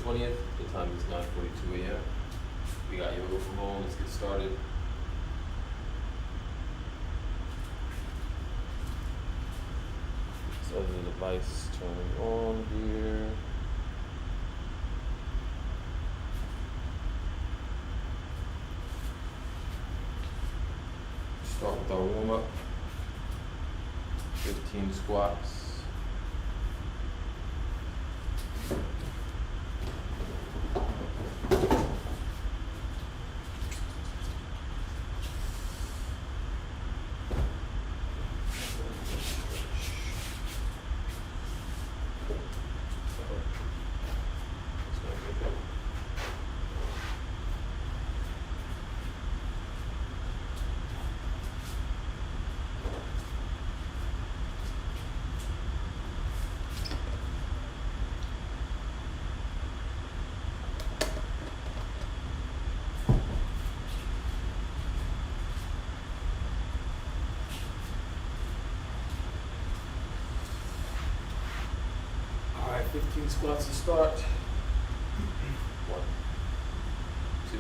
20th. The time is 9:42 a.m. We got yoga from home. Let's get started. So the device turning on here. Start with our warm-up. 15 squats. All right, 15 squats to start. 1, 2,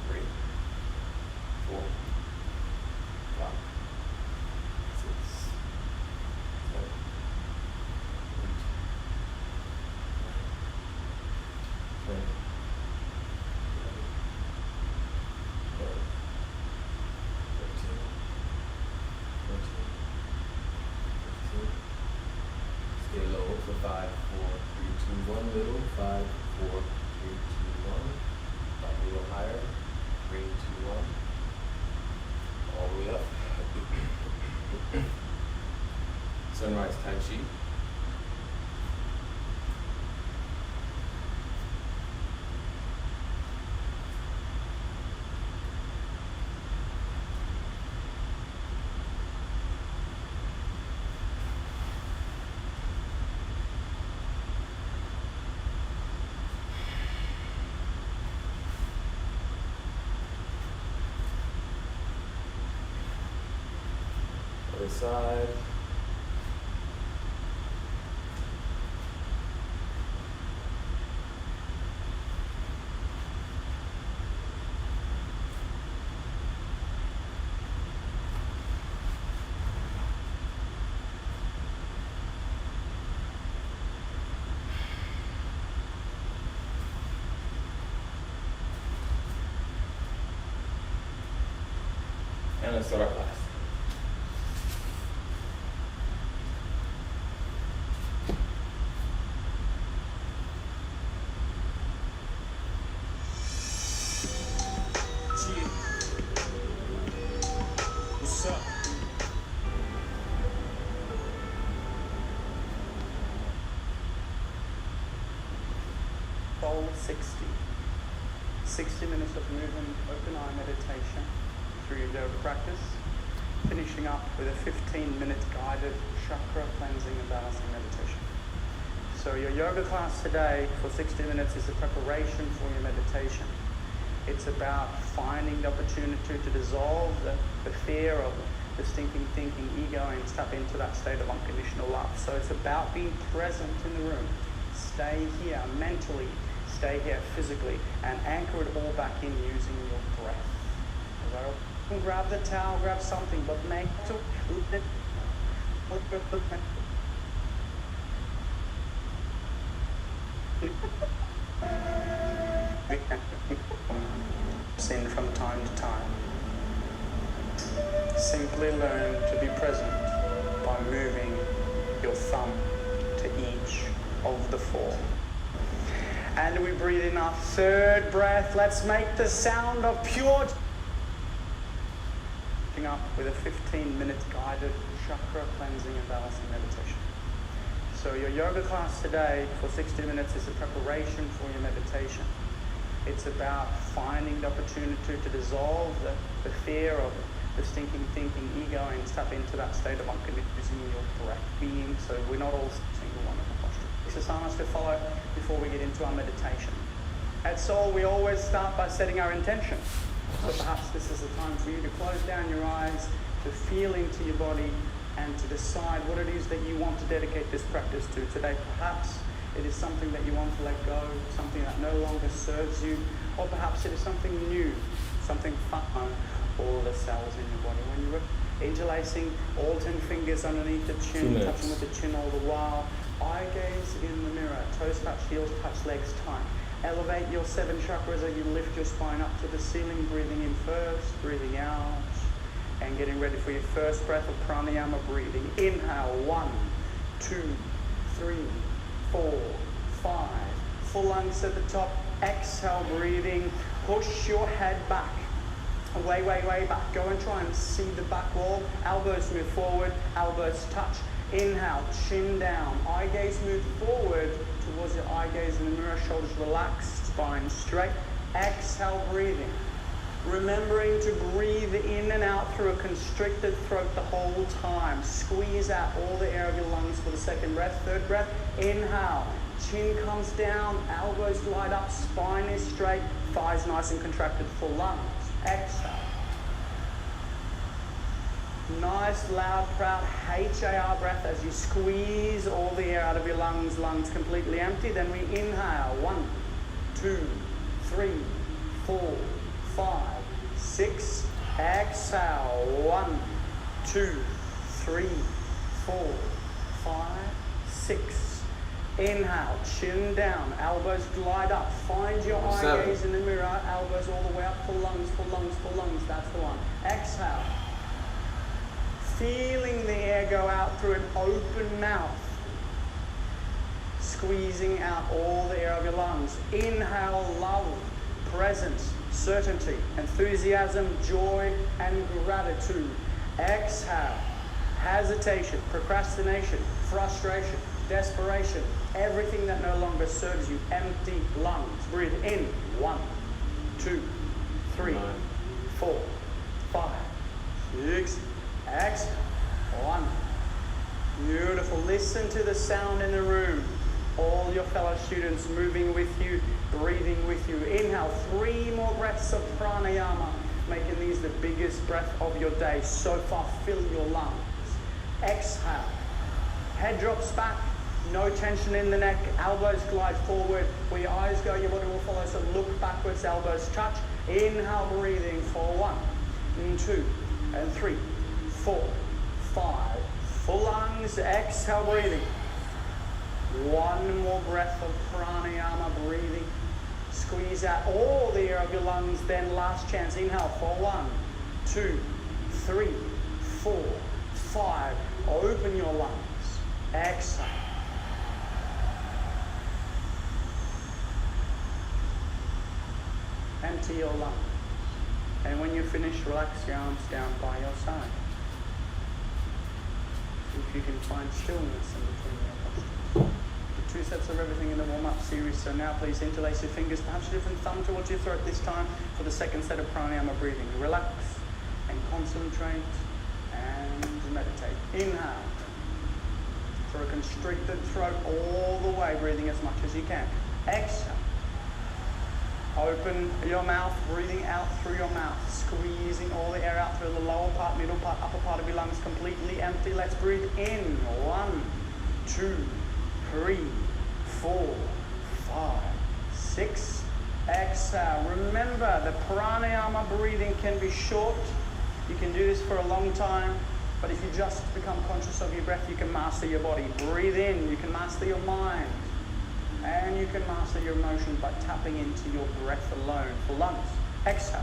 3, 4, 5, 6, 7, 8, 9, 10, 11, 12, 13, 14, 15. Stay low for 5, 4, 3, 2, 1. Middle. 5, 4, 3, 2, 1. Up a little higher. 3, 2, 1. All the way up. Sunrise Tai Chi. Other side. And let's start our class. What's up? Goal 60. 60 minutes of movement, open eye meditation through your yoga practice, finishing up with a 15-minute guided chakra cleansing and balancing meditation. So your yoga class today for 60 minutes is a preparation for your meditation. It's about finding the opportunity to dissolve the fear of the stinking thinking ego and step into that state of unconditional love. So it's about being present in the room. Stay here mentally, stay here physically, and anchor it all back in using your breath. So grab the towel, grab something, but make it in from time to time. Simply learn to be present by moving your thumb to each of the 4. And we breathe in our third breath. Let's make the sound of pure up with a 15-minute guided chakra cleansing and balancing meditation. So your yoga class today for 60 minutes is a preparation for your meditation. It's about finding the opportunity to dissolve the fear of the stinking thinking ego and step into that state of unconditional using your correct being. So we're not all single one of the posture. Exercise to follow before we get into our meditation. At Soul, we always start by setting our intention. So perhaps this is the time for you to close down your eyes, to feel into your body, and to decide what it is that you want to dedicate this practice to. Today, perhaps It is something that you want to let go, something that no longer serves you, or perhaps it is something new, something fun. All the cells in your body. When you're interlacing all 10 fingers underneath the chin, touching with the chin all the while, eye gaze in the mirror, toes touch, heels touch, legs tight. Elevate your 7 chakras as you lift your spine up to the ceiling, breathing in first, breathing out, and getting ready for your first breath of pranayama breathing. Inhale, 1, 2, 3, 4, 5. Full lungs at the top. Exhale, breathing. Push your head back. Way back. Go and try and see the back wall. Elbows move forward, elbows touch. Inhale, chin down. Eye gaze move forward towards your eye gaze in the mirror. Shoulders relaxed, spine straight. Exhale, breathing. Remembering to breathe in and out through a constricted throat the whole time. Squeeze out all the air of your lungs for the second breath. Third breath, inhale. Chin comes down, elbows glide up, spine is straight, thighs nice and contracted, full lungs. Exhale. Nice, loud, proud HAR breath as you squeeze all the air out of your lungs, lungs completely empty. Then we inhale. 1, 2, 3, 4, 5, 6. Exhale. 1, 2, 3, 4, 5, 6. Inhale, chin down, elbows glide up. Find your eye gaze in the mirror, elbows all the way up, full lungs, full lungs, full lungs. That's the one. Exhale. Feeling the air go out through an open mouth. Squeezing out all the air of your lungs. Inhale, love, presence, certainty, enthusiasm, joy, and gratitude. Exhale, hesitation, procrastination, frustration, desperation, everything that no longer serves you. Empty lungs. Breathe in. 1, 2, 3, 4, 5, 6. Exhale. 1. Beautiful. Listen to the sound in the room. All your fellow students moving with you, breathing with you. Inhale. 3 more breaths of pranayama, making these the biggest breath of your day. So far, fill your lungs. Exhale. Head drops back. No tension in the neck. Elbows glide forward. Where your eyes go, your body will follow. So look backwards. Elbows touch. Inhale, breathing for 1, and 2, and 3, 4, 5. Full lungs. Exhale, breathing. 1 more breath of pranayama, breathing. Squeeze out all the air of your lungs. Then last chance. Inhale for 1, 2, 3, 4, 5. Open your lungs. Exhale. Empty your lungs. And when you finish, relax your arms down by your side. If you can find stillness in between your postures. The 2 sets of everything in the warm-up series. So now please interlace your fingers, perhaps a different thumb towards your throat this time for the second set of pranayama breathing. Relax and concentrate and meditate. Inhale. For a constricted throat all the way, breathing as much as you can. Exhale. Open your mouth, breathing out through your mouth, squeezing all the air out through the lower part, middle part, upper part of your lungs, completely empty. Let's breathe in. 1, 2, 3, 4, 5, 6. Exhale. Remember, the pranayama breathing can be short. You can do this for a long time. But if you just become conscious of your breath, you can master your body. Breathe in, you can master your mind. And you can master your emotions by tapping into your breath alone. For lungs. Exhale.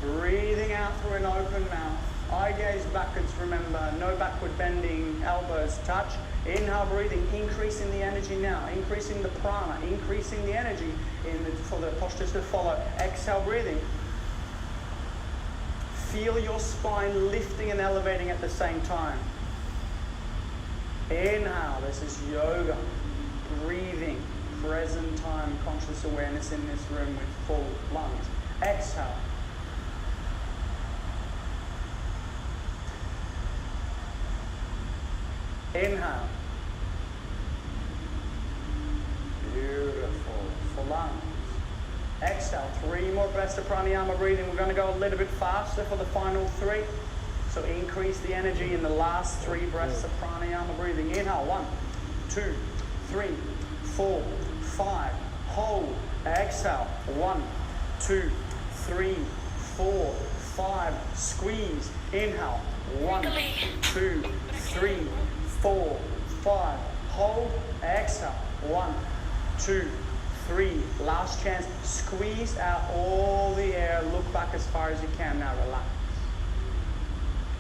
Breathing out through an open mouth. Eye gaze backwards, remember. No backward bending. Elbows touch. Inhale, breathing. Increasing the energy now. Increasing the prana. Increasing the energy for the postures to follow. Exhale, breathing. Feel your spine lifting and elevating at the same time. Inhale, this is yoga. Breathing, present time, conscious awareness in this room with full lungs. Exhale. Inhale. Beautiful. Full lungs. Exhale. 3 more breaths of pranayama breathing. We're going to go a little bit faster for the final 3. So increase the energy in the last 3 breaths of pranayama breathing. Inhale. 1, 2, 3, 4, 5. Hold. Exhale. 1, 2, 3, 4, 5. Squeeze. Inhale. 1, 2, 3, 4, 5. Hold. Exhale. 1, 2, 3. Last chance. Squeeze out all the air. Look back as far as you can. Now relax.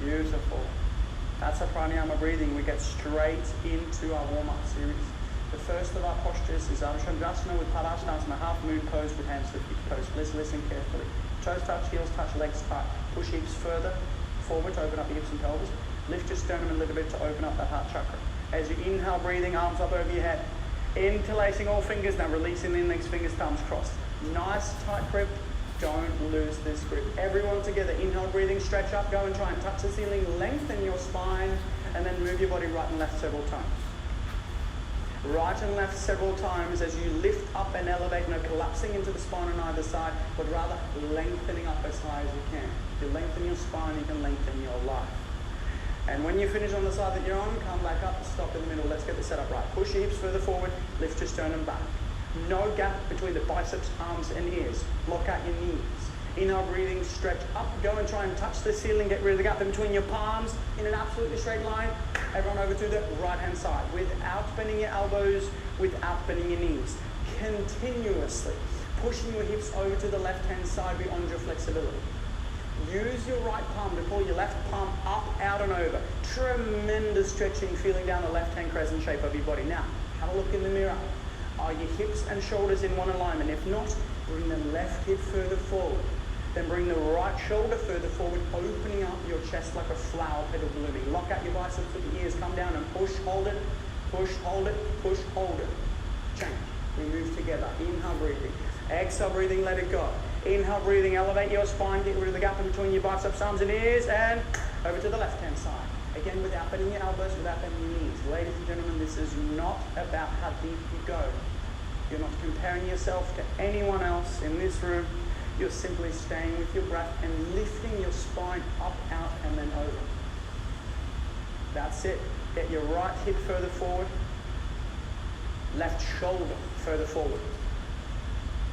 Beautiful. That's a pranayama breathing. We get straight into our warm-up series. The first of our postures is Ardha Chandrasana with Padasana, half moon pose with hands to feet pose. Let's listen carefully. Toes touch, heels touch, legs tight. Push hips further forward to open up your hips and pelvis. Lift your sternum a little bit to open up that heart chakra. As you inhale, breathing, arms up over your head. Interlacing all fingers, now releasing the index fingers, thumbs crossed. Nice tight grip. Don't lose this grip. Everyone together. Inhale, breathing, stretch up, go and try and touch the ceiling. Lengthen your spine and then move your body right and left several times. Right and left several times as you lift up and elevate, no collapsing into the spine on either side, but rather lengthening up as high as you can. If you lengthen your spine, you can lengthen your life. And when you finish on the side that you're on, come back up, stop in the middle. Let's get this set up right. Push your hips further forward, lift your sternum back. No gap between the biceps, arms, and ears. Block out your knees. Inhale, breathing, stretch up. Go and try and touch the ceiling. Get rid of the gap in between your palms in an absolutely straight line. Everyone over to the right-hand side. Without bending your elbows, without bending your knees. Continuously pushing your hips over to the left-hand side beyond your flexibility. Use your right palm to pull your left palm up, out, and over. Tremendous stretching, feeling down the left-hand crescent shape of your body. Now, have a look in the mirror. Are your hips and shoulders in one alignment? If not, bring the left hip further forward. Then bring the right shoulder further forward, opening up your chest like a flower petal blooming. Lock out your biceps with your ears. Come down and push, hold it, push, hold it, push, hold it. Change. We move together. Inhale, breathing. Exhale, breathing, let it go. Inhale, breathing, elevate your spine, get rid of the gap in between your biceps, arms, and ears, and over to the left-hand side. Again, without bending your elbows, without bending your knees. Ladies and gentlemen, this is not about how deep you go. You're not comparing yourself to anyone else in this room. You're simply staying with your breath and lifting your spine up, out, and then over. That's it. Get your right hip further forward. Left shoulder further forward.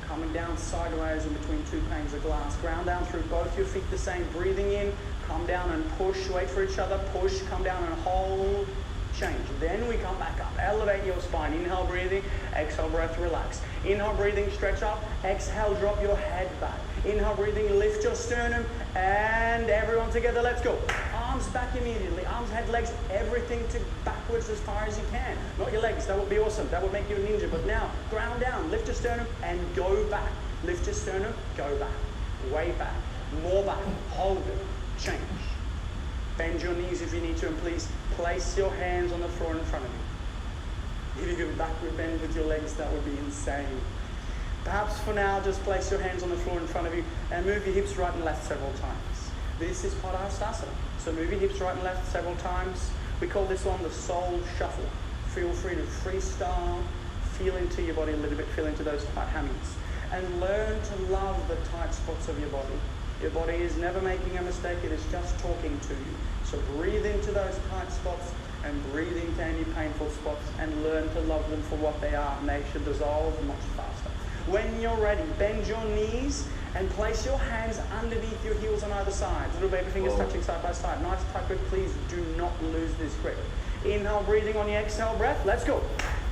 Coming down sideways in between two panes of glass. Ground down through both your feet the same. Breathing in, come down and push. Wait for each other. Push, come down and hold. Change. Then we come back up. Elevate your spine. Inhale, breathing. Exhale, breath, relax. Inhale, breathing, stretch up. Exhale, drop your head back. Inhale, breathing, lift your sternum. And everyone together, let's go. Arms back immediately. Arms, head, legs, everything to backwards as far as you can. Not your legs. That would be awesome. That would make you a ninja. But now, ground down. Lift your sternum and go back. Lift your sternum, go back. Way back. More back. Hold it. Change. Bend your knees if you need to, and please place your hands on the floor in front of you. If you can backward bend with your legs, that would be insane. Perhaps for now, just place your hands on the floor in front of you and move your hips right and left several times. This is Padahastasana. So move your hips right and left several times. We call this one the soul shuffle. Feel free to freestyle, feel into your body a little bit, feel into those tight hammies. And learn to love the tight spots of your body. Your body is never making a mistake, it is just talking to you. So breathe into those tight spots and breathe into any painful spots and learn to love them for what they are, and they should dissolve much faster. When you're ready, bend your knees and place your hands underneath your heels on either side. Little baby fingers touching side by side. Nice tight grip, please do not lose this grip. Inhale, breathing on your exhale breath. Let's go.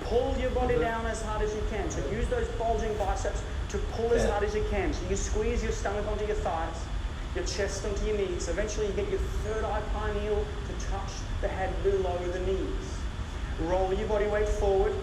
Pull your body down as hard as you can. So use those bulging biceps to pull as hard as you can. So you squeeze your stomach onto your thighs, your chest onto your knees. Eventually you get your third eye pineal to touch the head below the knees. Roll your body weight forward.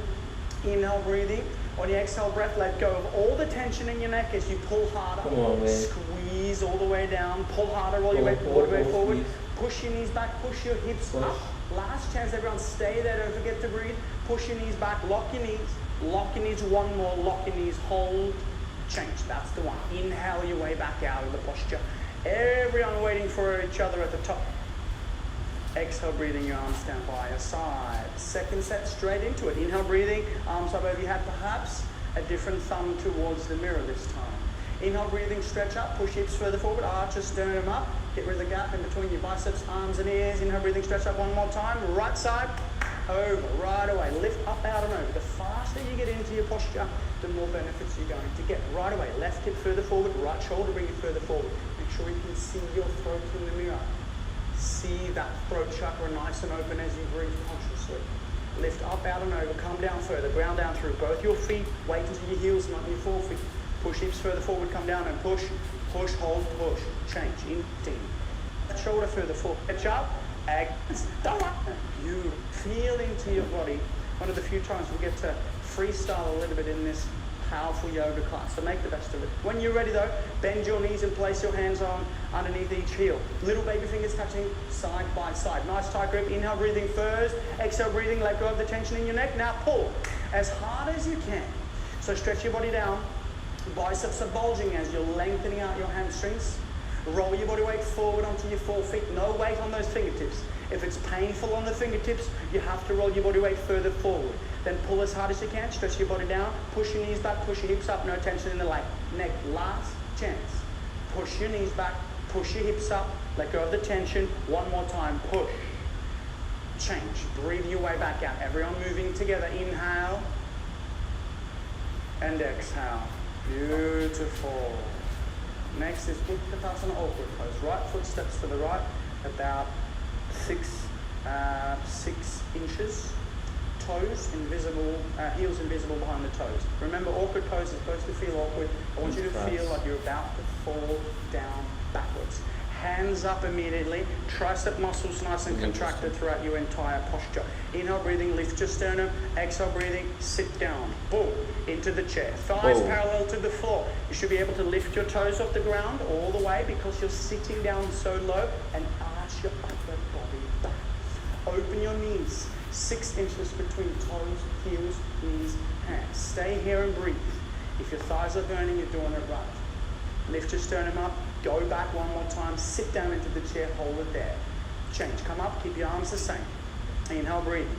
Inhale, breathing. On your exhale breath, let go of all the tension in your neck as you pull harder. Come on, man. Squeeze all the way down. Pull harder, roll your weight all the way forward. Squeeze. Push your knees back, push your hips up. Last chance, everyone, stay there, don't forget to breathe. Push your knees back, lock your knees. Lock your knees, one more, lock your knees, hold, change. That's the one. Inhale your way back out of the posture. Everyone waiting for each other at the top. Exhale, breathing, your arms stand by your side. Second set, straight into it. Inhale, breathing, arms up over your head, perhaps a different thumb towards the mirror this time. Inhale, breathing, stretch up, push hips further forward, arch your sternum up, get rid of the gap in between your biceps, arms and ears. Inhale, breathing, stretch up one more time, right side, over, right away. Lift up, out and over. The faster you get into your posture, the more benefits you're going to get. Right away, left hip further forward, right shoulder bring it further forward. Make sure you can see your throat in the mirror. See that throat chakra nice and open as you breathe consciously. Lift up, out and over, come down further, ground down through both your feet, weight into your heels, not your forefeet. Push hips further forward, come down and push, push, hold, push, change, in, deep. Shoulder further forward, catch up, you feel into your body. One of the few times we get to freestyle a little bit in this powerful yoga class, so make the best of it. When you're ready though, bend your knees and place your hands on underneath each heel. Little baby fingers touching side by side. Nice tight grip. Inhale, breathing first. Exhale, breathing. Let go of the tension in your neck. Now pull as hard as you can. So stretch your body down. Biceps are bulging as you're lengthening out your hamstrings. Roll your body weight forward onto your forefeet. No weight on those fingertips. If it's painful on the fingertips, you have to roll your body weight further forward. Then pull as hard as you can, stretch your body down, push your knees back, push your hips up, no tension in the neck. Last chance. Push your knees back, push your hips up, let go of the tension. One more time, push. Change, breathe your way back out. Everyone moving together. Inhale and exhale. Beautiful. Next is Utkatasana awkward pose. Right foot steps to the right, about 6 inches. Toes invisible, heels invisible behind the toes. Remember, awkward pose is supposed to feel awkward. I want you to feel like you're about to fall down backwards. Hands up immediately. Tricep muscles nice and contracted throughout your entire posture. Inhale, breathing, lift your sternum. Exhale, breathing, sit down. Boom, into the chair. Thighs parallel to the floor. You should be able to lift your toes off the ground all the way because you're sitting down so low, and arch your upper body back. Open your knees. 6 inches between toes, heels, knees, hands. Stay here and breathe. If your thighs are burning, you're doing it right. Lift your sternum up, go back one more time, sit down into the chair, hold it there. Change, come up, keep your arms the same. Inhale, breathing.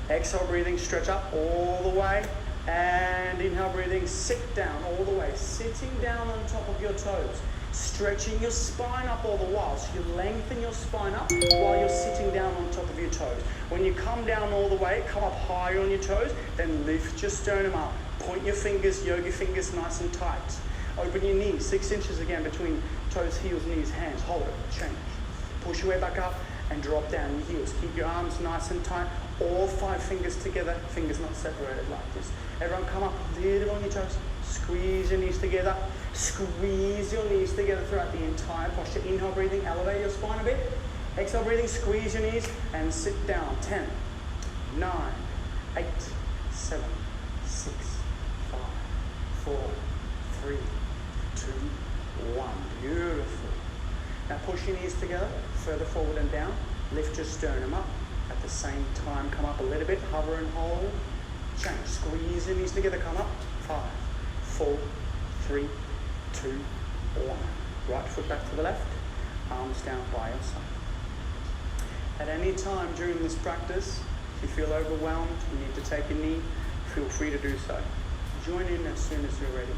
Exhale, breathing, stretch up all the way. And inhale, breathing, sit down all the way. Sitting down on top of your toes. Stretching your spine up all the while. So you lengthen your spine up while you're sitting down on top of your toes. When you come down all the way, come up higher on your toes, then lift your sternum up. Point your fingers, yoga fingers nice and tight. Open your knees, 6 inches again between toes, heels, knees, hands. Hold it, change. Push your way back up and drop down your heels. Keep your arms nice and tight. All 5 fingers together, fingers not separated like this. Everyone come up a little on your toes. Squeeze your knees together. Squeeze your knees together throughout the entire posture. Inhale, breathing, elevate your spine a bit. Exhale, breathing, squeeze your knees and sit down. 10, 9, 8, 7, 6, 5, 4, 3, 2, 1. Beautiful. Now push your knees together, further forward and down. Lift your sternum up. At the same time, come up a little bit, hover and hold. Change. Squeeze your knees together, come up. 5, 4, 3, 2, 1. Right foot back to the left, arms down by your side. At any time during this practice, if you feel overwhelmed, you need to take a knee, feel free to do so. Join in as soon as you're ready,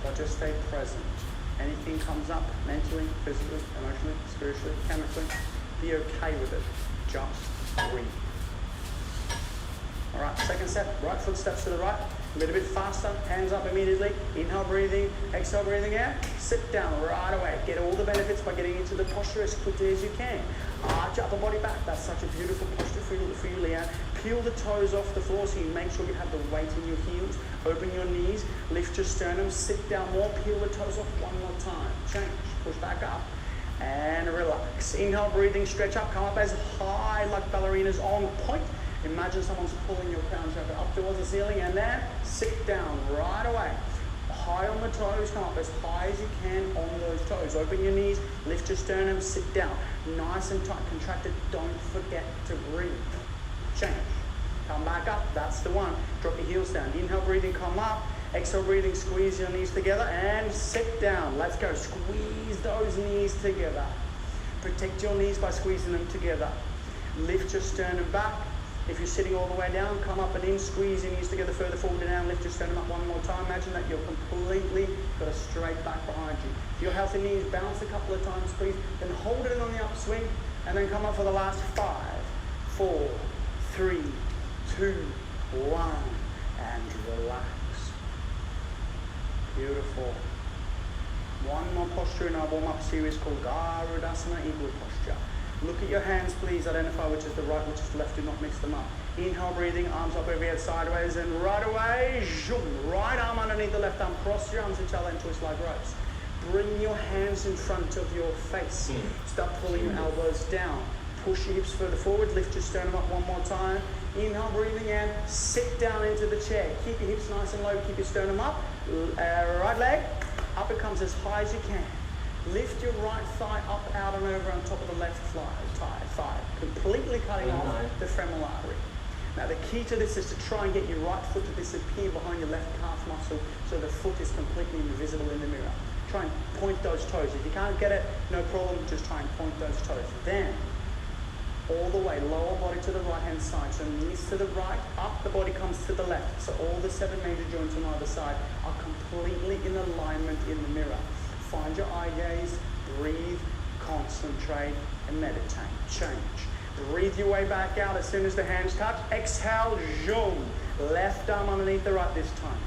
but just stay present. Anything comes up mentally, physically, emotionally, spiritually, chemically, be okay with it. Just breathe. All right, second step, right foot steps to the right, a little bit faster, hands up immediately. Inhale, breathing, exhale, breathing out. Sit down right away. Get all the benefits by getting into the posture as quickly as you can. Arch upper body back. That's such a beautiful posture for you, Leanne. Peel the toes off the floor so you make sure you have the weight in your heels. Open your knees, lift your sternum, sit down more, peel the toes off one more time. Change, push back up and relax. Inhale, breathing, stretch up, come up as high like ballerinas on point. Imagine someone's pulling your crown chakra up towards the ceiling and then sit down right away. High on the toes, come up as high as you can on those toes. Open your knees, lift your sternum, sit down. Nice and tight, contracted. Don't forget to breathe. Change. Come back up, that's the one. Drop your heels down. Inhale, breathing, come up. Exhale, breathing, squeeze your knees together and sit down. Let's go. Squeeze those knees together. Protect your knees by squeezing them together. Lift your sternum back. If you're sitting all the way down, come up and in, squeeze your knees together further forward and down, lift your sternum up one more time. Imagine that you're completely got a straight back behind you. If your healthy knees bounce a couple of times, please, then hold it on the upswing and then come up for the last 5, 4, 3, 2, 1, and relax. Beautiful. One more posture in our warm-up series called Garudasana Eagle Posture. Look at your hands, please. Identify which is the right, which is the left. Do not mix them up. Inhale, breathing, arms up over your head sideways, and right away, zoom. Right arm underneath the left arm. Cross your arms each other and twist like ropes. Bring your hands in front of your face. Start pulling your elbows down. Push your hips further forward. Lift your sternum up one more time. Inhale, breathing in. Sit down into the chair. Keep your hips nice and low. Keep your sternum up. Right leg up. It comes as high as you can. Lift your right thigh up, out and over on top of the left thigh. Completely cutting off the femoral artery. Now the key to this is to try and get your right foot to disappear behind your left calf muscle so the foot is completely invisible in the mirror. Try and point those toes. If you can't get it, no problem, just try and point those toes. Then, all the way, lower body to the right hand side. So knees to the right, up, the body comes to the left. So all the 7 major joints on either side are completely in alignment in the mirror. Find your eye gaze, breathe, concentrate, and meditate. Change. Breathe your way back out as soon as the hands touch. Exhale, zoom. Left arm underneath the right this time.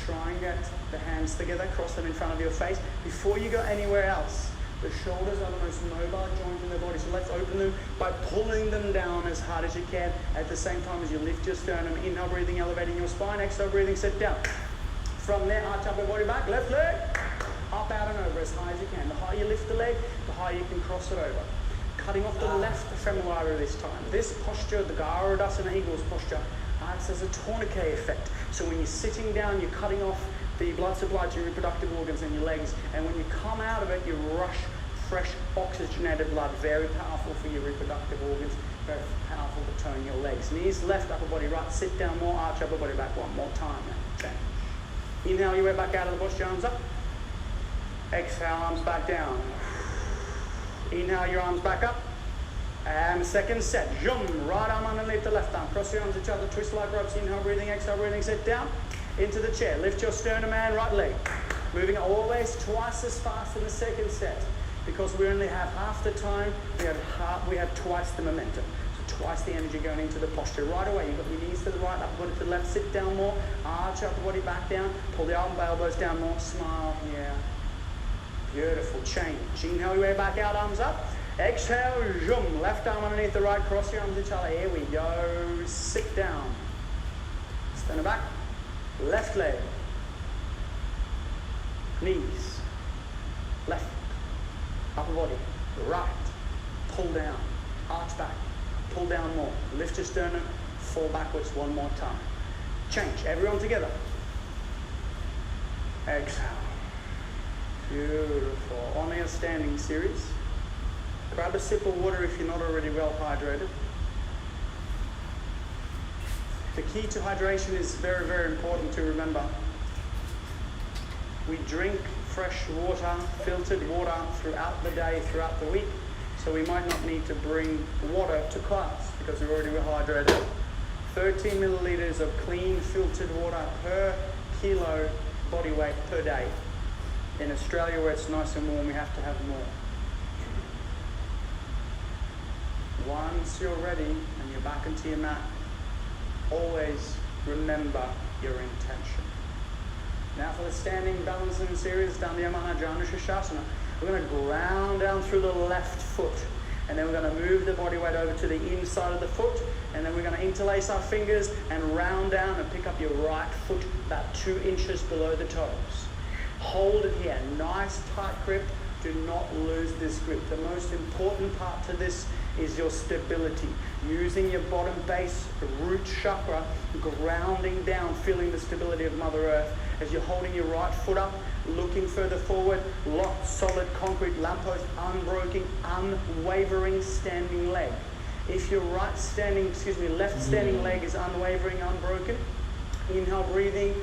Try and get the hands together, cross them in front of your face. Before you go anywhere else, the shoulders are the most mobile joint in the body. So let's open them by pulling them down as hard as you can at the same time as you lift your sternum. Inhale, breathing, elevating your spine. Exhale, breathing, sit down. From there, arch up your body back. Left leg, up, out and over as high as you can. The higher you lift the leg, the higher you can cross it over. Cutting off the left femoral artery this time. This posture, the Garudasana Eagles posture, acts as a tourniquet effect. So when you're sitting down, you're cutting off the blood supply to your reproductive organs and your legs. And when you come out of it, you rush fresh oxygenated blood. Very powerful for your reproductive organs. Very powerful to tone your legs. Knees left, upper body right. Sit down more, arch upper body back one more time. Change. Inhale your way back out of the posture, arms up. Exhale, arms back down. Inhale your arms back up. And second set. Jump. Right arm underneath the left arm. Cross your arms each other. Twist like ropes. Inhale, breathing. Exhale, breathing. Sit down. Into the chair. Lift your sternum and right leg. Moving always twice as fast in the second set. Because we only have half the time, we have twice the momentum. So twice the energy going into the posture. Right away, you've got your knees to the right, upper body to the left. Sit down more. Arch upper body back down. Pull the elbows down more. Smile. Yeah. Beautiful. Change. Inhale your way back out, arms up. Exhale, zoom. Left arm underneath the right, cross your arms each other. Here we go. Sit down. Stand back. Left leg. Knees. Left. Upper body. Right. Pull down. Arch back. Pull down more. Lift your sternum. Fall backwards one more time. Change. Everyone together. Exhale. Beautiful. On our standing series. Grab a sip of water if you're not already well hydrated. The key to hydration is very, very important to remember. We drink fresh water, filtered water throughout the day, throughout the week, so we might not need to bring water to class because we're already well hydrated. 13 milliliters of clean filtered water per kilo body weight per day. In Australia, where it's nice and warm, we have to have more. Once you're ready and you're back into your mat, always remember your intention. Now for the standing balancing series, Dandiyama Janu Shashasana, we're going to ground down through the left foot. And then we're going to move the body weight over to the inside of the foot. And then we're going to interlace our fingers and round down and pick up your right foot about 2 inches below the toes. Hold it here. Nice tight grip. Do not lose this grip. The most important part to this is your stability. Using your bottom base, root chakra, grounding down, feeling the stability of Mother Earth as you're holding your right foot up, looking further forward, locked, solid, concrete, lamppost, unbroken, unwavering standing leg. If your left standing leg is unwavering, unbroken, inhale, breathing,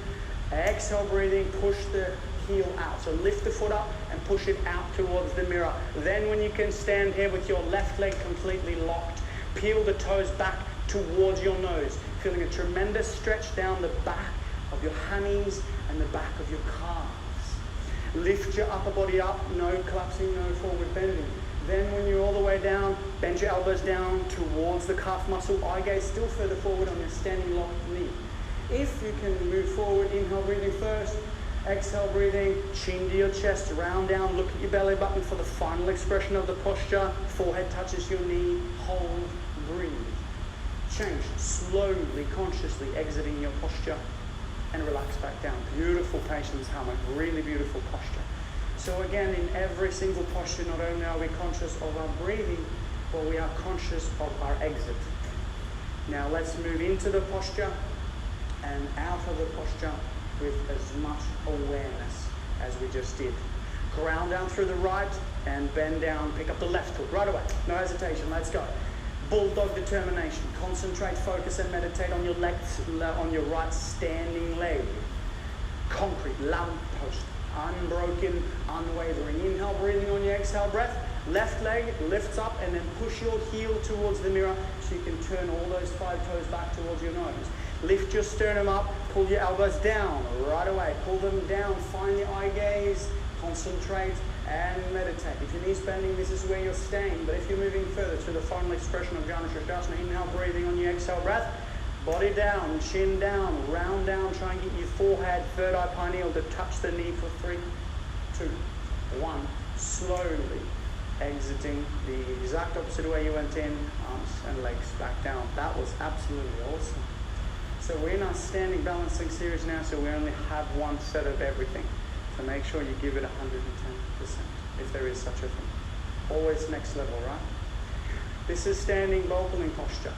exhale, breathing, push the heel out. So lift the foot up and push it out towards the mirror. Then when you can stand here with your left leg completely locked, peel the toes back towards your nose, feeling a tremendous stretch down the back of your hammies and the back of your calves. Lift your upper body up, no collapsing, no forward bending. Then when you're all the way down, bend your elbows down towards the calf muscle, eye gaze still further forward on your standing locked knee. If you can move forward, inhale breathing first, exhale breathing, chin to your chest, round down, look at your belly button for the final expression of the posture, forehead touches your knee, hold, breathe. Change, slowly, consciously exiting your posture and relax back down. Beautiful patience hammock, really beautiful posture. So again, in every single posture, not only are we conscious of our breathing, but we are conscious of our exit. Now let's move into the posture and out of the posture with as much awareness as we just did. Ground down through the right and bend down, pick up the left foot right away. No hesitation, let's go. Bulldog determination. Concentrate, focus and meditate on your on your right standing leg. Concrete, lamp post, unbroken, unwavering. Inhale, breathing on your exhale breath. Left leg lifts up and then push your heel towards the mirror so you can turn all those 5 toes back towards your nose. Lift your sternum up, pull your elbows down right away. Pull them down, find the eye gaze, concentrate and meditate. If your knee's bending, this is where you're staying. But if you're moving further to the final expression of Janu Sirsasana, inhale, breathing on your exhale breath. Body down, chin down, round down. Try and get your forehead, third eye pineal to touch the knee for 3, 2, 1. Slowly exiting the exact opposite way you went in, arms and legs back down. That was absolutely awesome. So we're in our standing balancing series now, so we only have one set of everything. So make sure you give it 110%, if there is such a thing. Always next level, right? This is standing bow pulling posture.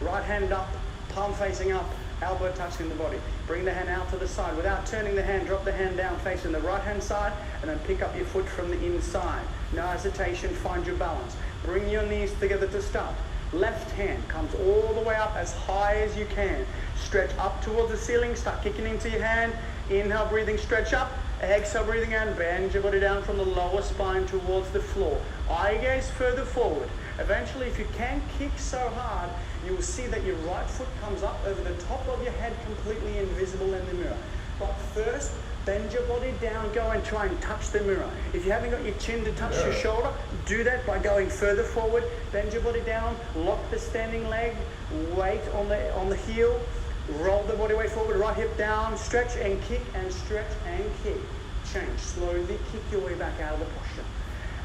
Right hand up, palm facing up, elbow touching the body. Bring the hand out to the side. Without turning the hand, drop the hand down facing the right hand side and then pick up your foot from the inside. No hesitation, find your balance. Bring your knees together to start. Left hand comes all the way up as high as you can. Stretch up towards the ceiling, start kicking into your hand. Inhale, breathing, stretch up. Exhale, breathing out, bend your body down from the lower spine towards the floor. Eye gaze further forward. Eventually, if you can kick so hard, you will see that your right foot comes up over the top of your head, completely invisible in the mirror. But first, bend your body down, go and try and touch the mirror. If you haven't got your chin to touch your shoulder, do that by going further forward. Bend your body down, lock the standing leg, weight on the heel, roll the body weight forward, right hip down, stretch and kick and stretch and kick. Change, slowly kick your way back out of the posture.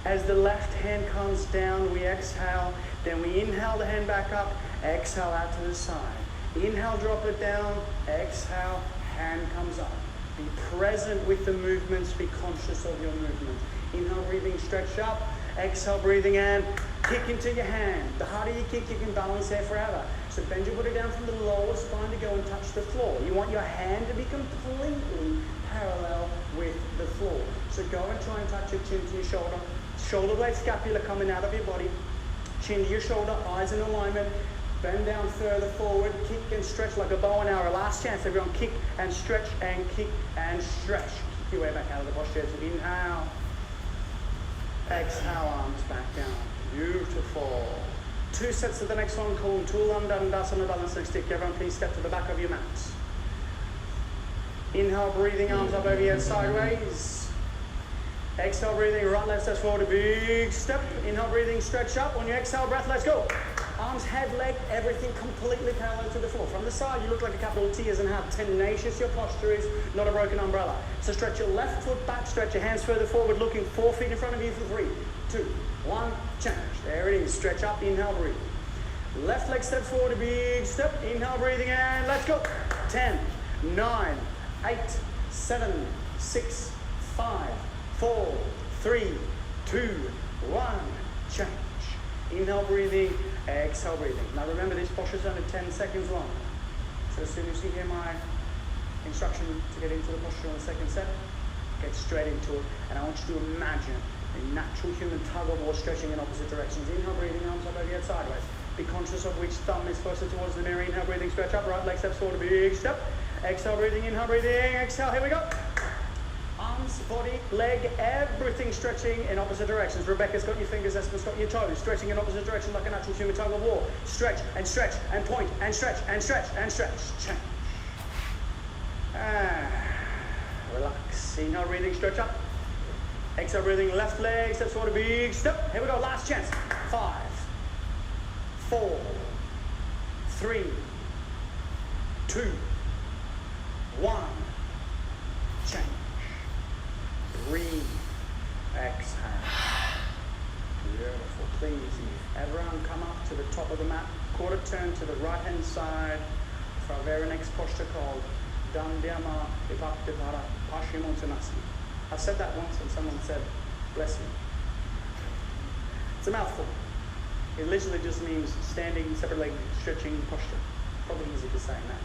As the left hand comes down, we exhale, then we inhale the hand back up, exhale out to the side. Inhale, drop it down, exhale, hand comes up. Be present with the movements, be conscious of your movement. Inhale, breathing, stretch up. Exhale, breathing in, kick into your hand. The harder you kick, you can balance there forever. So bend your body down from the lower spine to go and touch the floor. You want your hand to be completely parallel with the floor. So go and try and touch your chin to your shoulder. Shoulder blade scapula coming out of your body. Chin to your shoulder, eyes in alignment. Bend down further forward, kick and stretch like a bow and arrow. Last chance, everyone, kick and stretch and kick and stretch. Kick your way back out of the posture. So inhale. Exhale, arms back down. Beautiful. 2 sets of the next one called Tulam Dandasana Balancing Stick. Everyone please step to the back of your mats. Inhale, breathing, arms up over your head sideways. Exhale, breathing, right left steps forward, a big step. Inhale, breathing, stretch up. On your exhale breath, let's go. Arms, head, leg, everything completely parallel to the floor. From the side, you look like a capital T as in how tenacious your posture is, not a broken umbrella. So stretch your left foot back, stretch your hands further forward, looking 4 feet in front of you for 3, 2, 1, change. There it is. Stretch up, inhale, breathe. Left leg steps forward, a big step. Inhale, breathing, and let's go. 10, 9, 8, 7, 6, 5, 4, 3, 2, 1, change. Inhale, breathing, exhale, breathing. Now remember, this posture is only 10 seconds long. So as soon as you hear my instruction to get into the posture on the second set, get straight into it. And I want you to imagine a natural human tug of war stretching in opposite directions. Inhale, breathing, arms up over your head sideways. Be conscious of which thumb is closer towards the mirror. Inhale, breathing, stretch up. Right leg steps forward, a big step. Exhale, breathing, inhale, breathing, exhale. Here we go. Arms, body, leg, everything stretching in opposite directions. Rebecca's got your fingers, Esther's got your toes, stretching in opposite directions like a natural human tug of war. Stretch and point and stretch and stretch and stretch. Change. Relax. Inhale, breathing, stretch up. Exhale, breathing, left leg, steps forward, a big step. Here we go, last chance. 5, 4, 3, 2, 1. Change. Breathe. Exhale. Beautiful. Please, everyone come up to the top of the mat. Quarter turn to the right hand side for our very next posture called Dandiyama Vibhaktipara Paschimottanasana. I've said that once and someone said, bless you. It's a mouthful. It literally just means standing, separate leg, stretching posture. Probably easy to say that.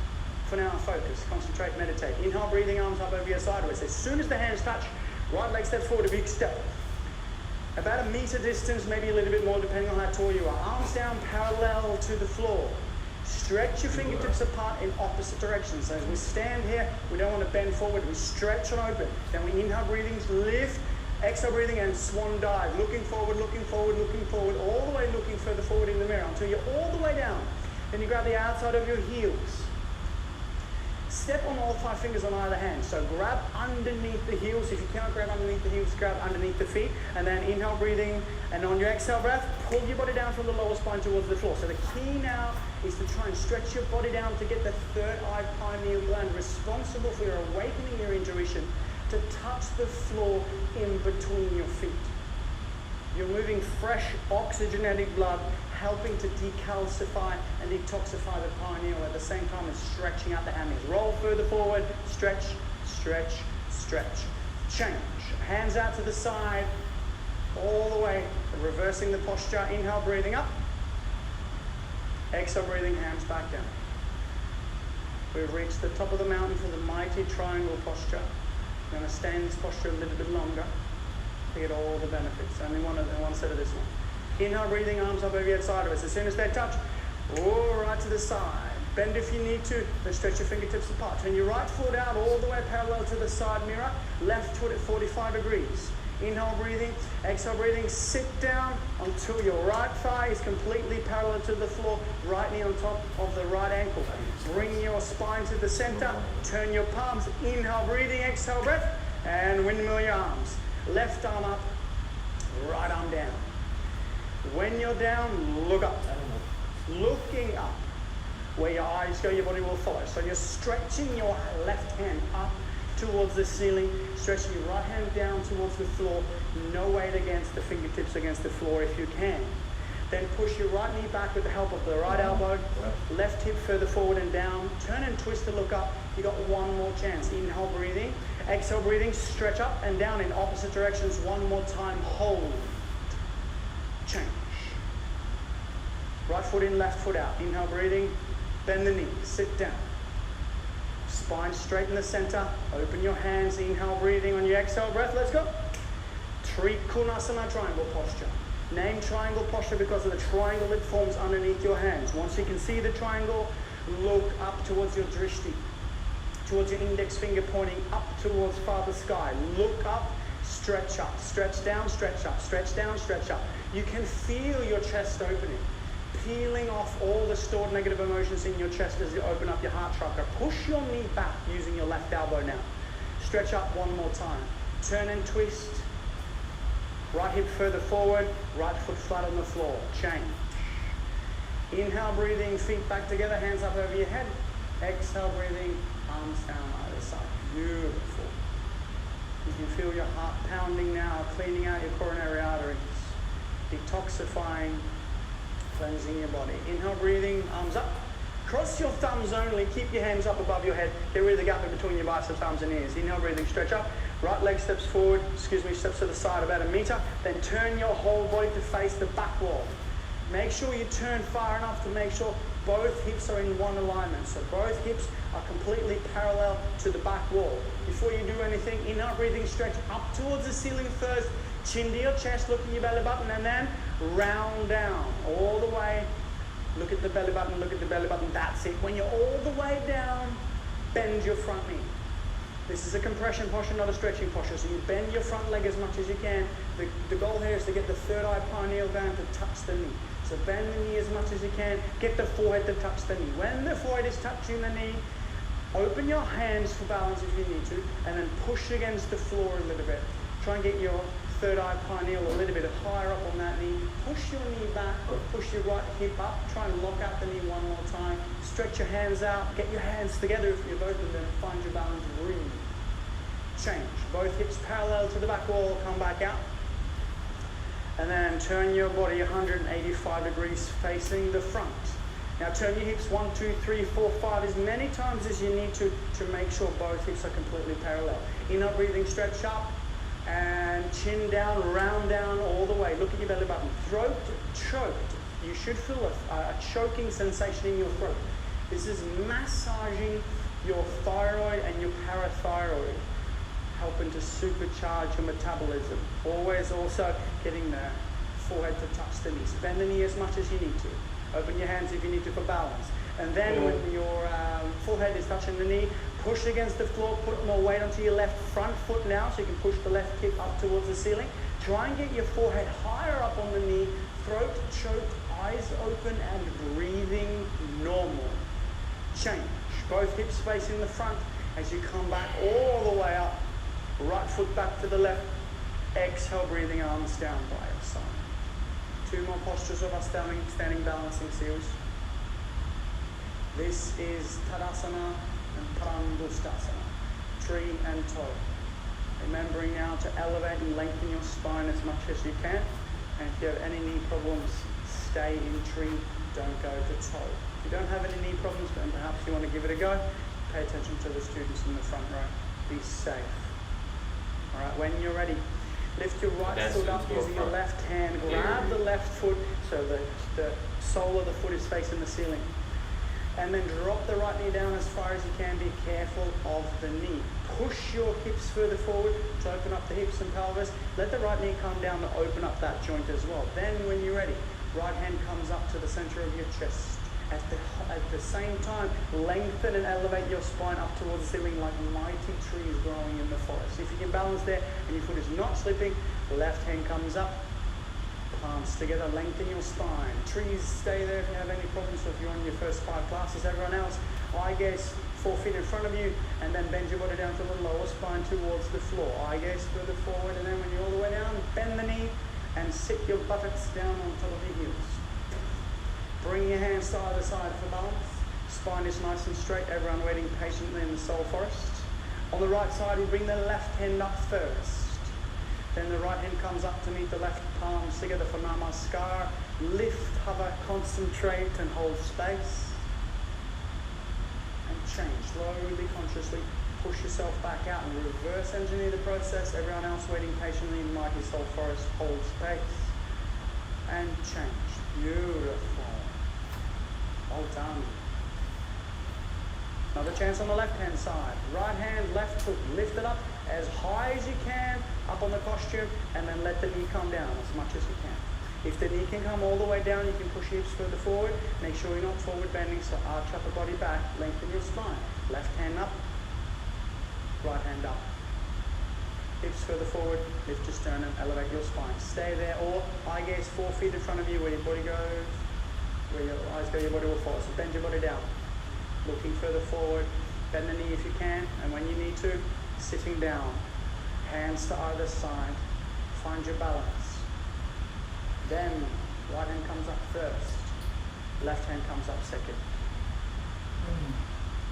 For now, focus, concentrate, meditate. Inhale, breathing, arms up over your sideways. As soon as the hands touch, right leg steps forward, a big step. About a meter distance, maybe a little bit more depending on how tall you are. Arms down parallel to the floor. Stretch your fingertips apart in opposite directions. So as we stand here, we don't want to bend forward. We stretch and open. Then we inhale, breathing, lift. Exhale, breathing, and swan dive. Looking forward, looking forward, looking forward. All the way looking further forward in the mirror until you're all the way down. Then you grab the outside of your heels. Step on all 5 fingers on either hand. So grab underneath the heels. If you cannot grab underneath the heels, grab underneath the feet. And then inhale, breathing. And on your exhale breath, pull your body down from the lower spine towards the floor. So the key now is to try and stretch your body down to get the third eye pineal gland responsible for your awakening your intuition to touch the floor in between your feet. You're moving fresh oxygenated blood, helping to decalcify and detoxify the pineal at the same time as stretching out the hammies. Roll further forward, stretch, stretch, stretch. Change. Hands out to the side, all the way, reversing the posture. Inhale, breathing up. Exhale, breathing, hands back down. We've reached the top of the mountain for the mighty triangle posture. I'm going to stay in this posture a little bit longer to get all the benefits. Only one set of this one. Inhale, breathing, arms up over your head sideways. As soon as they touch, right to the side. Bend if you need to, then stretch your fingertips apart. Turn your right foot out all the way parallel to the side mirror. Left foot at 45 degrees. Inhale, breathing. Exhale, breathing. Sit down until your right thigh is completely parallel to the floor. Right knee on top of the right ankle. Bring your spine to the center. Turn your palms. Inhale, breathing. Exhale, breath. And windmill your arms. Left arm up. Right arm down. When you're down, look up. Looking up. Where your eyes go, your body will follow. So you're stretching your left hand up towards the ceiling, stretching your right hand down towards the floor. No weight against the fingertips against the floor if you can. Then push your right knee back with the help of the right elbow. Left hip further forward and down. Turn and twist to look up. You got one more chance. Inhale, breathing. Exhale, breathing. Stretch up and down in opposite directions. One more time. Hold. Change. Right foot in, left foot out. Inhale, breathing. Bend the knee. Sit down. Spine straight in the center. Open your hands. Inhale, breathing. On your exhale breath, let's go. Trikonasana, triangle posture. Name triangle posture because of the triangle it forms underneath your hands. Once you can see the triangle, look up towards your drishti. Towards your index finger pointing up towards farther sky. Look up, stretch up. Stretch down, stretch up. Stretch down, stretch up. You can feel your chest opening. Peeling off all the stored negative emotions in your chest as you open up your heart chakra. Push your knee back using your left elbow now. Stretch up one more time. Turn and twist. Right hip further forward. Right foot flat on the floor. Change. Inhale, breathing, feet back together, hands up over your head. Exhale, breathing, arms down either side. Beautiful. You can feel your heart pounding now, cleaning out your coronary arteries. Detoxifying. Cleansing your body. Inhale, breathing, arms up. Cross your thumbs only. Keep your hands up above your head. Get rid of the gap in between your biceps, arms and ears. Inhale, breathing, stretch up. Right leg steps forward, steps to the side about a meter. Then turn your whole body to face the back wall. Make sure you turn far enough to make sure both hips are in one alignment. So both hips are completely parallel to the back wall. Before you do anything, inhale, breathing, stretch up towards the ceiling first. Chin to your chest, look at your belly button, and then round down all the way. Look at the belly button, look at the belly button. That's it. When you're all the way down, bend your front knee. This is a compression posture, not a stretching posture. So you bend your front leg as much as you can. The goal here is to get the third eye pineal gland to touch the knee. So bend the knee as much as you can. Get the forehead to touch the knee. When the forehead is touching the knee, open your hands for balance if you need to, and then push against the floor a little bit. Try and get your third eye pineal a little bit higher up on that knee. Push your knee back, push your right hip up. Try and lock out the knee one more time. Stretch your hands out. Get your hands together if you've opened them. Find your balance. Breathe. Change. Both hips parallel to the back wall. Come back out. And then turn your body 185 degrees facing the front. Now turn your hips 1, 2, 3, 4, 5 as many times as you need to make sure both hips are completely parallel. Inner breathing, stretch up and chin down, round down all the way. Look at your belly button. Throat choked. You should feel a choking sensation in your throat. This is massaging your thyroid and your parathyroid, helping to supercharge your metabolism. Always also getting the forehead to touch the knees. Bend the knee as much as you need to. Open your hands if you need to for balance. And then when your forehead is touching the knee, push against the floor, put more weight onto your left front foot now so you can push the left hip up towards the ceiling. Try and get your forehead higher up on the knee, throat choked, eyes open and breathing normal. Change. Both hips facing the front as you come back all the way up. Right foot back to the left. Exhale, breathing arms down by your side. 2 more postures of our standing balancing series. This is Tadasana and Pramudustasana, tree and toe. Remembering now to elevate and lengthen your spine as much as you can. And if you have any knee problems, stay in tree, don't go to toe. If you don't have any knee problems, then perhaps you want to give it a go, pay attention to the students in the front row. Be safe. All right, when you're ready, lift your right foot up using your left hand. Grab the left foot so the sole of the foot is facing the ceiling. And then drop the right knee down as far as you can. Be careful of the knee. Push your hips further forward to open up the hips and pelvis. Let the right knee come down to open up that joint as well. Then when you're ready, right hand comes up to the center of your chest. At the same time, lengthen and elevate your spine up towards the ceiling like mighty trees growing in the forest. If you can balance there and your foot is not slipping, left hand comes up, palms together, lengthen your spine. Trees, stay there if you have any problems. So if you're on your first 5 classes, everyone else, eye gaze 4 feet in front of you, and then bend your body down to the lower spine towards the floor. Eye gaze further forward, and then when you're all the way down, bend the knee and sit your buttocks down on top of your heels. Bring your hands to either side for balance. Spine is nice and straight. Everyone waiting patiently in the soul forest. On the right side, we bring the left hand up first. Then the right hand comes up to meet the left palms together for Namaskar. Lift, hover, concentrate, and hold space. And change. Slowly, consciously push yourself back out and reverse engineer the process. Everyone else waiting patiently in mighty soul forest. Hold space. And change. Beautiful. Well done. Another chance on the left hand side. Right hand, left foot, lift it up as high as you can, up on the costume, and then let the knee come down as much as you can. If the knee can come all the way down, you can push your hips further forward. Make sure you're not forward bending, so arch upper body back, lengthen your spine. Left hand up, right hand up. Hips further forward, lift your sternum, elevate your spine. Stay there, or eye gaze 4 feet in front of you where your body goes. Where your eyes go, your body will follow. So bend your body down. Looking further forward. Bend the knee if you can. And when you need to, sitting down. Hands to either side. Find your balance. Then, right hand comes up first. Left hand comes up second.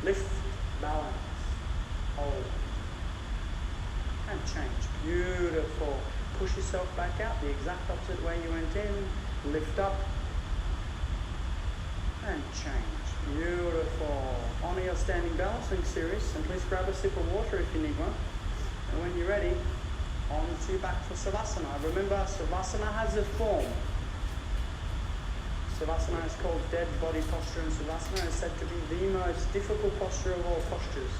Lift, balance, hold. And change. Beautiful. Push yourself back out the exact opposite way you went in. Lift up. And change. Beautiful. On your standing balancing series, and please grab a sip of water if you need one. And when you're ready, on to back for Savasana. Remember, Savasana has a form. Savasana is called dead body posture, and Savasana is said to be the most difficult posture of all postures.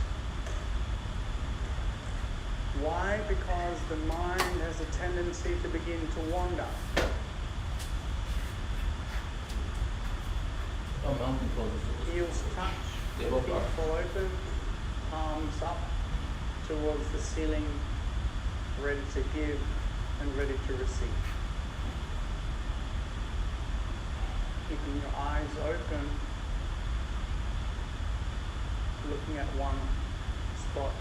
Why? Because the mind has a tendency to begin to wander. Heels touch, feet fall open, palms up towards the ceiling, ready to give and ready to receive. Keeping your eyes open, looking at one spot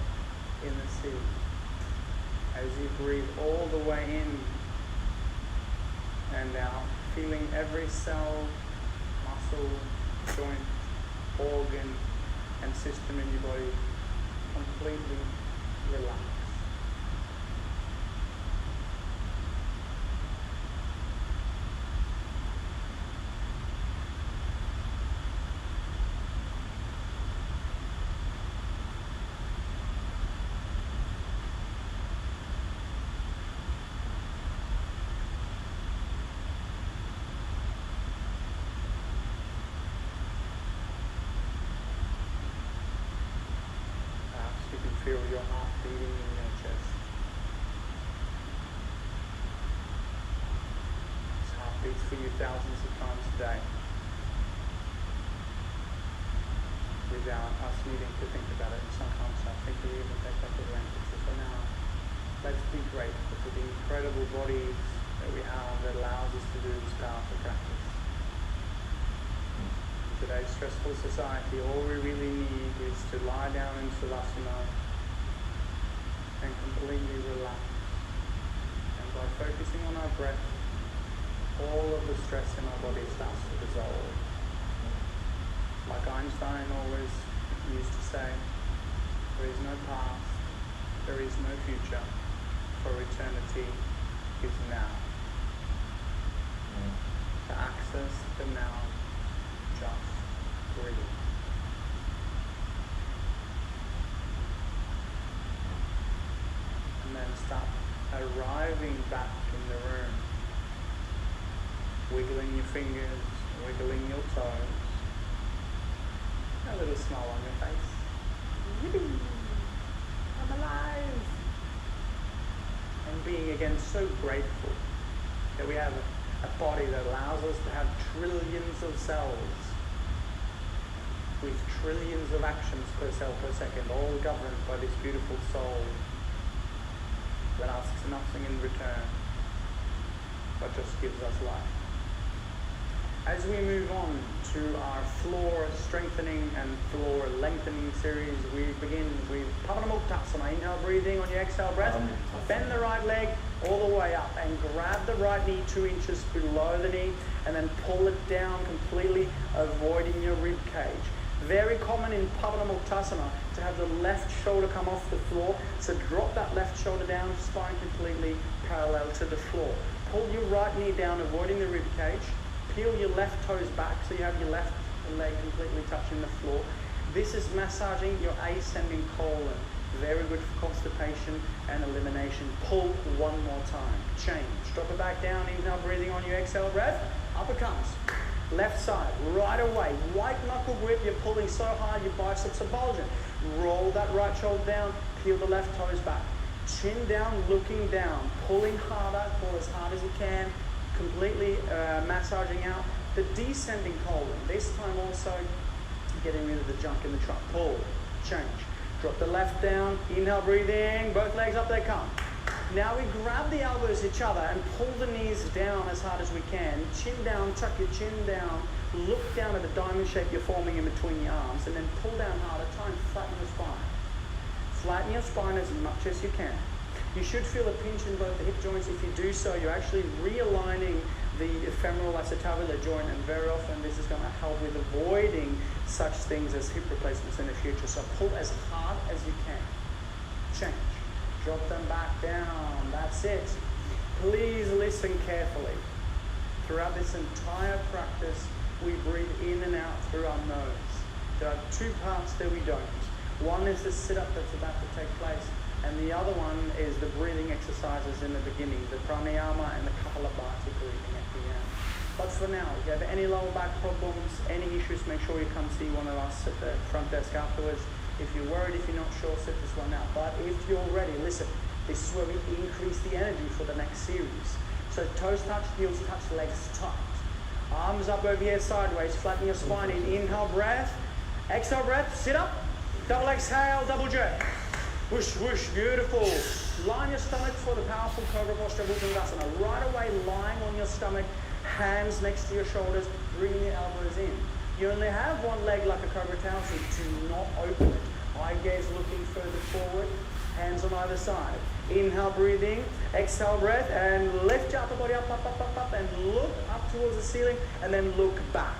in the ceiling. As you breathe all the way in and out, feeling every cell, muscle, joint, organ, and system in your body completely relax. You can feel your heart beating in your chest. This heart beats for you thousands of times a day without us needing to think about it. And sometimes I think we even take that for granted. So for now, let's be grateful for the incredible bodies that we have that allows us to do this powerful practice. In today's stressful society, all we really need is to lie down in Sulasana and completely relax. And by focusing on our breath, all of the stress in our body starts to dissolve. Like Einstein always used to say, there is no past, there is no future, for eternity is now. To access the now, just breathe. And then start arriving back in the room, wiggling your fingers, wiggling your toes, a little smile on your face. Yippee! I'm alive! And being again so grateful that we have a body that allows us to have trillions of cells with trillions of actions per cell per second, all governed by this beautiful soul that asks nothing in return, but just gives us life. As we move on to our floor strengthening and floor lengthening series, we begin with Pavanamuktasana. Inhale, breathing on your exhale breath. Bend the right leg all the way up and grab the right knee 2 inches below the knee and then pull it down completely, avoiding your rib cage. Very common in Pavanamuktasana to have the left shoulder come off the floor. So drop that left shoulder down, spine completely parallel to the floor. Pull your right knee down, avoiding the rib cage. Peel your left toes back so you have your left leg completely touching the floor. This is massaging your ascending colon. Very good for constipation and elimination. Pull one more time. Change. Drop it back down. Inhale, breathing on your exhale breath. Up it comes. Left side, right away. White knuckle grip. You're pulling so hard your biceps are bulging. Roll that right shoulder down. Peel the left toes back. Chin down, looking down. Pulling harder, pull as hard as you can. Completely massaging out the descending colon. This time also getting rid of the junk in the trunk. Pull, change. Drop the left down. Inhale, breathe in. Both legs up, they come. Now we grab the elbows each other and pull the knees down as hard as we can. Chin down, tuck your chin down. Look down at the diamond shape you're forming in between your arms and then pull down harder. Try and flatten your spine. Flatten your spine as much as you can. You should feel a pinch in both the hip joints. If you do so, you're actually realigning the femoral acetabular joint, and very often this is going to help with avoiding such things as hip replacements in the future. So pull as hard as you can. Change. Drop them back down. That's it. Please listen carefully. Throughout this entire practice, we breathe in and out through our nose. There are 2 parts that we don't. One is the sit-up that's about to take place, and the other one is the breathing exercises in the beginning, the pranayama and the kapalabhati breathing at the end. But for now, if you have any lower back problems, any issues, make sure you come see one of us at the front desk afterwards. If you're worried, if you're not sure, sit this one out. But if you're ready, listen, this is where we increase the energy for the next series. So toes touch, heels touch, legs tight. Arms up over here sideways, flatten your spine in. Inhale, breath. Exhale, breath. Sit up. Double exhale, double jerk. Whoosh, whoosh, beautiful. Line your stomach for the powerful Cobra posture, Bhujangasana. Right away, lying on your stomach, hands next to your shoulders, bringing your elbows in. You only have one leg like a Cobra Tower, so do not open it. Eye gaze looking further forward, Hands on either side. Inhale, breathing. Exhale, breath, and lift your upper body up, and look up towards the ceiling, and then look back.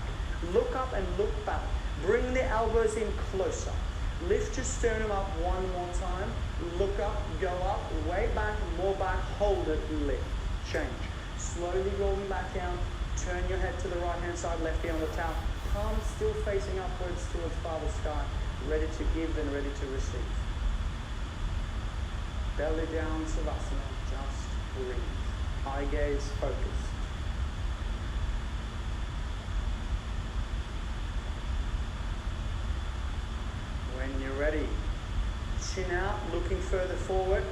Look up and look back. Bring the elbows in closer. Lift your sternum up one more time. Look up, go up, way back, more back, hold it, lift. Change. Slowly rolling back down. Turn your head to the right hand side, left ear on the towel. Palms still facing upwards towards Father Sky. Ready to give and ready to receive. Belly down, Savasana. Just breathe. Eye gaze focused. When you're ready, chin out, looking further forward.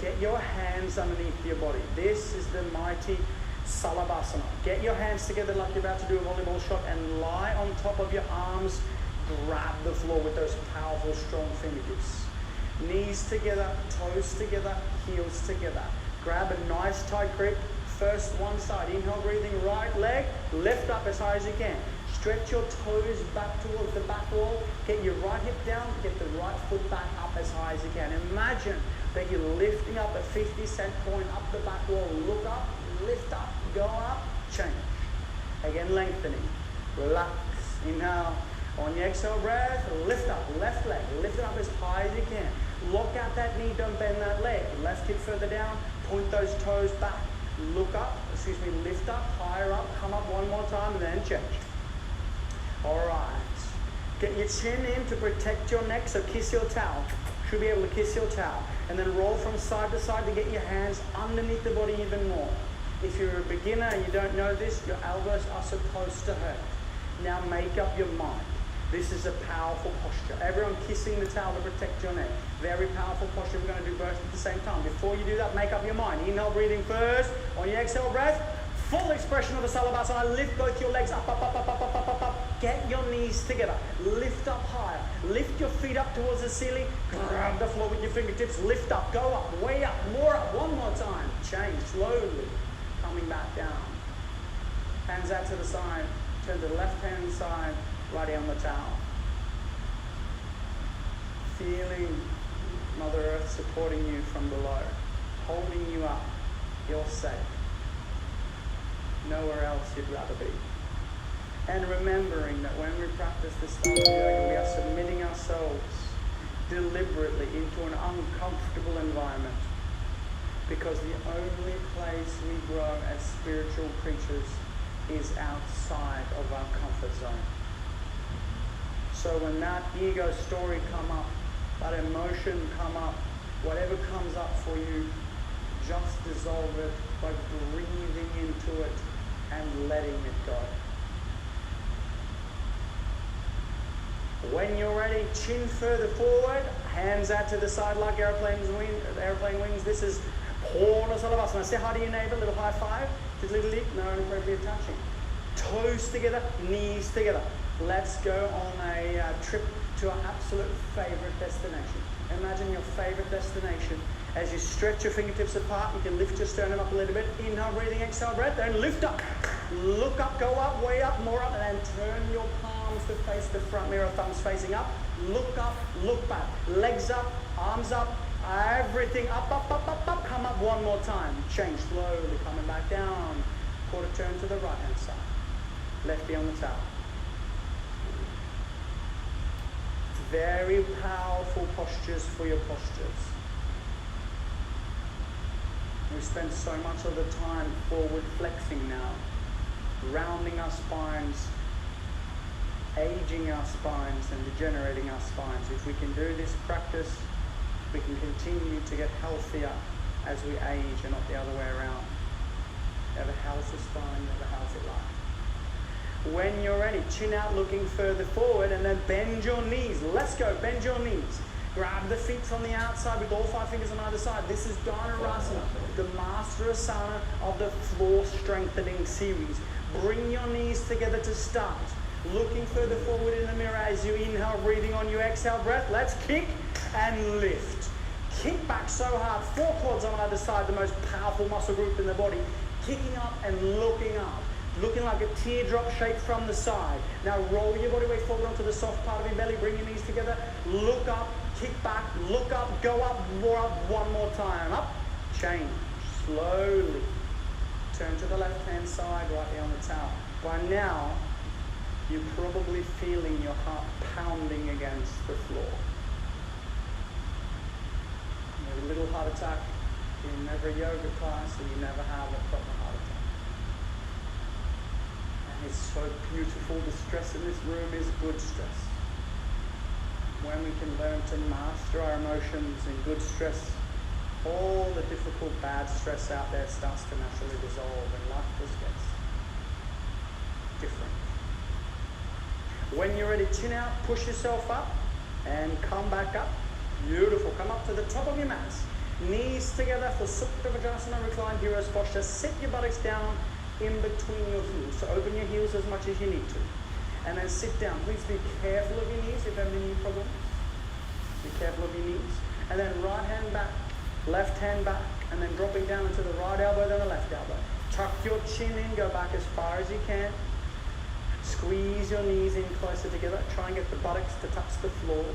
Get your hands underneath your body. This is the mighty Salabhasana. Get your hands together like you're about to do a volleyball shot and lie on top of your arms. Grab the floor with those powerful, strong fingertips. Knees together, toes together, heels together. Grab a nice tight grip. First one side. Inhale, breathing, right leg. Lift up as high as you can. Stretch your toes back towards the back wall. Get your right hip down. Get the right foot back up as high as you can. Imagine that you're lifting up a 50 cent coin up the back wall. Look up, lift up, go up, change. Again, lengthening. Relax. Inhale. On your exhale breath, lift up, left leg. Lift it up as high as you can. Lock out that knee, don't bend that leg. Left hip further down, point those toes back. Look up, lift up, higher up, come up one more time, and then change. All right. Get your chin in to protect your neck, so kiss your towel. Should be able to kiss your towel. And then roll from side to side to get your hands underneath the body even more. If you're a beginner and you don't know this, your elbows are supposed to hurt. Now make up your mind. This is a powerful posture. Everyone kissing the towel to protect your neck. Very powerful posture. We're going to do both at the same time. Before you do that, make up your mind. Inhale, breathing first. On your exhale breath, full expression of the Salabhasana. Lift both your legs up, up, up, up, up, up, up, up, up. Get your knees together. Lift up higher. Lift your feet up towards the ceiling. Grab the floor with your fingertips. Lift up, go up, way up, more up. One more time. Change slowly. Coming back down. Hands out to the side. Turn to the left hand side. Right on the towel. Feeling Mother Earth supporting you from below, holding you up. You're safe. Nowhere else you'd rather be. And remembering that when we practice this style of yoga, we are submitting ourselves deliberately into an uncomfortable environment, because the only place we grow as spiritual creatures is outside of our comfort zone. So when that ego story come up, that emotion come up, whatever comes up for you, just dissolve it by breathing into it and letting it go. When you're ready, chin further forward, hands out to the side like airplane wings. This is Purna Salabhasana. Say hi to your neighbor, little high five. Just little lip, no inappropriate touching. Toes together, knees together. Let's go on a trip to our absolute favorite destination. Imagine your favorite destination. As you stretch your fingertips apart, you can lift your sternum up a little bit. Inhale, breathing, exhale, breath, and lift up. Look up, go up, way up, more up, and then turn your palms to face the front mirror, thumbs facing up. Look up, look back. Legs up, arms up, everything up, up, up, up, up. Come up one more time. Change slowly, coming back down. Quarter turn to the right hand side. Left ear on the towel. Very powerful postures for your postures. We spend so much of the time forward flexing now, rounding our spines, aging our spines and degenerating our spines. If we can do this practice, we can continue to get healthier as we age and not the other way around. You have a healthy spine, you have a healthy life. When you're ready, chin out looking further forward, and then bend your knees. Let's go, bend your knees. Grab the feet from the outside with all 5 fingers on either side. This is Dhanurasana, the master asana of the floor strengthening series. Bring your knees together to start. Looking further forward in the mirror as you inhale, breathing on your exhale breath. Let's kick and lift. Kick back so hard, 4 quads on either side, the most powerful muscle group in the body. Kicking up and looking up. Looking like a teardrop shape from the side. Now roll your body weight forward onto the soft part of your belly. Bring your knees together. Look up. kick back, look up, go up, more up, one more time. Up, change, slowly. Turn to the left-hand side, right here on the towel. By now, you're probably feeling your heart pounding against the floor. You have a little heart attack in every yoga class, and you never have a proper heart attack. And it's so beautiful. The stress in this room is good stress. When we can learn to master our emotions in good stress, all the difficult bad stress out there starts to naturally dissolve, and life just gets different. When you're ready, chin out, push yourself up, and come back up. Beautiful. Come up to the top of your mat. Knees together for Supta Vajrasana, recline hero's posture. Sit your buttocks down in between your heels. So open your heels as much as you need to. And then sit down. Please be careful of your knees if you have any problems. Be careful of your knees. And then right hand back, left hand back, and then dropping down into the right elbow, then the left elbow. Tuck your chin in, go back as far as you can. Squeeze your knees in closer together. Try and get the buttocks to touch the floor.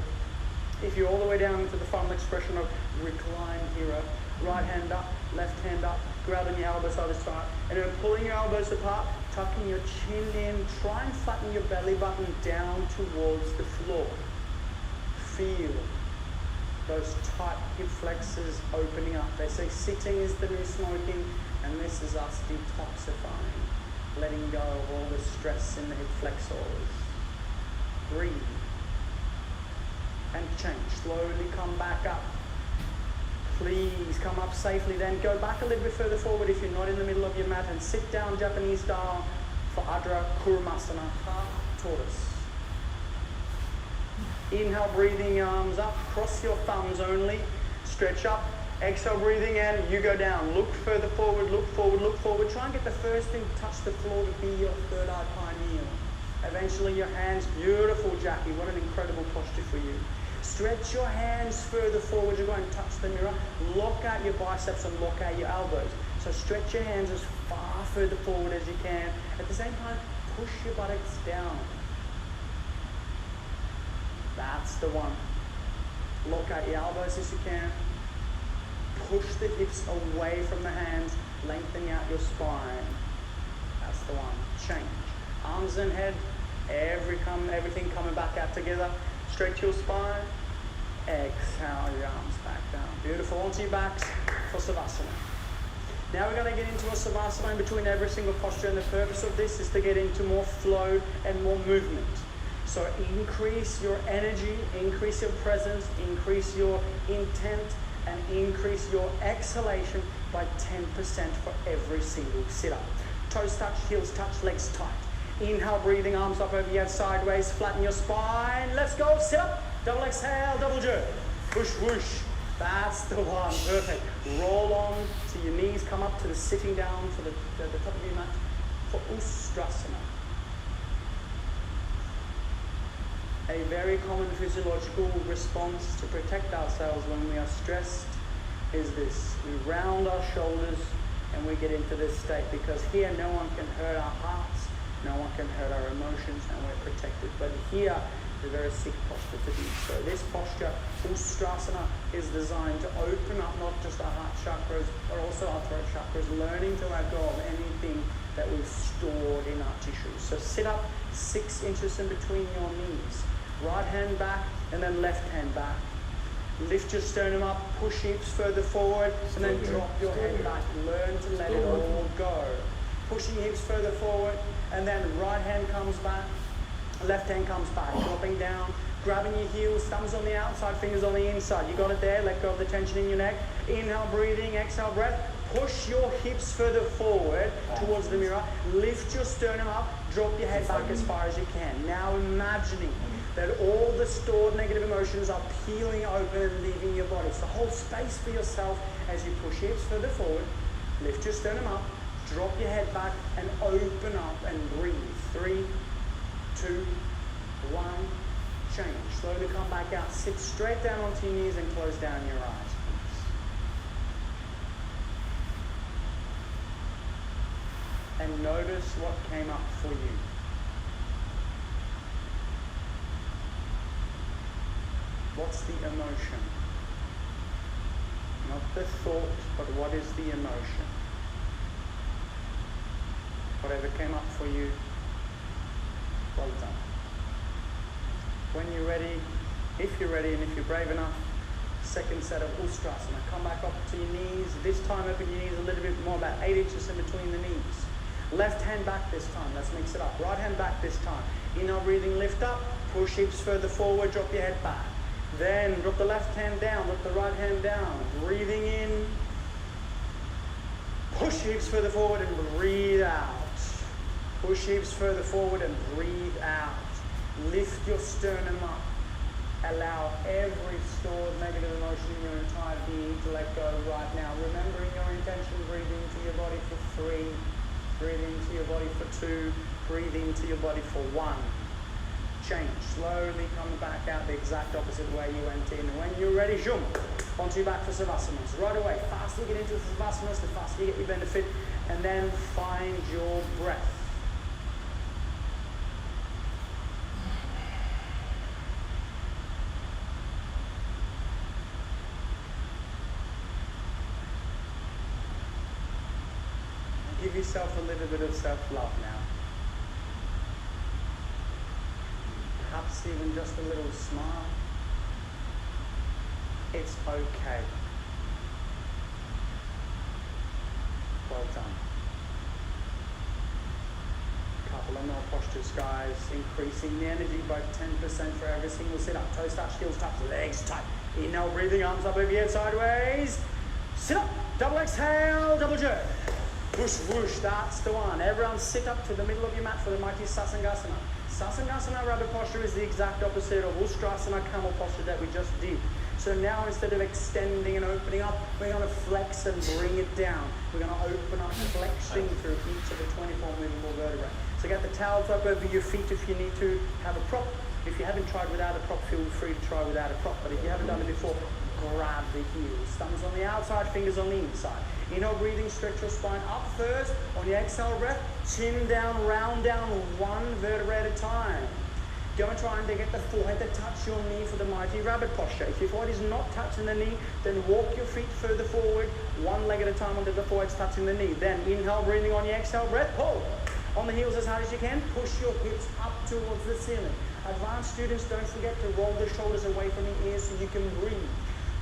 If you're all the way down into the final expression of recline hero, right hand up, left hand up, grabbing your elbows either side, and then pulling your elbows apart, tucking your chin in. Try and flatten your belly button down towards the floor. Feel those tight hip flexors opening up. They say sitting is the new smoking, and this is us detoxifying, letting go of all the stress in the hip flexors. Breathe. And change. Slowly come back up. Please come up safely, then go back a little bit further forward if you're not in the middle of your mat, and sit down Japanese style for Ardha Kurumasana, half tortoise. Inhale, breathing your arms up, cross your thumbs only, stretch up. Exhale, breathing in, you go down. Look further forward, look forward, look forward. Try and get the first thing to touch the floor to be your third eye pineal. Eventually your hands, beautiful Jackie, what an incredible posture for you. Stretch your hands further forward, you're going to touch the mirror. Lock out your biceps and lock out your elbows. So stretch your hands as far further forward as you can. At the same time, push your buttocks down. That's the one. Lock out your elbows as you can. Push the hips away from the hands, lengthening out your spine. That's the one. Change. Arms and head, everything coming back out together. Stretch your spine. Exhale your arms back down. Beautiful. Onto your backs for Savasana. Now we're going to get into a Savasana in between every single posture, and the purpose of this is to get into more flow and more movement. So increase your energy, increase your presence, increase your intent, and increase your exhalation by 10% for every single sit-up. Toes touch, heels touch, legs tight. Inhale, breathing, arms up over your head, sideways, flatten your spine. Let's go, sit up, double exhale, double jerk. Whoosh, whoosh. That's the one, perfect. Roll on to your knees, come up to the sitting down for the top of your mat for Ustrasana. A very common physiological response to protect ourselves when we are stressed is this. We round our shoulders and we get into this state, because here no one can hurt our hearts, no one can hurt our emotions, and we're protected. But here is a very sick posture to be. So this posture, Ustrasana, is designed to open up not just our heart chakras, but also our throat chakras, learning to let go of anything that we've stored in our tissues. So sit up 6 inches in between your knees. Right hand back, and then left hand back. Lift your sternum up, push hips further forward, and then drop your head back. Learn to let it all go. Pushing hips further forward, and then right hand comes back, left hand comes back. Dropping down, grabbing your heels, thumbs on the outside, fingers on the inside. You got it there, let go of the tension in your neck. Inhale, breathing, exhale, breath. Push your hips further forward towards the mirror. Lift your sternum up, drop your head back as far as you can. Now imagining that all the stored negative emotions are peeling open and leaving your body. So hold space for yourself as you push hips further forward, lift your sternum up, drop your head back, and open up and breathe. 3, 2, 1, change. Slowly come back out. Sit straight down onto your knees and close down your eyes. And notice what came up for you. What's the emotion? Not the thought, but what is the emotion? Whatever came up for you, well done. When you're ready, if you're ready and if you're brave enough, second set of Ustrasana. Come back up to your knees. This time open your knees a little bit more, about 8 inches in between the knees. Left hand back this time. Let's mix it up. Right hand back this time. Inhale, breathing, lift up. Push hips further forward. Drop your head back. Then drop the left hand down. Drop the right hand down. Breathing in. Push hips further forward and breathe out. Push hips further forward and breathe out. Lift your sternum up. Allow every stored negative emotion in your entire being to let go right now. Remembering your intention, breathe into your body for 3, breathe into your body for 2, breathe into your body for 1. Change. Slowly come back out the exact opposite way you went in. When you're ready, zoom, onto your back for Savasanas. Right away, faster you get into the Savasanas, the faster you get your benefit, and then find your breath. Give yourself a little bit of self-love now. Perhaps even just a little smile. It's okay. Well done. Couple of more postures, guys. Increasing the energy by 10% for every single sit-up. Toes touch, heels touch, legs tight. Inhale, breathing, arms up over your head sideways. Sit up, double exhale, double jerk. Whoosh, whoosh, that's the one. Everyone sit up to the middle of your mat for the mighty Sasangasana. Sasangasana rabbit posture is the exact opposite of Ustrasana camel posture that we just did. So now instead of extending and opening up, we're going to flex and bring it down. We're going to open up, flexing through each of the 24 movable vertebrae. So get the towels up over your feet if you need to have a prop. If you haven't tried without a prop, feel free to try without a prop. But if you haven't done it before, grab the heels. Thumbs on the outside, fingers on the inside. Inhale, breathing, stretch your spine up first. On your exhale breath, chin down, round down, one vertebra at a time. Go and try and get the forehead to touch your knee for the mighty rabbit posture. If your forehead is not touching the knee, then walk your feet further forward, one leg at a time until the forehead's touching the knee. Then inhale, breathing on your exhale breath, pull. On the heels as hard as you can, push your hips up towards the ceiling. Advanced students, don't forget to roll the shoulders away from your ears so you can breathe.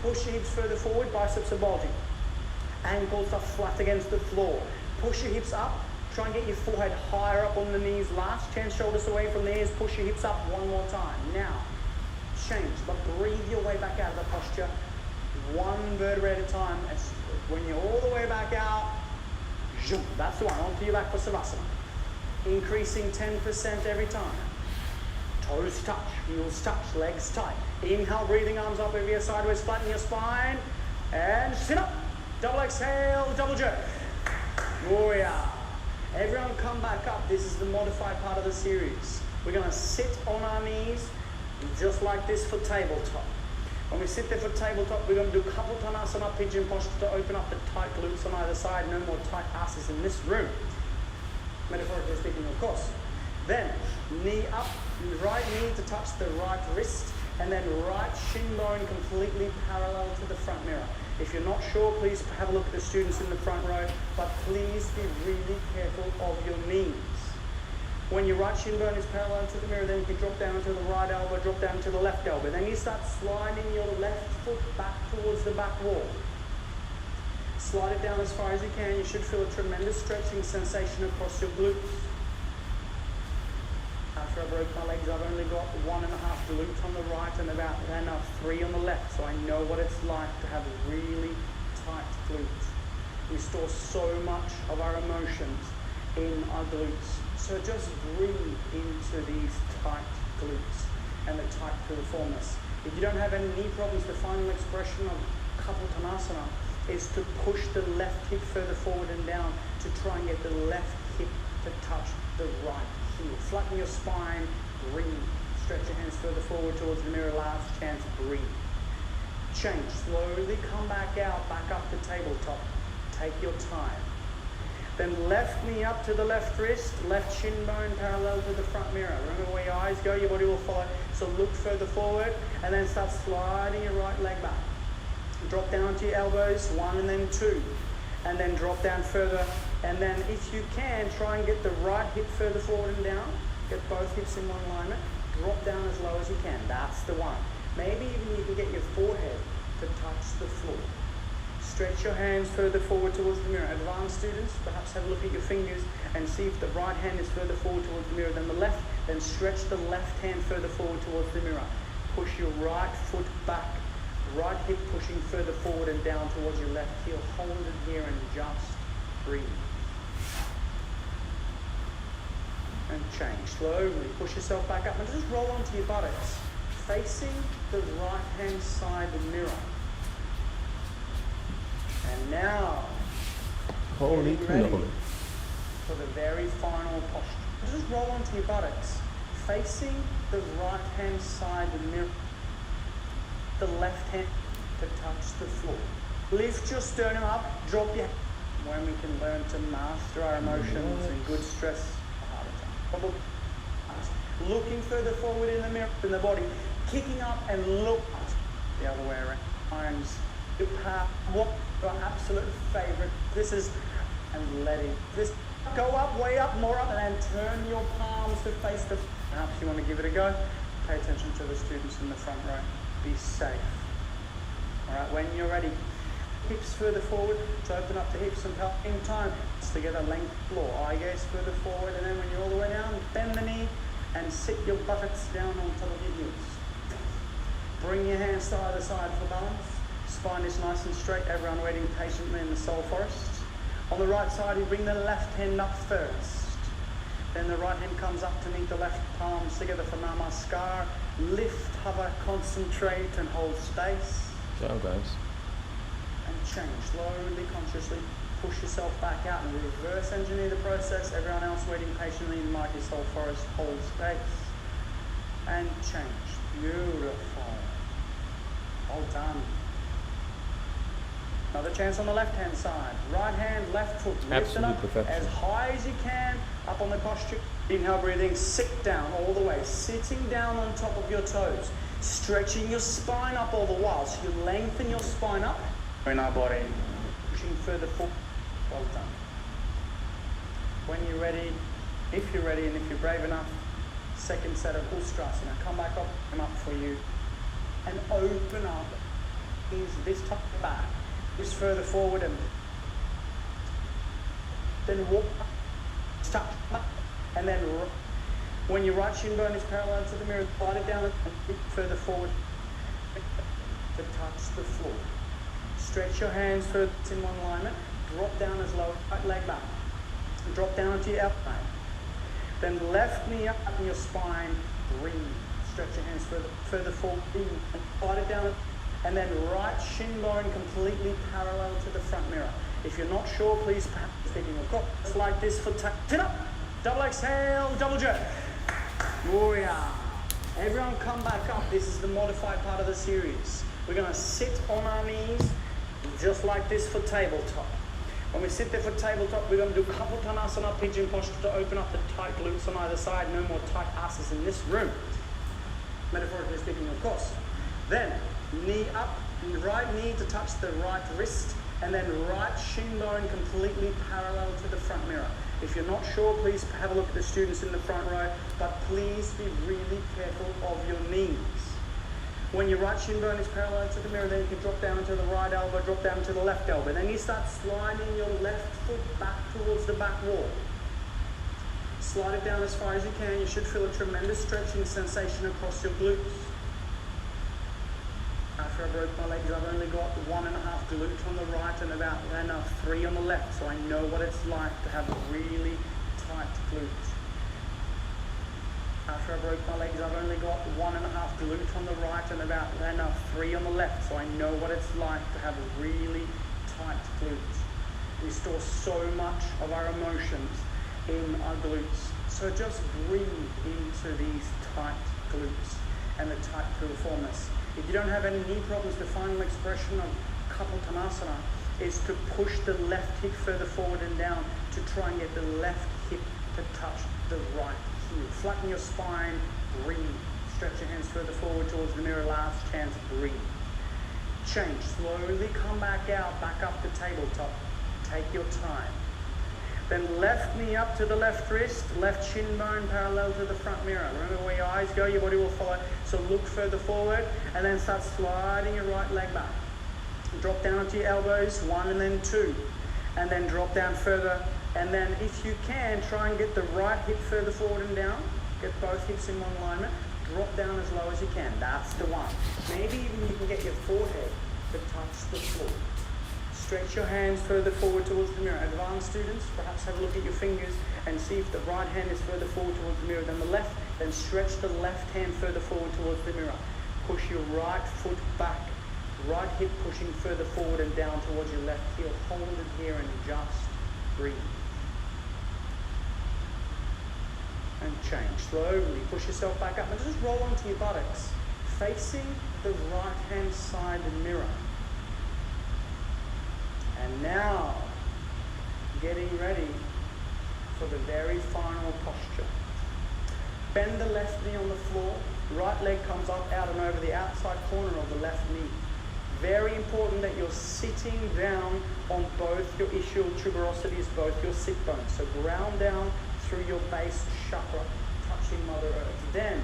Push your hips further forward, biceps are bulging. Ankles are flat against the floor. Push your hips up. Try and get your forehead higher up on the knees. Last chance, shoulders away from the ears. Push your hips up one more time. Now, change, but breathe your way back out of the posture. One vertebra at a time. As when you're all the way back out, zoom. That's the one. Onto your back for Savasana. Increasing 10% every time. Toes touch, heels touch, legs tight. Inhale, breathing, arms up over your sideways, flatten your spine. And sit up. Double exhale, double jerk. Warrior. Everyone come back up. This is the modified part of the series. We're going to sit on our knees, just like this for tabletop. When we sit there for tabletop, we're going to do Kapha Uttanasana, pigeon posture to open up the tight glutes on either side. No more tight asses in this room. Metaphorically speaking, of course. Then, knee up, right knee to touch the right wrist, and then right shin bone completely parallel to the front mirror. If you're not sure, please have a look at the students in the front row, but please be really careful of your knees. When your right shin bone is parallel to the mirror, then you can drop down to the right elbow, drop down to the left elbow. Then you start sliding your left foot back towards the back wall. Slide it down as far as you can. You should feel a tremendous stretching sensation across your glutes. After I broke my legs, I've only got 1.5 glutes on the right and about 3 on the left. So I know what it's like to have really tight glutes. We store so much of our emotions in our glutes. So just breathe into these tight glutes and the tight piriformis. If you don't have any knee problems, the final expression of Kapha Uttanasana is to push the left hip further forward and down to try and get the left hip to touch the right heel. Flatten your spine, breathe. Stretch your hands further forward towards the mirror. Last chance, breathe. Change. Slowly come back out, back up to tabletop. Take your time. Then left knee up to the left wrist, left shin bone parallel to the front mirror. Remember where your eyes go, your body will follow. So look further forward and then start sliding your right leg back. Drop down to your elbows, 1 and then 2. And then drop down further. And then if you can, try and get the right hip further forward and down. Get both hips in one alignment. Drop down as low as you can. That's the one. Maybe even you can get your forehead to touch the floor. Stretch your hands further forward towards the mirror. Advanced students, perhaps have a look at your fingers and see if the right hand is further forward towards the mirror than the left. Then stretch the left hand further forward towards the mirror. Push your right foot back. Right hip pushing further forward and down towards your left heel. Hold it here and just breathe. And change. Slowly push yourself back up and just roll onto your buttocks. Facing the right hand side of the mirror. And now, Holy getting ready cannoli. for the very final posture. Just roll onto your buttocks. Facing the right hand side of the mirror. The left hand to touch the floor. Lift your sternum up, drop your hand. When we can learn to master our emotions in good stress, a heart attack. Looking further forward in the mirror, in the body, kicking up and look the other way around. Arms, your path, what your absolute favorite. This is, and letting this go up, way up, more up, and then turn your palms to face the. Perhaps you want to give it a go. Pay attention to the students in the front row. Be safe. All right, when you're ready, hips further forward to open up the hips and pelvic in time. Together, length floor. Eye gaze further forward, and then when you're all the way down, bend the knee and sit your buttocks down on top of your heels. Bring your hands to either side for balance. Spine is nice and straight. Everyone waiting patiently in the soul forest. On the right side, you bring the left hand up first. Then the right hand comes up to meet the left palms together for Namaskar. Lift, hover, concentrate, and hold space. Ciao guys. And change slowly, consciously. Push yourself back out and reverse engineer the process. Everyone else waiting patiently in mighty soul forest. Hold space. And change. Beautiful. Well done. Another chance on the left hand side. Right hand, left foot. Lift it Absolute up perfection. as high as you can. Up on the posture. Inhale, breathing. Sit down all the way. Sitting down on top of your toes. Stretching your spine up all the while. So you lengthen your spine up. In our body. Pushing further forward. Well done. When you're ready, if you're ready and if you're brave enough, second set of Ustrasana. Come back up, come up for you. And open up. Is this top back. Just further forward and then walk up, stop up, and then when your right shin bone is parallel to the mirror, slide it down and further forward to touch the floor. Stretch your hands further in one alignment, drop down as low, right leg back, drop down onto your elbow. Then left knee up in your spine, breathe. Stretch your hands further forward, and slide it down. And then right shin bone completely parallel to the front mirror. If you're not sure, please perhaps thinking of just like this for chin up, double exhale, double jerk. Warrior. Everyone come back up. This is the modified part of the series. We're gonna sit on our knees, just like this for tabletop. When we sit there for tabletop, we're gonna do Kapotanasana, pigeon posture to open up the tight glutes on either side. No more tight asses in this room. Metaphorically speaking, of course. Then, knee up, right knee to touch the right wrist, and then right shin bone completely parallel to the front mirror. If you're not sure, please have a look at the students in the front row, but please be really careful of your knees. When your right shin bone is parallel to the mirror, then you can drop down into the right elbow, drop down to the left elbow. Then you start sliding your left foot back towards the back wall. Slide it down as far as you can. You should feel a tremendous stretching sensation across your glutes. After I broke my legs, I've only got 1.5 glute on the right and about 3 on the left, so I know what it's like to have really tight glutes. After I broke my legs, I've only got 1.5 glute on the right and about 3 on the left, so I know what it's like to have really tight glutes. We store so much of our emotions in our glutes, so just breathe into these tight glutes and the tight piriformis. If you don't have any knee problems, the final expression of Kapotanasana is to push the left hip further forward and down to try and get the left hip to touch the right heel. Flatten your spine, breathe. Stretch your hands further forward towards the mirror. Last chance, breathe. Change. Slowly come back out, back up to tabletop. Take your time. Then left knee up to the left wrist, left shin bone parallel to the front mirror. Remember where your eyes go, your body will follow. So look further forward and then start sliding your right leg back. Drop down onto your elbows, 1 and then 2. And then drop down further. And then if you can, try and get the right hip further forward and down. Get both hips in one alignment. Drop down as low as you can. That's the one. Maybe even you can get your forehead to touch the floor. Stretch your hands further forward towards the mirror. Advanced students, perhaps have a look at your fingers and see if the right hand is further forward towards the mirror than the left. Then stretch the left hand further forward towards the mirror. Push your right foot back. Right hip pushing further forward and down towards your left heel. Hold it here and just breathe. And change. Slowly push yourself back up and just roll onto your buttocks, facing the right hand side mirror. And now, getting ready for the very final posture. Bend the left knee on the floor. Right leg comes up, out and over the outside corner of the left knee. Very important that you're sitting down on both your ischial tuberosities, both your sit bones. So ground down through your base chakra, touching Mother Earth. Then,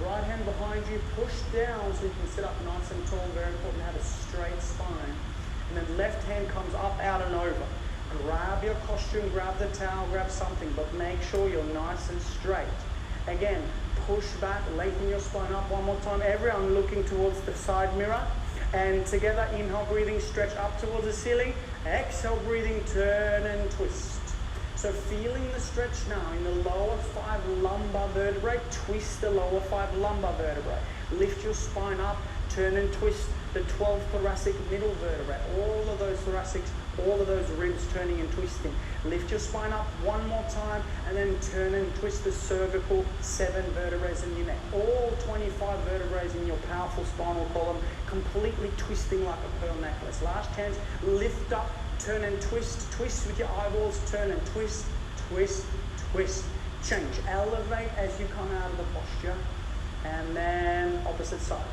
right hand behind you, push down so you can sit up nice and tall. Very important to have a straight spine. And then left hand comes up, out and over. Grab your costume, grab the towel, grab something, but make sure you're nice and straight. Again, push back, lengthen your spine up one more time. Everyone looking towards the side mirror. And together, inhale, breathing, stretch up towards the ceiling. Exhale, breathing, turn and twist. So feeling the stretch now in the lower 5 lumbar vertebrae, twist the lower 5 lumbar vertebrae. Lift your spine up, turn and twist the 12 thoracic middle vertebrae. All of those thoracics, all of those ribs turning and twisting. Lift your spine up one more time and then turn and twist the cervical 7 vertebrae in your neck. All 25 vertebrae in your powerful spinal column, completely twisting like a pearl necklace. Last chance, lift up, turn and twist. Twist with your eyeballs, turn and twist, twist, twist. Change. Elevate as you come out of the posture. And then opposite side.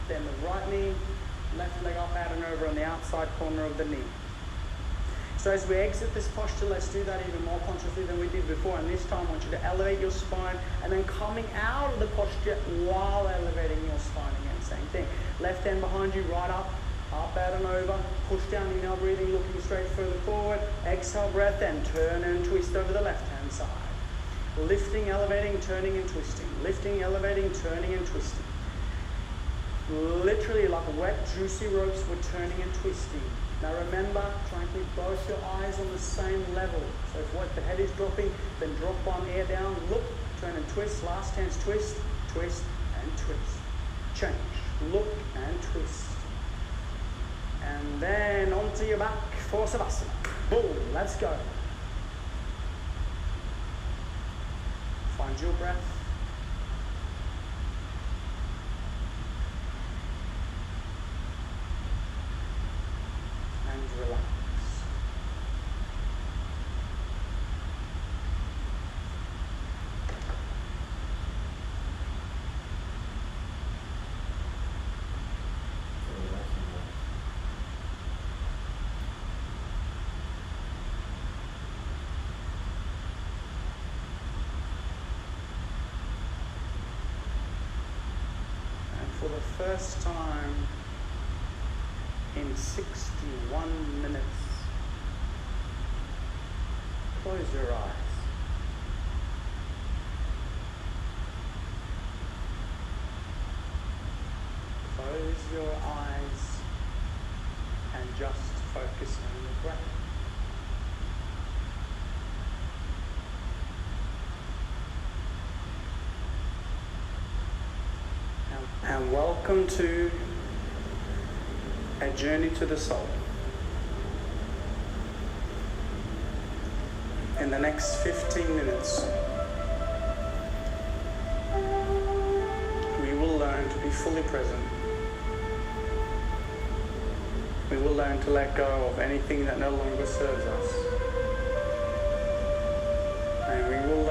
Then the right knee, left leg up, out and over on the outside corner of the knee. So as we exit this posture, let's do that even more consciously than we did before. And this time I want you to elevate your spine and then coming out of the posture while elevating your spine again. Same thing. Left hand behind you, right up, out and over. Push down, inhale, breathing, looking straight further forward. Exhale, breath, and turn and twist over the left hand side. Lifting, elevating, turning and twisting. Lifting, elevating, turning and twisting. Literally like wet, juicy ropes, we're turning and twisting. Now remember, try and keep both your eyes on the same level. So if what the head is dropping, then drop one ear down, look, turn and twist. Last chance, twist, twist, and twist. Change, look and twist. And then onto your back for Savasana. Boom, let's go. Find your breath. And relax. For the first time in 61 minutes, close your eyes. Close your eyes and just focus on your breath. And welcome to a journey to the soul. In the next 15 minutes, we will learn to be fully present. We will learn to let go of anything that no longer serves us.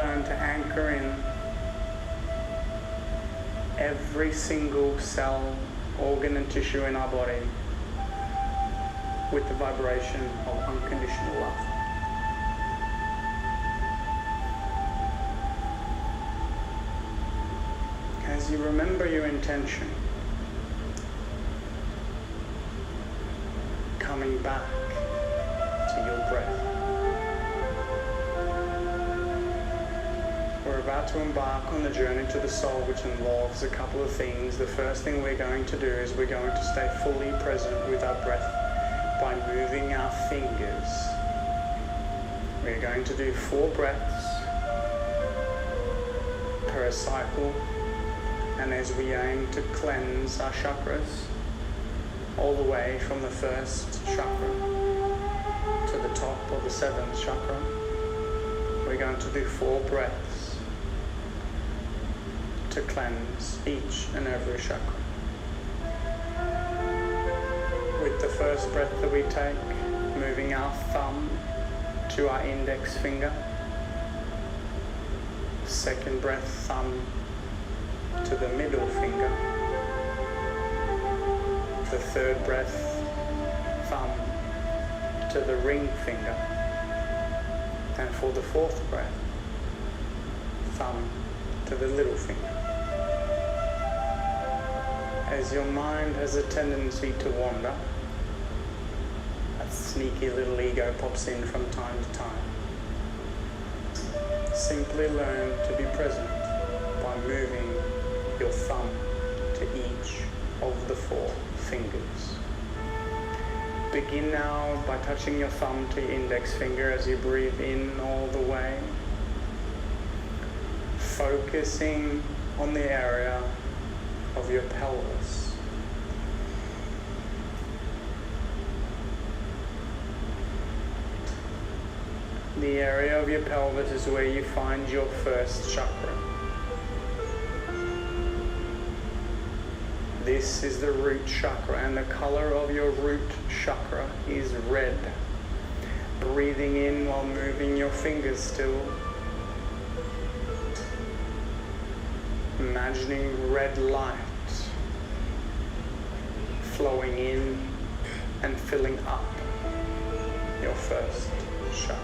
learn to anchor in every single cell, organ and tissue in our body with the vibration of unconditional love. As you remember your intention, coming back to your breath. We're about to embark on the journey to the soul, which involves a couple of things. The first thing we're going to do is we're going to stay fully present with our breath by moving our fingers. We're going to do 4 breaths per cycle, and as we aim to cleanse our chakras all the way from the first chakra to the top of the 7th chakra, we're going to do 4 breaths to cleanse each and every chakra. With the first breath that we take, moving our thumb to our index finger. Second breath, thumb to the middle finger. The third breath, thumb to the ring finger. And for the 4th breath, thumb to the little finger. As your mind has a tendency to wander, a sneaky little ego pops in from time to time. Simply learn to be present by moving your thumb to each of the 4 fingers. Begin now by touching your thumb to your index finger as you breathe in all the way, focusing on the area of your pelvis. The area of your pelvis is where you find your first chakra. This is the root chakra, and the color of your root chakra is red. Breathing in while moving your fingers still. Imagining red light flowing in and filling up your first chakra.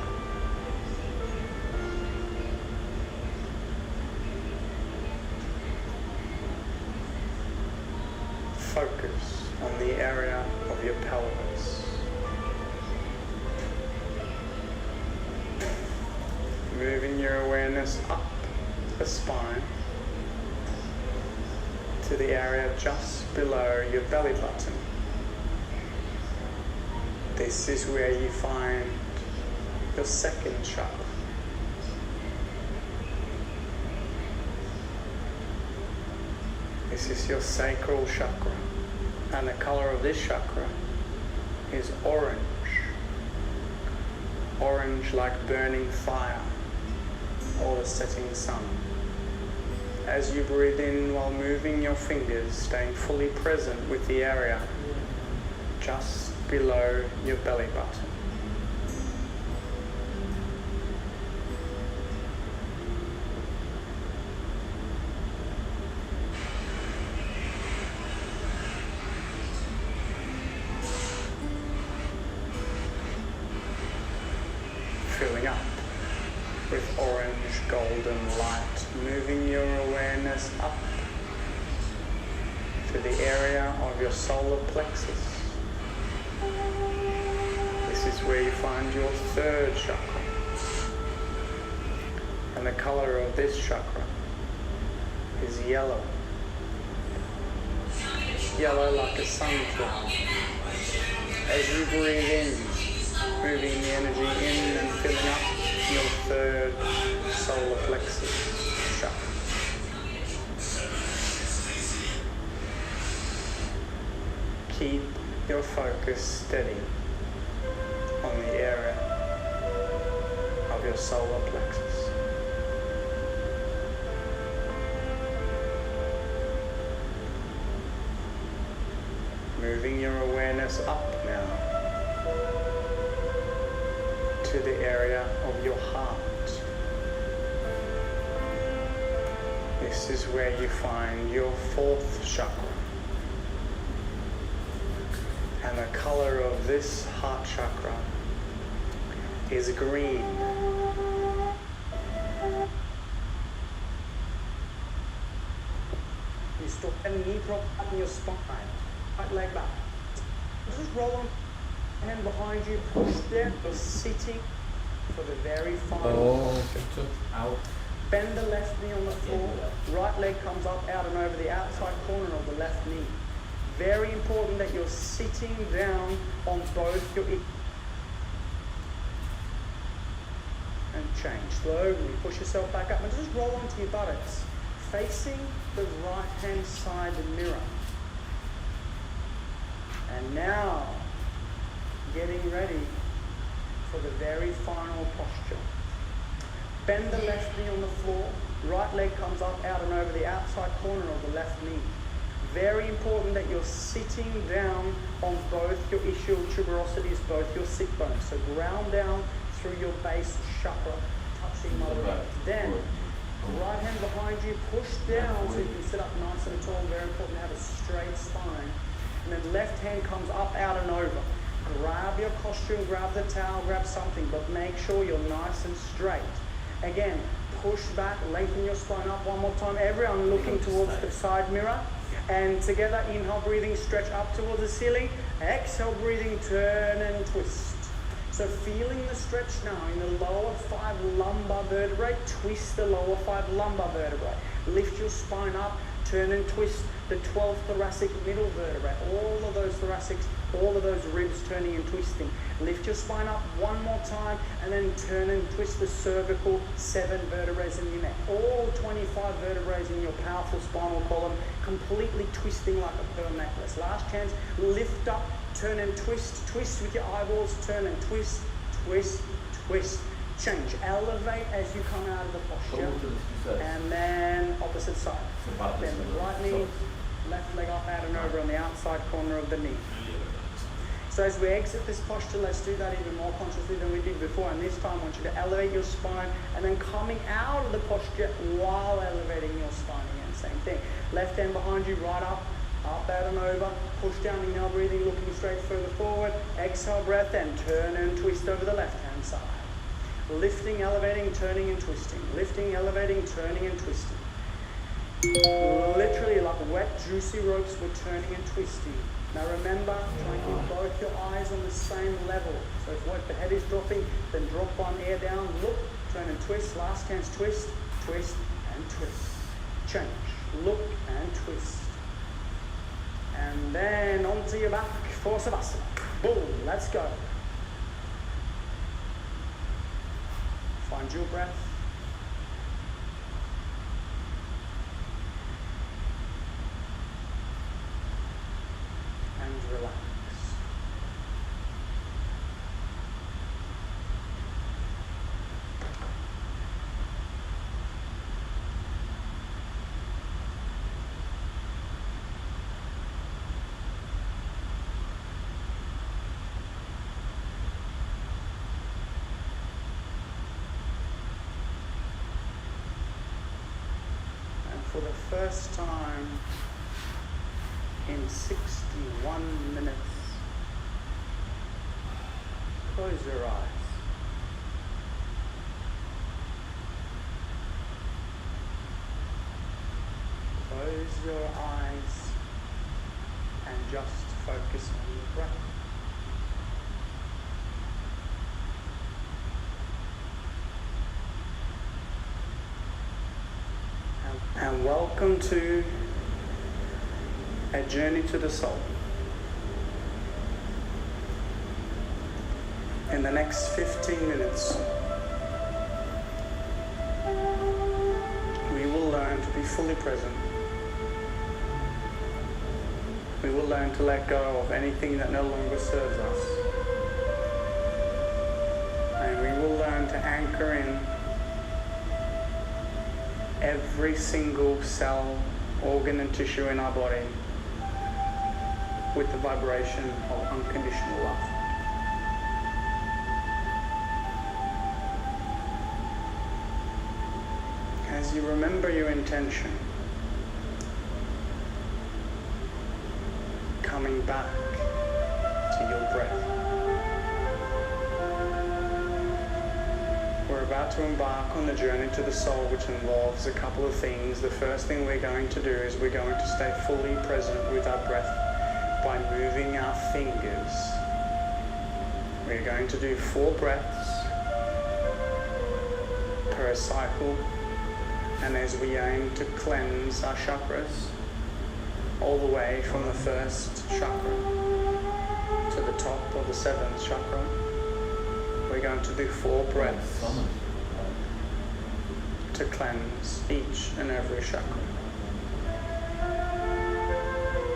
Focus on the area of your pelvis. Moving your awareness up the spine to the area just below your belly button. This is where you find your second chakra. This is your sacral chakra, and the color of this chakra is orange. Orange like burning fire or the setting sun. As you breathe in while moving your fingers, staying fully present with the area just below your belly button. Filling up with orange golden light, moving your awareness up to the area of your solar plexus. This is where you find your third chakra, and the color of this chakra is yellow. Yellow like a sunflower. As you breathe in, moving the energy in and filling up your third solar plexus chakra. Keep your focus steady on the area of your solar plexus. Moving your awareness up now to the area of your heart. this is where you find your fourth chakra. And the color of this heart chakra is green. You stop and knee drop up in your spine. Right leg back. Just roll on, hand behind you, push down. You're sitting for the very final posture. Out. Bend the left knee on the floor. Right leg comes up, out and over the outside corner of the left knee. Very important that you're sitting down on both your hips. And change. Slowly push yourself back up and just roll onto your buttocks. Facing the right hand side mirror. And now, getting ready for the very final posture. Bend the left knee on the floor. Right leg comes up, out and over the outside corner of the left knee. Very important that you're sitting down on both your ischial tuberosities, both your sit bones. So ground down through your base chakra, touching Mother Earth. Then, right hand behind you, push down so you can sit up nice and tall. Very important to have a straight spine. And then left hand comes up, out and over. Grab your costume, grab the towel, grab something, but make sure you're nice and straight. Again, push back, lengthen your spine up one more time. Everyone looking towards the side mirror. And together, inhale, breathing, stretch up towards the ceiling. Exhale, breathing, turn and twist. So feeling the stretch now in the lower 5 lumbar vertebrae, twist the lower 5 lumbar vertebrae. Lift your spine up, turn and twist the 12th thoracic middle vertebrae. All of those thoracics, all of those ribs turning and twisting. Lift your spine up one more time and then turn and twist the cervical 7 vertebrae in your neck. All 25 vertebrae in your powerful spinal column, completely twisting like a pearl necklace. Last chance, lift up, turn and twist. Twist with your eyeballs, turn and twist, twist, twist. Change. Elevate as you come out of the posture. And then opposite side. Then the right knee, left leg up, out and over on the outside corner of the knee. So as we exit this posture, let's do that even more consciously than we did before. And this time I want you to elevate your spine and then coming out of the posture while elevating your spine again. Same thing. Left hand behind you, right up, out and over. Push down, inhale, breathing, looking straight further forward. Exhale, breath, and turn and twist over the left hand side. Lifting, elevating, turning and twisting. Lifting, elevating, turning and twisting. Literally like wet, juicy ropes, we're turning and twisting. Now remember, try and keep both your eyes on the same level. So if the head is dropping, then drop one ear down, look, turn and twist. Last chance, twist, twist and twist. Change, look and twist. And then onto your back for Savasana. Boom, let's go. Find your breath. And relax. For the first time in 61 minutes, close your eyes. Close your eyes and just focus on your breath. And welcome to a journey to the soul. In the next 15 minutes, we will learn to be fully present. We will learn to let go of anything that no longer serves us. And we will learn to anchor in every single cell, organ and tissue in our body with the vibration of unconditional love. As As you remember your intention, coming back to your breath. We're about to embark on the journey to the soul, which involves a couple of things. The first thing we're going to do is we're going to stay fully present with our breath by moving our fingers. We're going to do 4 breaths per cycle, and as we aim to cleanse our chakras all the way from the first chakra to the top of the 7th chakra, we're going to do 4 breaths to cleanse each and every chakra.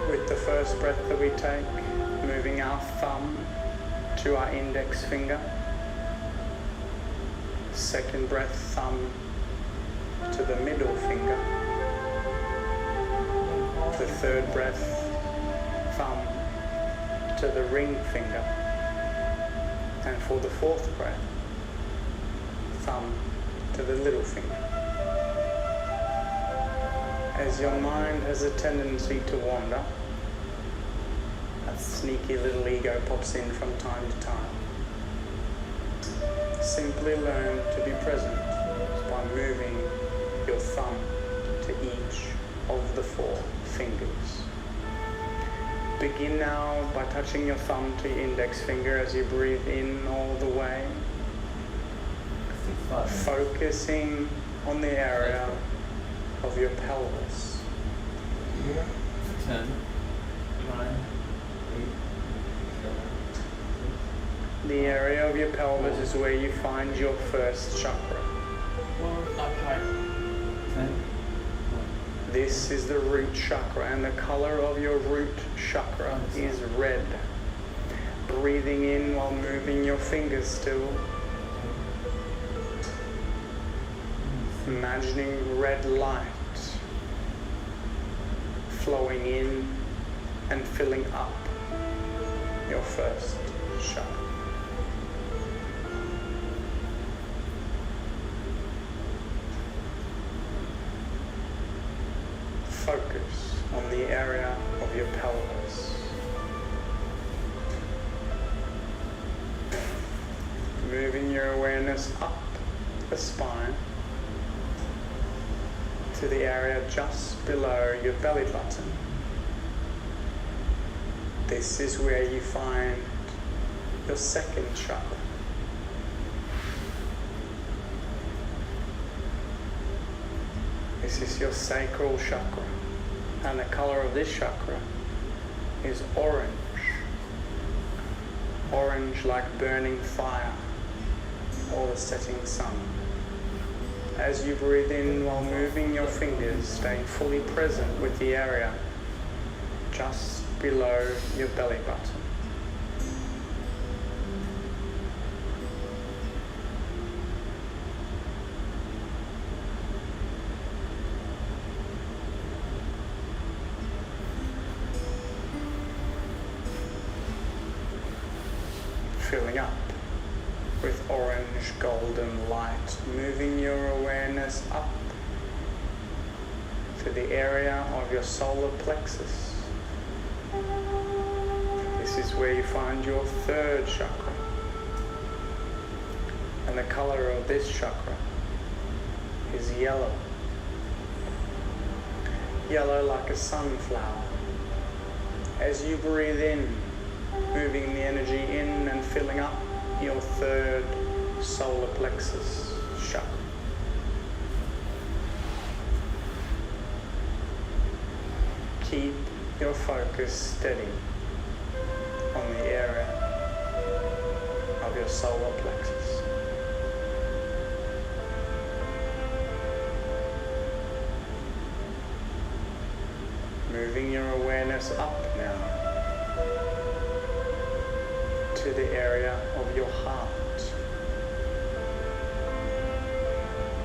With the first breath that we take, moving our thumb to our index finger. Second breath, thumb to the middle finger. The third breath, thumb to the ring finger. And for the 4th breath, thumb to the little finger. As your mind has a tendency to wander, a sneaky little ego pops in from time to time. Simply learn to be present by moving your thumb to each of the 4 fingers. Begin now by touching your thumb to your index finger as you breathe in all the way, focusing on the area of your pelvis. 10, 9, 8, The area of your pelvis is where you find your first chakra. 10. This is the root chakra, and the color of your root chakra is red. Breathing in while moving your fingers still. Imagining red light flowing in and filling up your first chakra. Focus on the area of your pelvis. Moving your awareness up the spine to the area just below your belly button. This is where you find your second chakra. This is your sacral chakra, and the color of this chakra is orange. Orange like burning fire or the setting sun. As you breathe in while moving your fingers, staying fully present with the area just below your belly button. Filling up with orange golden light, moving your awareness up to the area of your solar plexus. This is where you find your third chakra, and the color of this chakra is yellow. Yellow like a sunflower. As you breathe in, moving the energy in and filling up your third solar plexus chakra. Keep your focus steady on the area of your solar plexus. Moving your awareness up now to the area of your heart.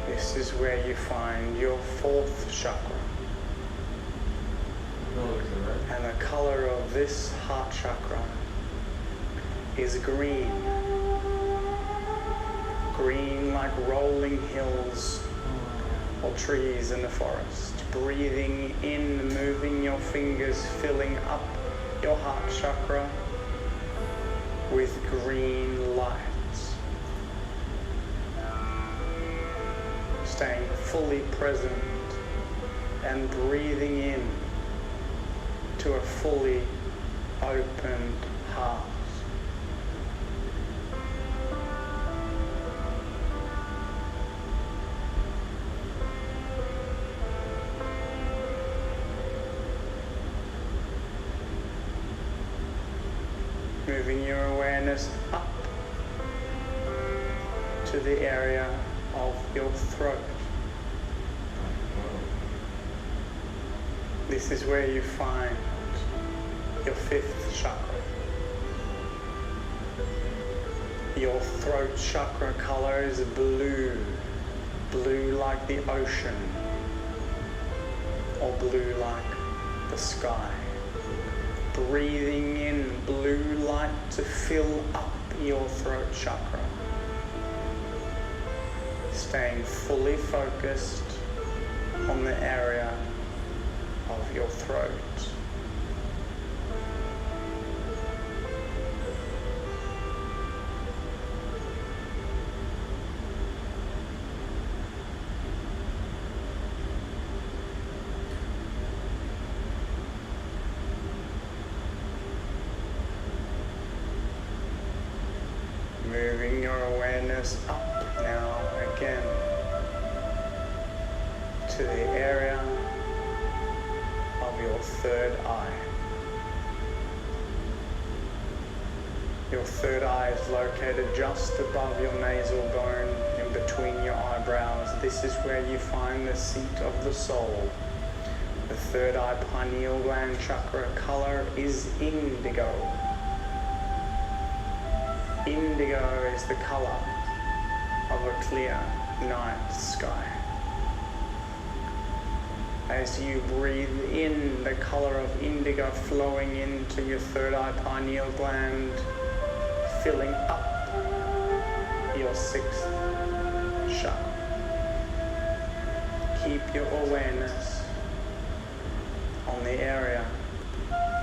This is where you find your fourth chakra. And the color of this heart chakra is green. Green like rolling hills or trees in the forest. Breathing in, moving your fingers, filling up your heart chakra with green light. Staying fully present and breathing in to a fully opened heart. Moving your awareness up to the area of your throat. This is where you find your fifth chakra. Your throat chakra color is blue, blue like the ocean, or blue like the sky. Breathing in blue light to fill up your throat chakra. Staying fully focused on the area of your throat. Moving your awareness up now again to the area of your third eye. Your third eye is located just above your nasal bone, in between your eyebrows. This is where you find the seat of the soul. The third eye pineal gland chakra color is indigo. Indigo is the color of a clear night sky. As you breathe in, the color of indigo flowing into your third eye pineal gland, filling up your sixth chakra. Keep your awareness on the area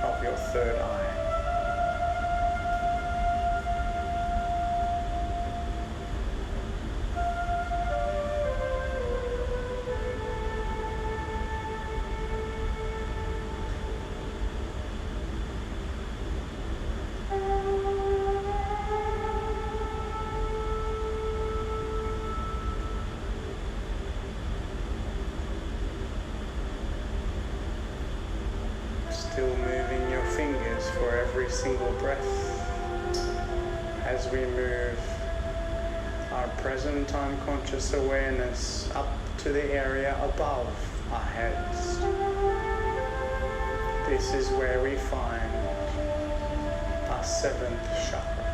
of your third eye. Still moving your fingers for every single breath as we move our present time conscious awareness up to the area above our heads. This is where we find our seventh chakra.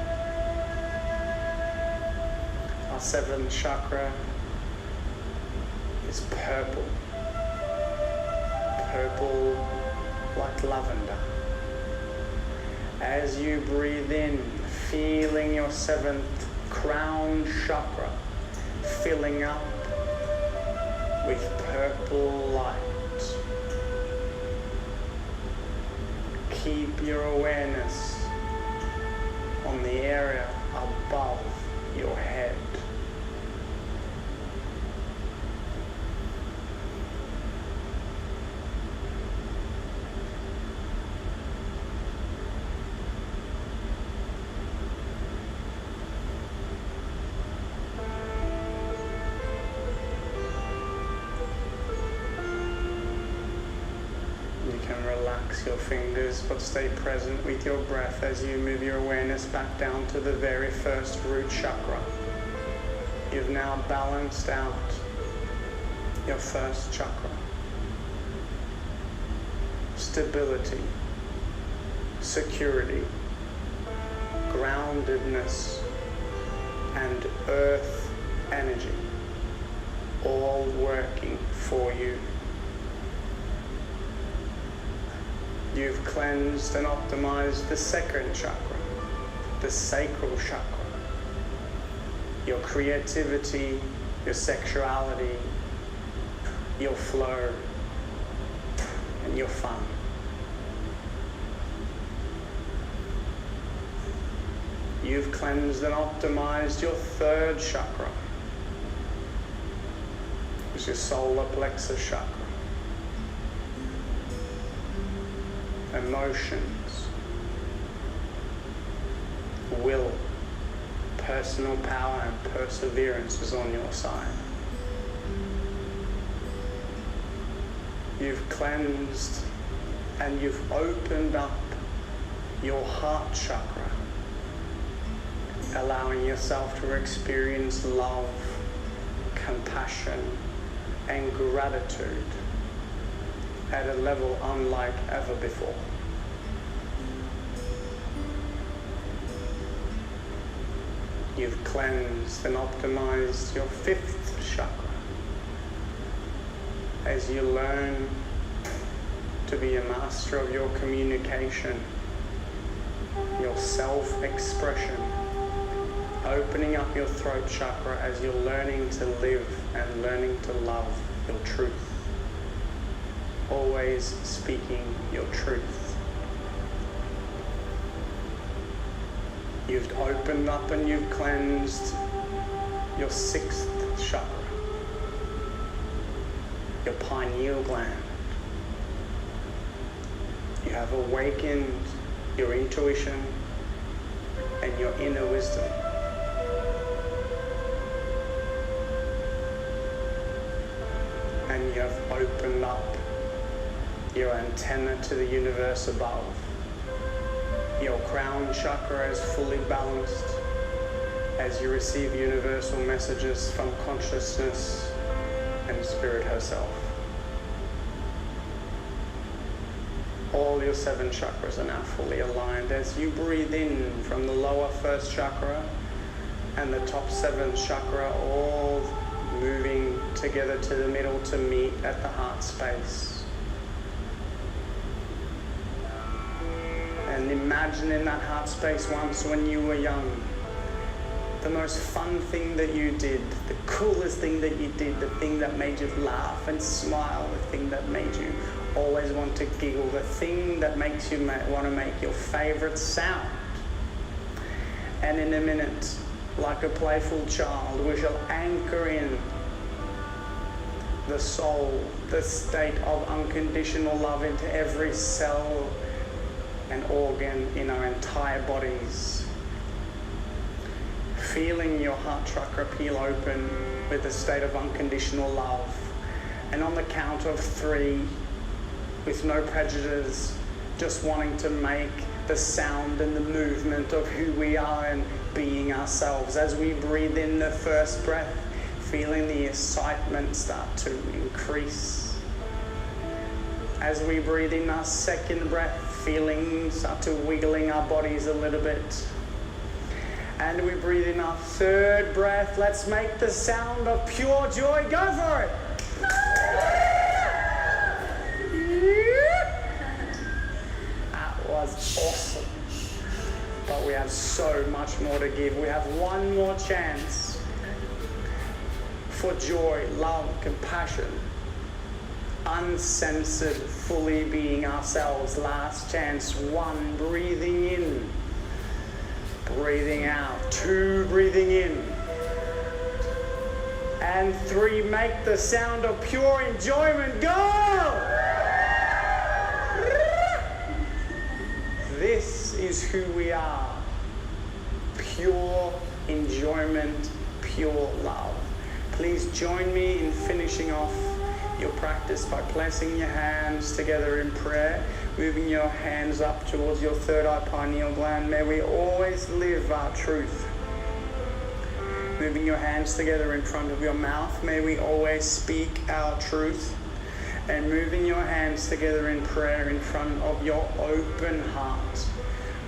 Our seventh chakra is purple. Purple like lavender. As you breathe in, feeling your seventh crown chakra filling up with purple light. Keep your awareness on the area above your head. Relax your fingers, but stay present with your breath as you move your awareness back down to the very first root chakra. You've now balanced out your first chakra. Stability, security, groundedness, and earth energy, all working for you. You've cleansed and optimized the second chakra, the sacral chakra. Your creativity, your sexuality, your flow, and your fun. You've cleansed and optimized your third chakra, which is your solar plexus chakra. Emotions, will, personal power, and perseverance is on your side. You've cleansed and you've opened up your heart chakra, allowing yourself to experience love, compassion, and gratitude at a level unlike ever before. You've cleansed and optimized your fifth chakra as you learn to be a master of your communication, your self-expression, opening up your throat chakra as you're learning to live and learning to love your truth. Always speaking your truth. You've opened up and you've cleansed your sixth chakra, your pineal gland. You have awakened your intuition and your inner wisdom. And you have opened up your antenna to the universe above. Your crown chakra is fully balanced as you receive universal messages from consciousness and Spirit herself. All your 7 chakras are now fully aligned as you breathe in from the lower first chakra and the top 7th chakra, all moving together to the middle to meet at the heart space. And imagine in that heart space once when you were young, the most fun thing that you did, the coolest thing that you did, the thing that made you laugh and smile, the thing that made you always want to giggle, the thing that makes you want to make your favorite sound. And in a minute, like a playful child, we shall anchor in the soul, the state of unconditional love into every cell and organ in our entire bodies. Feeling your heart chakra peel open with a state of unconditional love. And on the count of 3, with no prejudice, just wanting to make the sound and the movement of who we are and being ourselves. As we breathe in the first breath, feeling the excitement start to increase. As we breathe in our second breath, feeling start to wiggling our bodies a little bit. And we breathe in our third breath. Let's make the sound of pure joy. Go for it. That was awesome. But we have so much more to give. We have one more chance for joy, love, compassion, uncensored, fully being ourselves. Last chance. 1, breathing in, breathing out. 2, breathing in, and 3, make the sound of pure enjoyment. Go! This is who we are. Pure enjoyment, pure love. Please join me in finishing off your practice by placing your hands together in prayer, moving your hands up towards your third eye pineal gland. May we always live our truth. Moving your hands together in front of your mouth, may we always speak our truth. And moving your hands together in prayer in front of your open heart,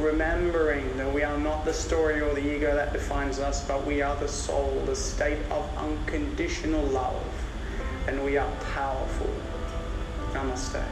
remembering that we are not the story or the ego that defines us, but we are the soul, the state of unconditional love, and we are powerful. Namaste.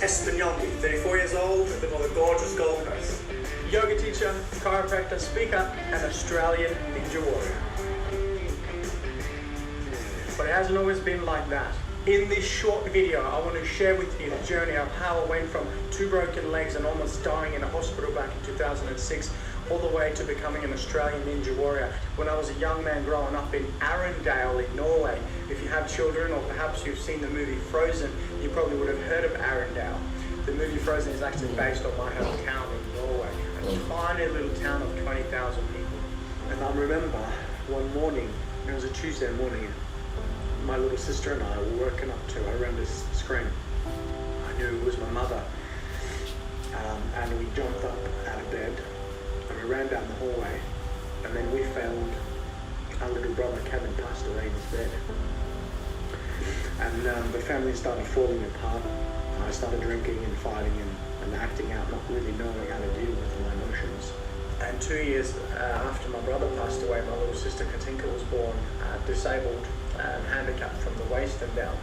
Espanol, 34 years old, live on the gorgeous Gold Coast. Yoga teacher, chiropractor, speaker, and Australian ninja warrior. But it hasn't always been like that. In this short video, I want to share with you the journey of how I went from 2 broken legs and almost dying in a hospital back in 2006, all the way to becoming an Australian ninja warrior when I was a young man growing up in Arendal in Norway. If you have children, or perhaps you've seen the movie Frozen, you probably would have heard of Arendal. The movie Frozen is actually based on my hometown in Norway, a tiny little town of 20,000 people. And I remember one morning, it was a Tuesday morning, my little sister and I were woken up to a horrendous scream. I knew it was my mother, and we jumped up out of bed and we ran down the hallway, and then we found our little brother Kevin passed away in his bed. And the family started falling apart. I started drinking and fighting and acting out, not really knowing how to deal with my emotions. And 2 years after my brother passed away, my little sister Katinka was born disabled and handicapped from the waist and down.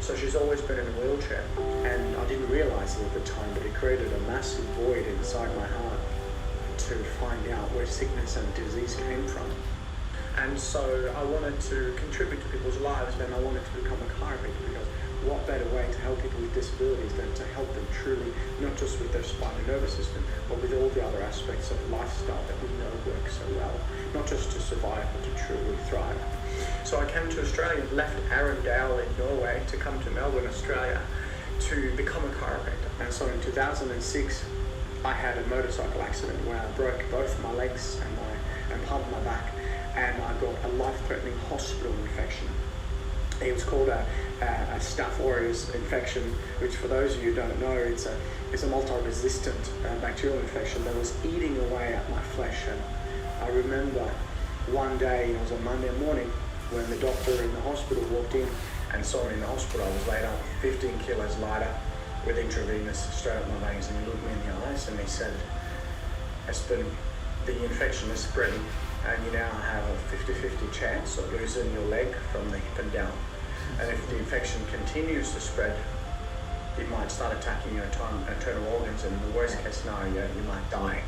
So she's always been in a wheelchair. And I didn't realize it at the time, but it created a massive void inside my heart to find out where sickness and disease came from. And so I wanted to contribute to people's lives, and I wanted to become a chiropractor, because what better way to help people with disabilities than to help them truly, not just with their spinal nervous system, but with all the other aspects of lifestyle that we know work so well, not just to survive, but to truly thrive. So I came to Australia, left Arendal in Norway to come to Melbourne, Australia, to become a chiropractor. And so in 2006, I had a motorcycle accident where I broke both my legs and part of my back, and I got a life-threatening hospital infection. It was called a Staph aureus infection, which for those of you who don't know, it's a multi-resistant bacterial infection that was eating away at my flesh. And I remember one day, it was a Monday morning, when the doctor in the hospital walked in and saw me in the hospital. I was laid up 15 kilos lighter with intravenous straight up my veins, and he looked me in the eyes and he said, "Espen, the infection is spreading, and you now have a 50-50 chance of losing your leg from the hip and down. And if the infection continues to spread, it might start attacking your internal organs, and in the worst case scenario, you might die."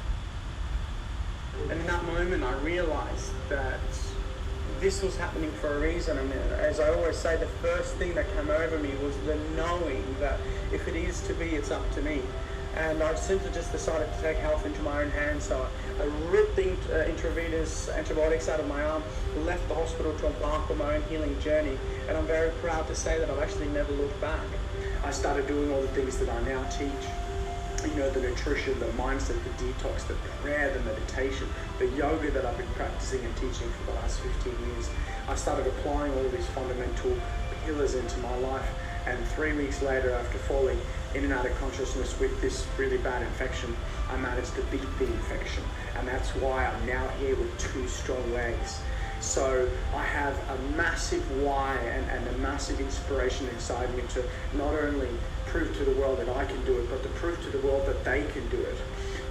And in that moment, I realized that this was happening for a reason. And as I always say, the first thing that came over me was the knowing that if it is to be, it's up to me. And I simply just decided to take health into my own hands. So I ripped the intravenous antibiotics out of my arm, left the hospital to embark on my own healing journey. And I'm very proud to say that I've actually never looked back. I started doing all the things that I now teach. You know, the nutrition, the mindset, the detox, the prayer, the meditation, the yoga that I've been practicing and teaching for the last 15 years. I started applying all these fundamental pillars into my life. And 3 weeks later, after falling in and out of consciousness with this really bad infection, I managed to beat the infection. And that's why I'm now here with 2 strong legs. So I have a massive why and a massive inspiration inside me to not only prove to the world that I can do it, but to prove to the world that they can do it.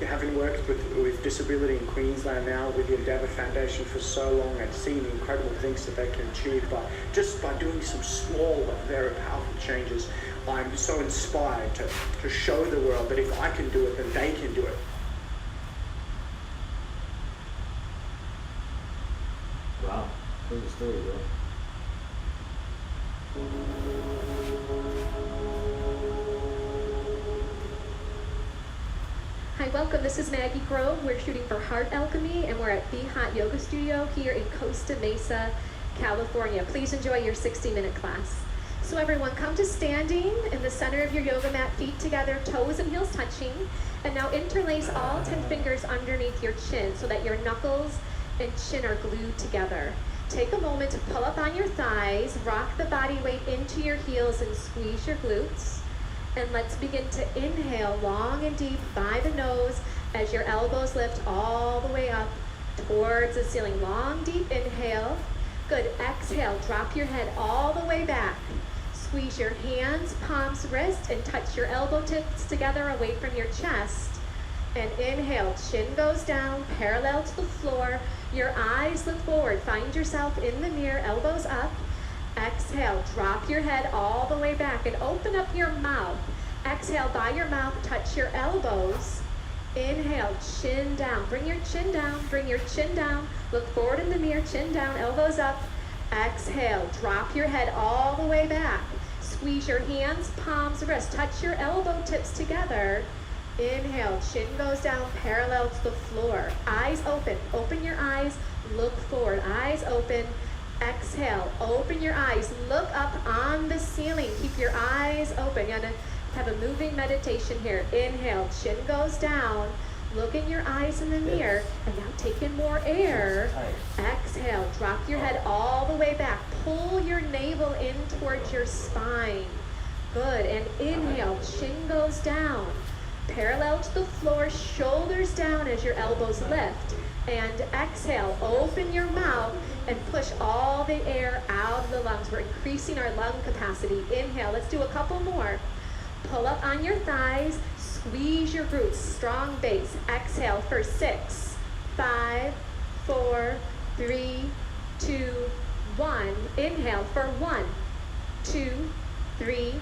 Having worked with disability in Queensland now, with the Endeavour Foundation for so long, and seeing the incredible things that they can achieve by doing some small but very powerful changes, I'm so inspired to show the world that if I can do it, then they can do it. Wow, tell the story, bro. Hi, welcome. This is Maggie Grove. We're shooting for Heart Alchemy, and we're at Be Hot Yoga Studio here in Costa Mesa, California. Please enjoy your 60-minute class. So everyone, come to standing in the center of your yoga mat, feet together, toes and heels touching. And now interlace all 10 fingers underneath your chin so that your knuckles and chin are glued together. Take a moment to pull up on your thighs, rock the body weight into your heels and squeeze your glutes. And let's begin to inhale long and deep by the nose as your elbows lift all the way up towards the ceiling. Long, deep inhale. Good. Exhale. Drop your head all the way back. Squeeze your hands, palms, wrists, and touch your elbow tips together away from your chest. And inhale. Chin goes down, parallel to the floor. Your eyes look forward. Find yourself in the mirror, elbows up. Exhale, drop your head all the way back and open up your mouth. exhale by your mouth, touch your elbows. Inhale, chin down. Bring your chin down, bring your chin down. Look forward in the mirror, chin down, elbows up. Exhale, drop your head all the way back. Squeeze your hands, palms, wrists. Touch your elbow tips together. Inhale, chin goes down parallel to the floor. Eyes open. Open your eyes. Look forward. Eyes open. Exhale. Open your eyes. Look up on the ceiling. Keep your eyes open. You're going to have a moving meditation here. Inhale, chin goes down. Look in your eyes in the mirror. And now take in more air. Exhale. Drop your head all the way back. Pull your navel in towards your spine. Good. And inhale, chin goes down. Parallel to the floor, shoulders down as your elbows lift. And exhale, open your mouth and push all the air out of the lungs. We're increasing our lung capacity. Inhale, let's do a couple more. Pull up on your thighs, squeeze your glutes, strong base. Exhale for 6, 5, 4, 3, 2, 1. Inhale for 1, 2, 3,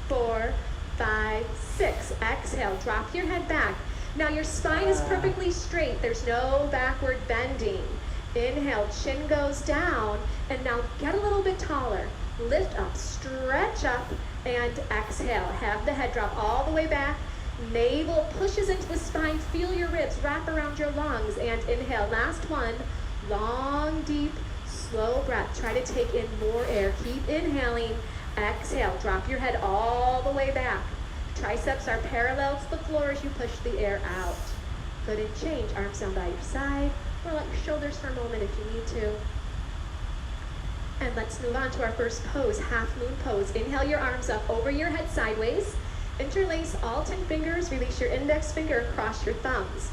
4, 5, 6. Exhale, drop your head back. Now your spine is perfectly straight. There's no backward bending. Inhale, chin goes down, and now get a little bit taller. Lift up, stretch up, and exhale. Have the head drop all the way back. Navel pushes into the spine. Feel your ribs wrap around your lungs, and inhale. Last one. Long, deep, slow breath. Try to take in more air. Keep inhaling. Exhale, drop your head all the way back. Triceps are parallel to the floor as you push the air out. Good, and change. Arms down by your side. Or let your shoulders for a moment if you need to. And let's move on to our first pose, half moon pose. Inhale your arms up over your head sideways. Interlace all 10 fingers. Release your index finger and cross your thumbs.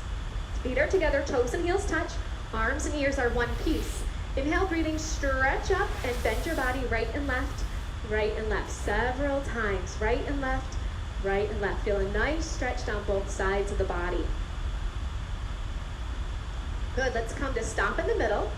Feet are together, toes and heels touch. Arms and ears are one piece. Inhale, breathing, stretch up and bend your body right and left, several times. Right and left, right and left. Feel a nice stretch down both sides of the body. Good, let's come to stop in the middle.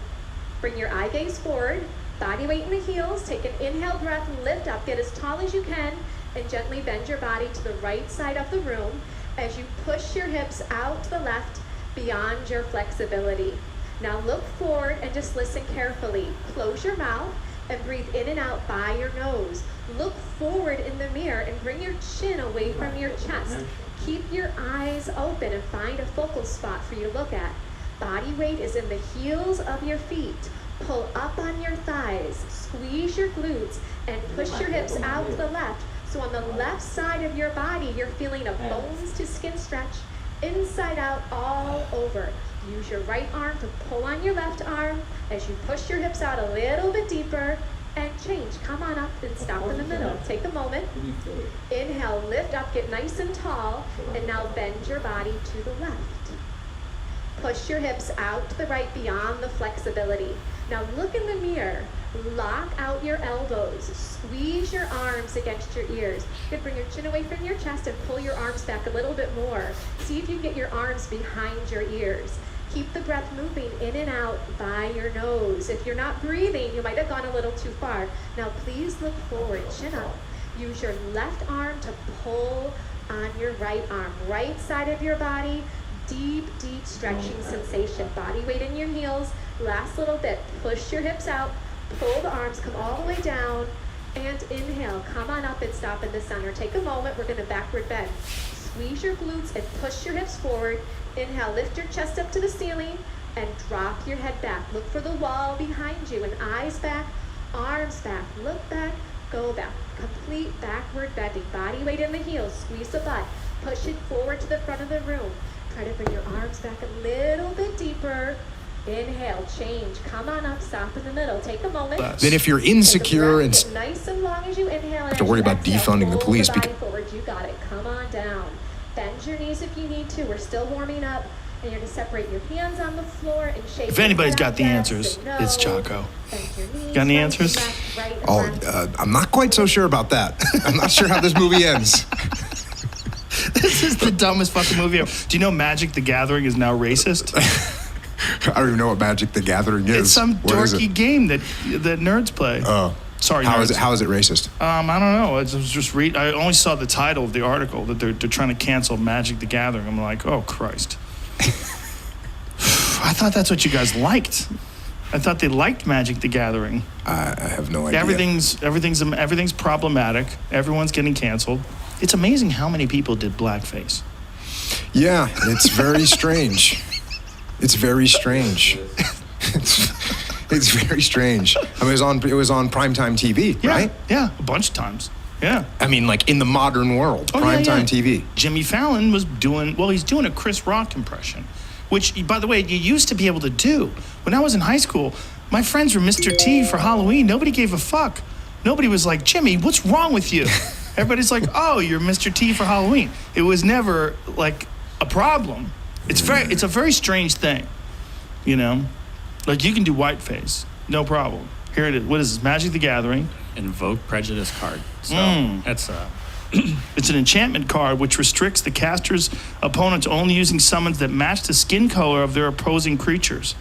Bring your eye gaze forward, body weight in the heels. Take an inhale breath, lift up, get as tall as you can, and gently bend your body to the right side of the room as you push your hips out to the left beyond your flexibility. Now look forward and just listen carefully. Close your mouth and breathe in and out by your nose. Look forward in the mirror and bring your chin away from your chest. Keep your eyes open and find a focal spot for you to look at. Body weight is in the heels of your feet. Pull up on your thighs, squeeze your glutes, and push your hips out to the left. So on the left side of your body, you're feeling a bones to skin stretch, inside out, all over. Use your right arm to pull on your left arm as you push your hips out a little bit deeper and change. Come on up and stop in the middle. Take a moment. Inhale, lift up, get nice and tall, and now bend your body to the left. Push your hips out to the right beyond the flexibility. Now look in the mirror. Lock out your elbows. Squeeze your arms against your ears. Good, bring your chin away from your chest and pull your arms back a little bit more. See if you can get your arms behind your ears. Keep the breath moving in and out by your nose. If you're not breathing, you might have gone a little too far. Now please look forward, chin up. Use your left arm to pull on your right arm. Right side of your body, deep, deep stretching sensation. Body weight in your heels. Last little bit. Push your hips out. Pull the arms, come all the way down. And inhale, come on up and stop in the center. Take a moment, we're gonna backward bend. Squeeze your glutes and push your hips forward. Inhale, lift your chest up to the ceiling and drop your head back. Look for the wall behind you and eyes back, arms back. Look back, go back. Complete backward bending. Body weight in the heels, squeeze the butt. Push it forward to the front of the room. Try to bring your arms back a little bit deeper. Inhale, change. Come on up, stop in the middle. Take a moment. Then if you're insecure and get nice and long as you inhale, have to worry about defunding the police because forward. You got it. Come on down. Bend your knees if you need to. We're still warming up. And you're going to separate your hands on the floor and shake. If anybody's got the answers, it's Chaco. Got any answers? I'm not quite so sure about that. I'm not sure how this movie ends. This is the dumbest fucking movie ever. Do you know Magic the Gathering is now racist? I don't even know what Magic the Gathering is. It's some What is dorky it? game that nerds play. Oh. Sorry, How nerds. is it? How is it racist? I don't know. I was just I only saw the title of the article that they're trying to cancel Magic the Gathering. I'm like, oh Christ. I thought that's what you guys liked. I thought they liked Magic the Gathering. I have no idea. Everything's problematic. Everyone's getting canceled. It's amazing how many people did blackface. Yeah, it's very strange. It's very strange. It's very strange. I mean, it was on primetime TV, Yeah, right? Yeah, a bunch of times. Yeah. I mean, like in the modern world, Oh, primetime yeah. TV. Jimmy Fallon was he's doing a Chris Rock impression, which, by the way, you used to be able to do. When I was in high school, my friends were Mr. T for Halloween. Nobody gave a fuck. Nobody was like, Jimmy, what's wrong with you? Everybody's like, oh, you're Mr. T for Halloween. It was never like a problem. It's a very strange thing, you know? Like you can do whiteface, no problem. Here it is. What is this? Magic the Gathering. Invoke prejudice card. So that's It's an enchantment card which restricts the caster's opponent to only using summons that match the skin color of their opposing creatures.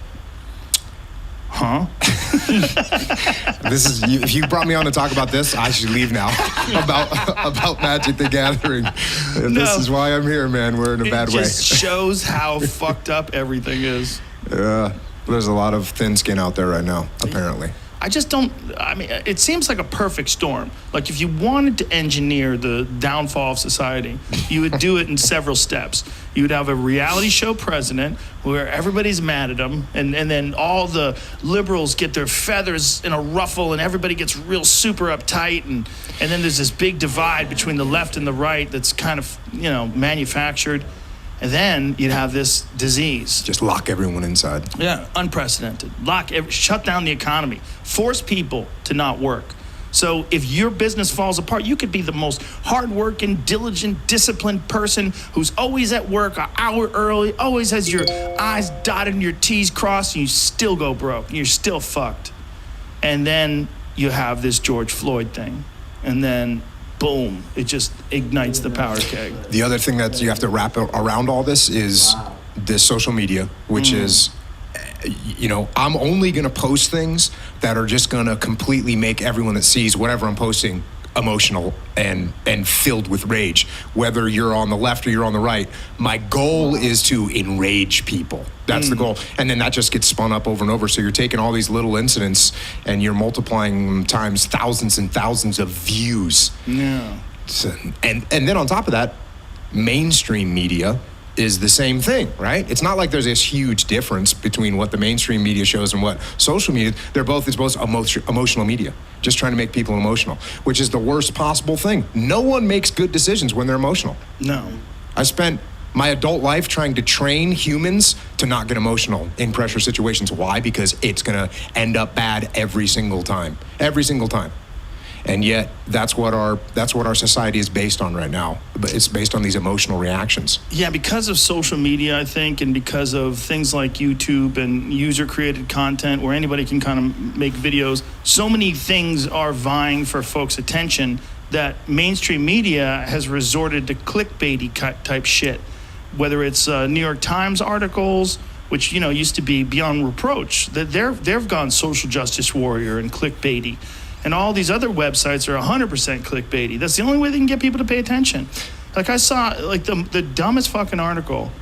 Huh? This is if you brought me on to talk about this, I should leave now. about Magic the Gathering. This is why I'm here, man. We're in a bad It just shows how fucked up everything is. There's a lot of thin skin out there right now, apparently. It seems like a perfect storm. Like if you wanted to engineer the downfall of society, you would do it in several steps. You would have a reality show president where everybody's mad at him, and then all the liberals get their feathers in a ruffle and everybody gets real super uptight, and then there's this big divide between the left and the right that's kind of, manufactured. And then you'd have this disease. Just lock everyone inside. Yeah, unprecedented. Shut down the economy. Force people to not work. So if your business falls apart, you could be the most hardworking, diligent, disciplined person who's always at work an hour early, always has your I's dotted and your T's crossed, and you still go broke. You're still fucked. And then you have this George Floyd thing. And then boom, it just ignites the powder keg. The other thing that you have to wrap around all this is this social media, which is, I'm only going to post things that are just going to completely make everyone that sees whatever I'm posting emotional and filled with rage. Whether you're on the left or you're on the right, my goal is to enrage people. That's the goal. And then that just gets spun up over and over. So you're taking all these little incidents and you're multiplying them times thousands and thousands of views. Yeah. So, and then on top of that, mainstream media is the same thing, right? It's not like there's this huge difference between what the mainstream media shows and what social media. It's both emotional media, just trying to make people emotional, which is the worst possible thing. No one makes good decisions when they're emotional. No. I spent my adult life trying to train humans to not get emotional in pressure situations. Why? Because it's gonna end up bad every single time. Every single time. And yet, that's what our society is based on right now. But it's based on these emotional reactions. Yeah, because of social media, I think, and because of things like YouTube and user-created content where anybody can kind of make videos, so many things are vying for folks' attention that mainstream media has resorted to clickbaity type shit. Whether it's New York Times articles, which used to be beyond reproach, that they've gone social justice warrior and clickbaity. And all these other websites are 100% clickbaity. That's the only way they can get people to pay attention. Like I saw the dumbest fucking article.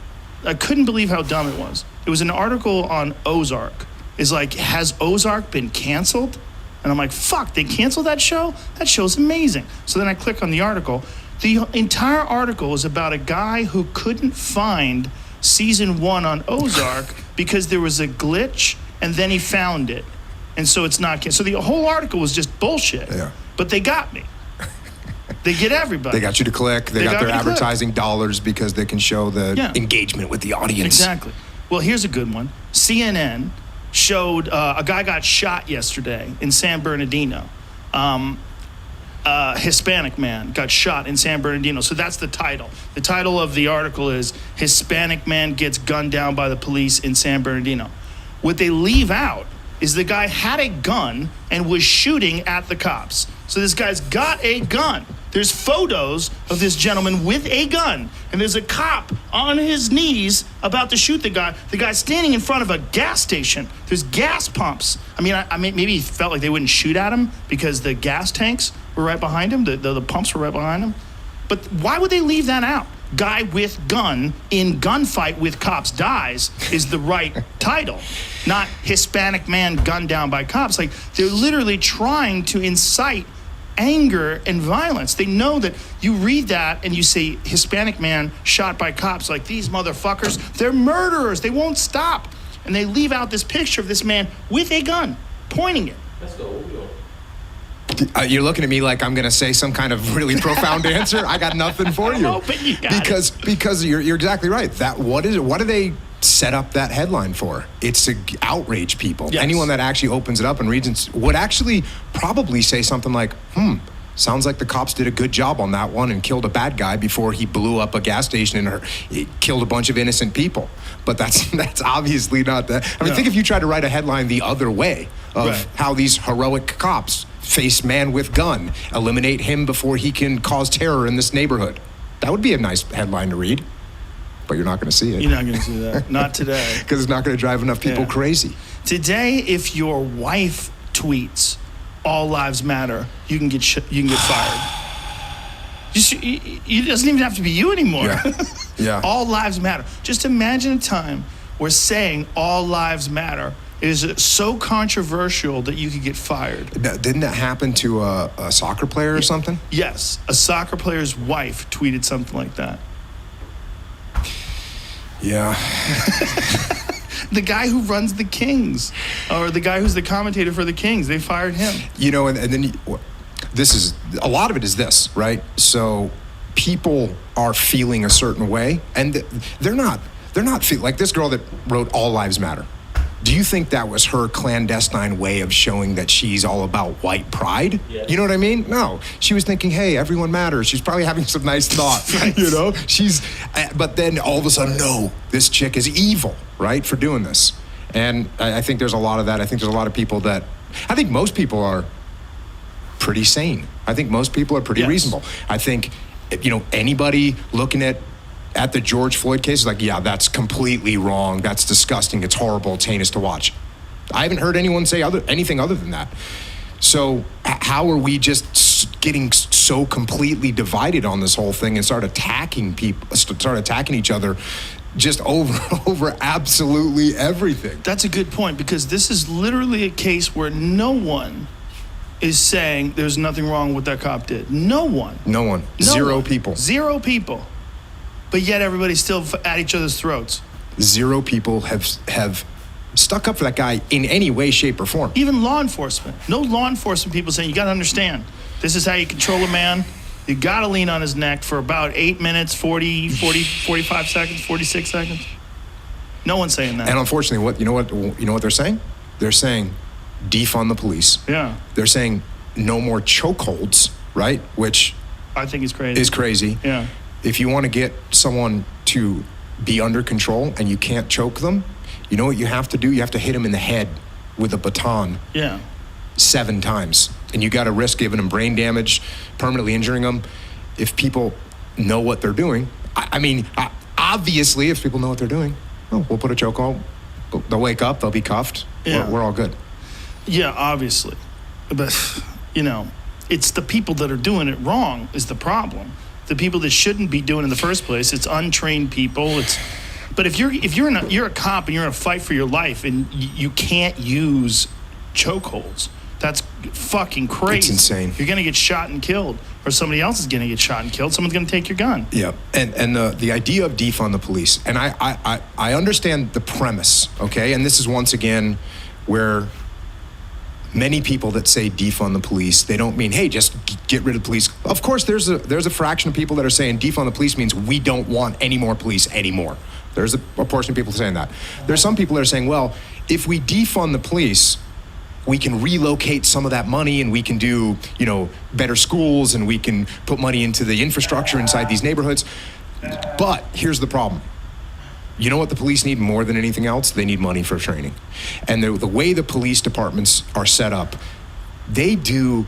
I couldn't believe how dumb it was. It was an article on Ozark. It's like, has Ozark been canceled? And I'm like, fuck, they canceled that show? That show's amazing. So then I click on the article. The entire article is about a guy who couldn't find season 1 on Ozark because there was a glitch and then he found it. And so it's not, so the whole article was just bullshit. Yeah. But they got me. They get everybody. They got you to click. They got their me to click. advertising dollars because they can show the engagement with the audience. Exactly. Well, here's a good one. CNN showed a guy got shot yesterday in San Bernardino. Hispanic man got shot in San Bernardino. So that's the title. The title of the article is Hispanic man gets gunned down by the police in San Bernardino. What they leave out is the guy had a gun and was shooting at the cops. So this guy's got a gun There's photos of this gentleman with a gun, and there's a cop on his knees about to shoot the guy. The guy's standing in front of a gas station. There's gas pumps. I mean, maybe he felt like they wouldn't shoot at him because the gas tanks were right behind him. The pumps were right behind him. But why would they leave that out? Guy with gun in gunfight with cops dies is the right title, not Hispanic man gunned down by cops. Like, they're literally trying to incite anger and violence. They know that you read that and you say Hispanic man shot by cops, like, these motherfuckers, they're murderers, they won't stop. And they leave out this picture of this man with a gun pointing it. Let's go. You're looking at me like I'm going to say some kind of really profound answer. I got nothing for you. But you got because you're exactly right. That what is it? What do they set up that headline for? It's to outrage people. Yes. Anyone that actually opens it up and reads it would actually probably say something like, sounds like the cops did a good job on that one and killed a bad guy before he blew up a gas station and it killed a bunch of innocent people. But that's obviously not that. I mean, think if you tried to write a headline the other way of how these heroic cops face man with gun, eliminate him before he can cause terror in this neighborhood. That would be a nice headline to read. But you're not going to see it. You're not going to see that. Not today. Because it's not going to drive enough people crazy. Today, if your wife tweets "All Lives Matter," you can get fired. It doesn't even have to be you anymore. Yeah. All lives matter. Just imagine a time where saying "All lives matter" is so controversial that you could get fired. Didn't that happen to a soccer player or something? Yes, a soccer player's wife tweeted something like that. Yeah. The guy who runs the Kings, or the guy who's the commentator for the Kings, they fired him. You know, and then this is, a lot of it is this, right? So people are feeling a certain way, and they're not feeling, like this girl that wrote "All Lives Matter." Do you think that was her clandestine way of showing that she's all about white pride? Yeah. You know what I mean? No. She was thinking, hey, everyone matters. She's probably having some nice thoughts, you know? But then all of a sudden, no, this chick is evil, right, for doing this. And I think there's a lot of that. I think there's a lot of people that, I think most people are pretty sane. I think most people are pretty reasonable. I think, anybody looking at the George Floyd case is like, yeah, that's completely wrong. That's disgusting. It's horrible. It's heinous to watch. I haven't heard anyone say anything other than that. So how are we just getting so completely divided on this whole thing and start attacking each other just over absolutely everything? That's a good point, because this is literally a case where no one is saying there's nothing wrong with what that cop did. No one. Zero people. Zero people. But yet everybody's still at each other's throats. Zero people have stuck up for that guy in any way, shape, or form. Even law enforcement. No law enforcement people saying, you got to understand, this is how you control a man. You got to lean on his neck for about 8 minutes, 45 seconds, 46 seconds. No one's saying that. And unfortunately, you know what they're saying? They're saying defund the police. Yeah. They're saying no more chokeholds, right? Which I think is crazy. Yeah. If you want to get someone to be under control and you can't choke them, you know what you have to do? You have to hit them in the head with a baton 7 times. And you got to risk giving them brain damage, permanently injuring them. If people know what they're doing, obviously, if people know what they're doing, we'll put a choke on. They'll wake up, they'll be cuffed. Yeah. We're all good. Yeah, obviously. But, it's the people that are doing it wrong is the problem. The people that shouldn't be doing it in the first place. It's untrained people. But if you're a cop and you're in a fight for your life and you can't use chokeholds, that's fucking crazy. It's insane. You're gonna get shot and killed, or somebody else is gonna get shot and killed. Someone's gonna take your gun. Yeah, and the idea of defund the police, and I understand the premise, okay? And this is once again where many people that say defund the police, they don't mean, hey, just get rid of the police. Of course, there's a fraction of people that are saying defund the police means we don't want any more police anymore. There's a portion of people saying that. There's some people that are saying, well, if we defund the police, we can relocate some of that money and we can do, better schools and we can put money into the infrastructure inside these neighborhoods. But here's the problem. You know what the police need more than anything else? They need money for training. And the way the police departments are set up, they do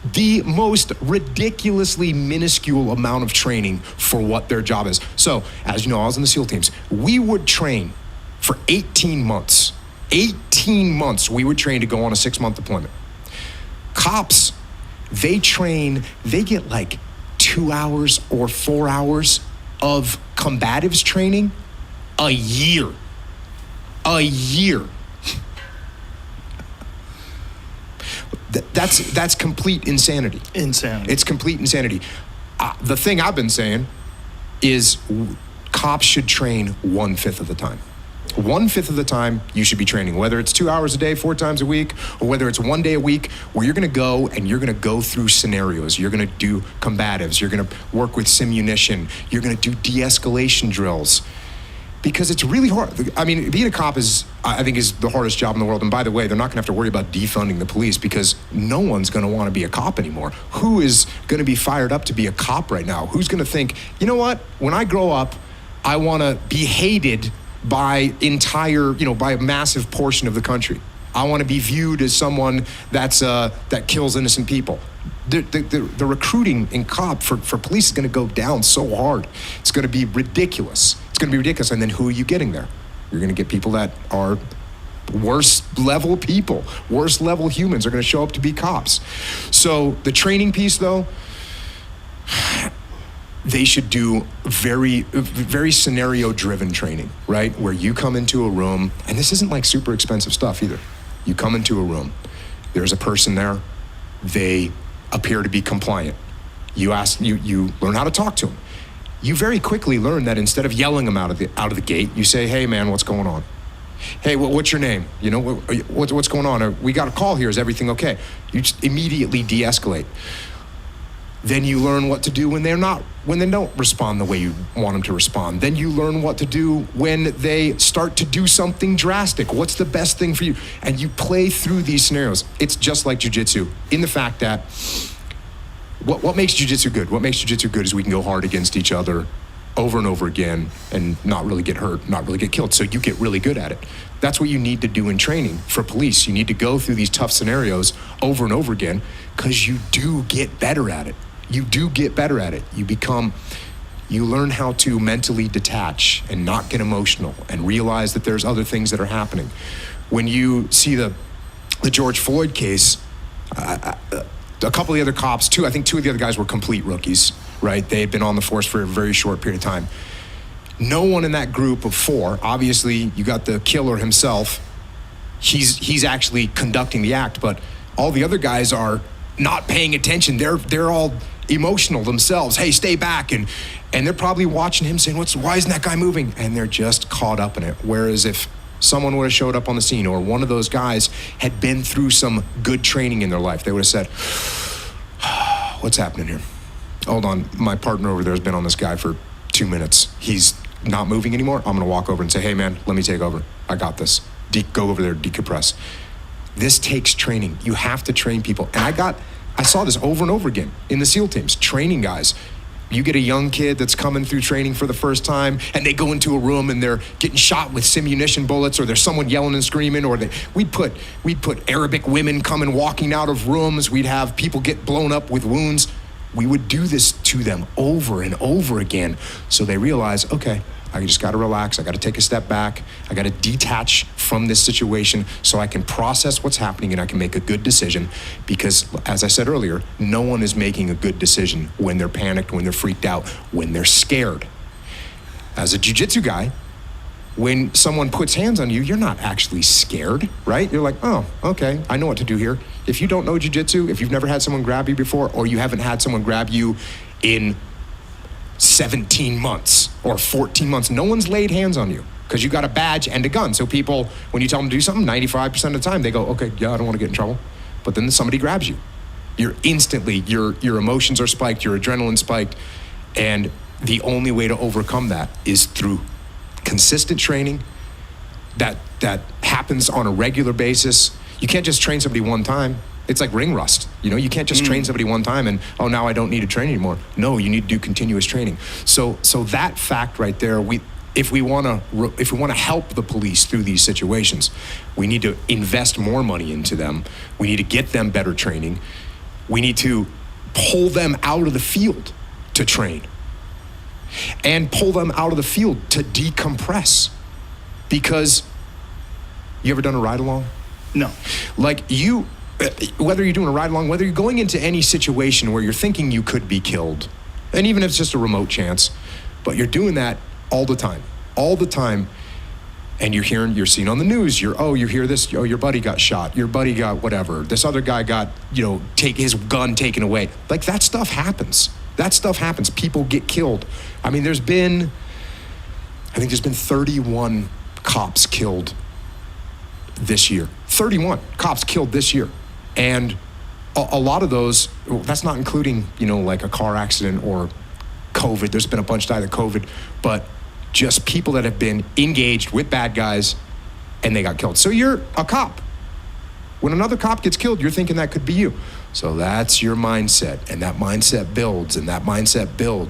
the most ridiculously minuscule amount of training for what their job is. So, as you know, I was in the SEAL teams. We would train for 18 months. 18 months we would train to go on a 6-month deployment. Cops, they get like 2 hours or 4 hours of combatives training a year. A year. That's complete insanity. Insanity. It's complete insanity. The thing I've been saying is cops should train 1/5 of the time. 1/5 of the time you should be training, whether it's 2 hours a day, 4 times a week, or whether it's 1 day a week where you're gonna go and you're gonna go through scenarios. You're gonna do combatives. You're gonna work with simunition. You're gonna do de-escalation drills. Because it's really hard. I mean, being a cop I think is the hardest job in the world. And by the way, they're not gonna have to worry about defunding the police because no one's gonna wanna be a cop anymore. Who is gonna be fired up to be a cop right now? Who's gonna think, you know what, when I grow up, I wanna be hated by by a massive portion of the country. I wanna be viewed as someone that kills innocent people. The recruiting in cop for police is gonna go down so hard. It's gonna be ridiculous. It's gonna be ridiculous. And then who are you getting there? You're gonna get people that are worse level people, worse level humans are gonna show up to be cops. So the training piece though, they should do very, very scenario driven training, right? Where you come into a room, and this isn't like super expensive stuff either. You come into a room, there's a person there, they appear to be compliant. You learn how to talk to them. You very quickly learn that instead of yelling them out of the gate, you say, "Hey man, what's going on? Hey, what's your name? You know, what's going on? We got a call here, is everything okay?" You just immediately de-escalate. Then you learn what to do when they don't respond the way you want them to respond. Then you learn what to do when they start to do something drastic. What's the best thing for you? And you play through these scenarios. It's just like jiu-jitsu in the fact that what makes jiu-jitsu good? What makes jiu-jitsu good is we can go hard against each other over and over again and not really get hurt, not really get killed. So you get really good at it. That's what you need to do in training for police. You need to go through these tough scenarios over and over again because you do get better at it. You do get better at it. You learn how to mentally detach and not get emotional and realize that there's other things that are happening. When you see the George Floyd case, a couple of the other cops, I think two of the other guys were complete rookies, right? They had been on the force for a very short period of time. No one in that group of 4, obviously you got the killer himself, he's actually conducting the act, but all the other guys are not paying attention. They're all emotional themselves. Hey, stay back. And they're probably watching him saying, why isn't that guy moving? And they're just caught up in it. Whereas if someone would have showed up on the scene or one of those guys had been through some good training in their life, they would have said, what's happening here? Hold on, my partner over there has been on this guy for 2 minutes. He's not moving anymore. I'm gonna walk over and say, hey man, let me take over. I got this. Go over there, decompress. This takes training. You have to train people. And I saw this over and over again in the SEAL teams, training guys. You get a young kid that's coming through training for the first time and they go into a room and they're getting shot with simunition bullets, or there's someone yelling and screaming, or we'd put Arabic women coming walking out of rooms. We'd have people get blown up with wounds. We would do this to them over and over again. So they realize, okay, I just gotta relax. I gotta take a step back. I gotta detach from this situation so I can process what's happening and I can make a good decision. Because as I said earlier, no one is making a good decision when they're panicked, when they're freaked out, when they're scared. As a jiu-jitsu guy, when someone puts hands on you, you're not actually scared, right? You're like, oh, okay, I know what to do here. If you don't know jiu-jitsu, if you've never had someone grab you before, or you haven't had someone grab you in 17 months or 14 months, no one's laid hands on you because you got a badge and a gun. So people, when you tell them to do something, 95% of the time they go, okay, yeah, I don't want to get in trouble. But then somebody grabs you. You're instantly, your emotions are spiked, your adrenaline spiked. And the only way to overcome that is through consistent training that happens on a regular basis. You can't just train somebody one time. It's like ring rust. You can't just train somebody one time and, oh, now I don't need to train anymore. No, you need to do continuous training. So that fact right there, if we want to help the police through these situations, we need to invest more money into them. We need to get them better training. We need to pull them out of the field to train and pull them out of the field to decompress. Because you ever done a ride along? No. Like whether you're doing a ride along, whether you're going into any situation where you're thinking you could be killed, and even if it's just a remote chance, but you're doing that all the time, and you're seeing on the news, you hear this, your buddy got shot, your buddy got whatever, this other guy got, take his gun taken away. Like that stuff happens. People get killed. I mean, there's been 31 cops killed this year. 31 cops killed this year. And a lot of those, that's not including, like a car accident or COVID. There's been a bunch died of COVID, but just people that have been engaged with bad guys and they got killed. So you're a cop. When another cop gets killed, you're thinking that could be you. So that's your mindset, and that mindset builds,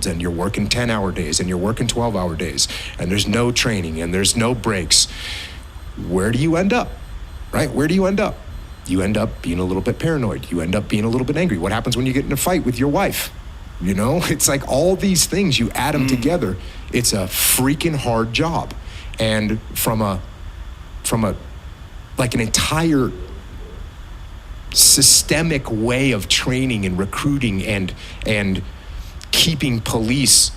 and you're working 10-hour days, and you're working 12-hour days, and there's no training, and there's no breaks. Where do you end up, right? Where do you end up? You end up being a little bit paranoid. You end up being a little bit angry. What happens when you get in a fight with your wife? It's like all these things, you add them together. It's a freaking hard job. And from an entire systemic way of training and recruiting and keeping police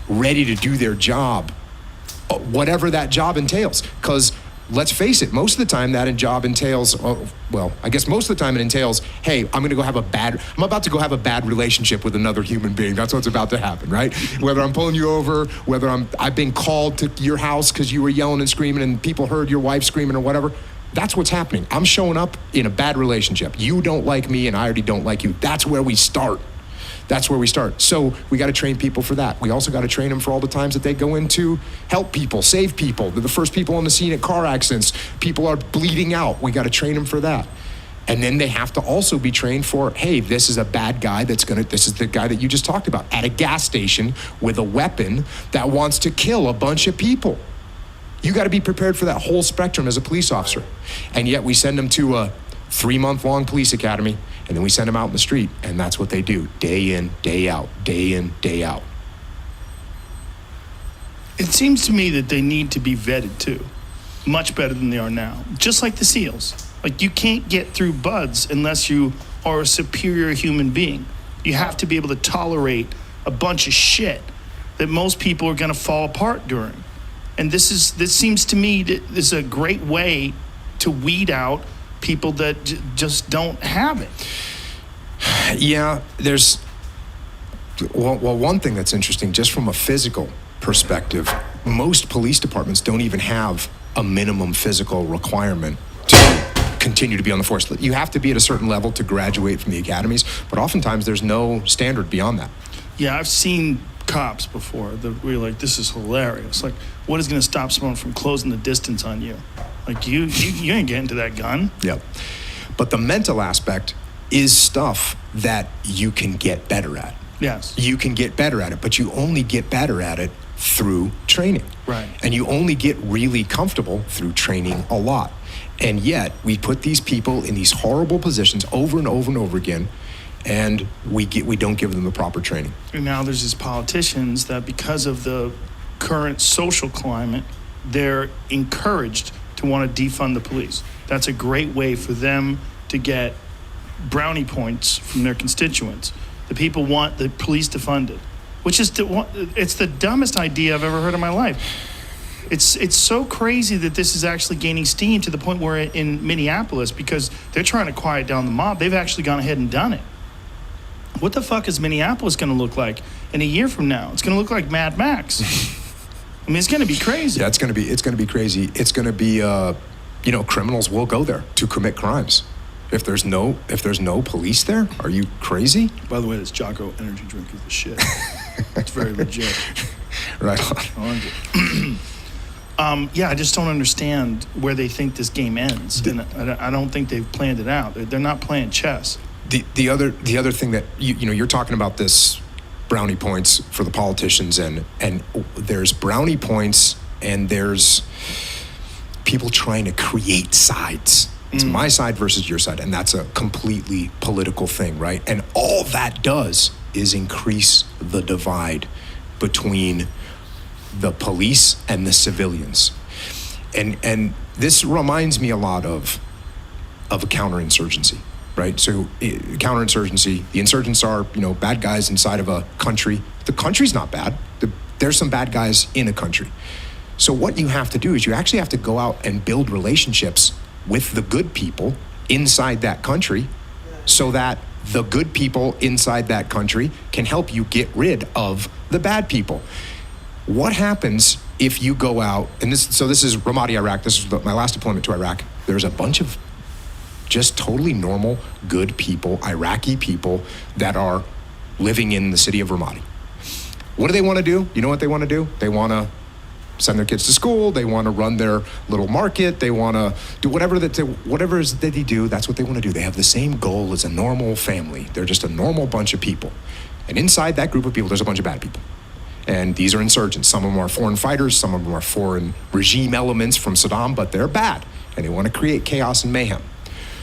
ready to do their job, whatever that job entails. Because let's face it, most of the time that job entails, most of the time it entails, hey, I'm about to go have a bad relationship with another human being. That's what's about to happen, right? Whether I'm pulling you over, whether I've been called to your house because you were yelling and screaming and people heard your wife screaming or whatever. That's what's happening. I'm showing up in a bad relationship. You don't like me and I already don't like you. That's where we start. So we got to train people for that. We also got to train them for all the times that they go in to help people, save people. They're the first people on the scene at car accidents. People are bleeding out. We got to train them for that. And then they have to also be trained for, hey, this is a bad guy this is the guy that you just talked about at a gas station with a weapon that wants to kill a bunch of people. You got to be prepared for that whole spectrum as a police officer. And yet we send them to a 3-month-long police academy, and then we send them out in the street, and that's what they do, day in, day out, day in, day out. It seems to me that they need to be vetted too, much better than they are now. Just like the SEALs. Like, you can't get through BUD/S unless you are a superior human being. You have to be able to tolerate a bunch of shit that most people are going to fall apart during. And this seems to me that this is a great way to weed out people that just don't have it. Yeah, there's one thing that's interesting, just from a physical perspective, most police departments don't even have a minimum physical requirement to continue to be on the force. You have to be at a certain level to graduate from the academies, but oftentimes there's no standard beyond that. Yeah, I've seen cops before that were like, this is hilarious. Like, what is going to stop someone from closing the distance on you? Like, you ain't getting to that gun. Yep. But the mental aspect is stuff that you can get better at. Yes. You can get better at it, but you only get better at it through training. Right. And you only get really comfortable through training a lot. And yet, we put these people in these horrible positions over and over and over again, and we don't give them the proper training. And now there's these politicians that, because of the current social climate, they're encouraged to want to defund the police. That's a great way for them to get brownie points from their constituents. The people want the police defunded, which is it's the dumbest idea I've ever heard in my life. It's so crazy that this is actually gaining steam to the point where in Minneapolis, because they're trying to quiet down the mob, they've actually gone ahead and done it. What the fuck is Minneapolis going to look like in a year from now? It's going to look like Mad Max. I mean, it's going to be crazy. Yeah, it's going to be crazy. It's going to be, criminals will go there to commit crimes. If there's no police there, are you crazy? By the way, this Jocko energy drink is the shit. It's very legit. Right on. I just don't understand where they think this game ends, and I don't think they've planned it out. They're not playing chess. The other thing that you're talking about, this brownie points for the politicians, and there's brownie points and there's people trying to create sides. It's my side versus your side, and that's a completely political thing, right? And all that does is increase the divide between the police and the civilians. And this reminds me a lot of a counterinsurgency, right? So counterinsurgency, the insurgents are, bad guys inside of a country. The country's not bad. There's some bad guys in a country. So what you have to do is you actually have to go out and build relationships with the good people inside that country so that the good people inside that country can help you get rid of the bad people. What happens if you go out, and this is Ramadi, Iraq, this is my last deployment to Iraq. There's a bunch of just totally normal, good people, Iraqi people that are living in the city of Ramadi. What do they want to do? You know what they want to do? They want to send their kids to school. They want to run their little market. They want to do whatever that they do. That's what they want to do. They have the same goal as a normal family. They're just a normal bunch of people. And inside that group of people, there's a bunch of bad people. And these are insurgents. Some of them are foreign fighters. Some of them are foreign regime elements from Saddam, but they're bad. And they want to create chaos and mayhem.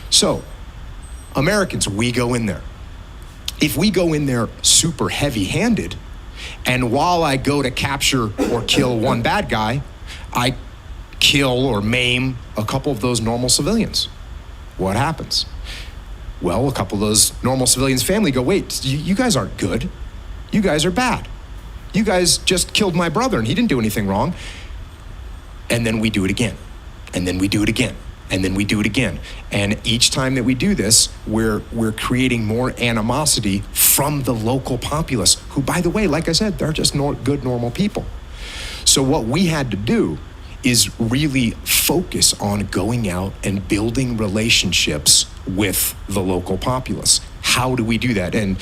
So, Americans, we go in there. If we go in there super heavy-handed, and while I go to capture or kill one bad guy, I kill or maim a couple of those normal civilians, what happens? Well, a couple of those normal civilians' family go, wait, you guys aren't good. You guys are bad. You guys just killed my brother and he didn't do anything wrong. And then we do it again. And then we do it again. And then we do it again. And each time that we do this, we're creating more animosity from the local populace, who, by the way, like I said, they're just good, normal people. So what we had to do is really focus on going out and building relationships with the local populace. How do we do that? And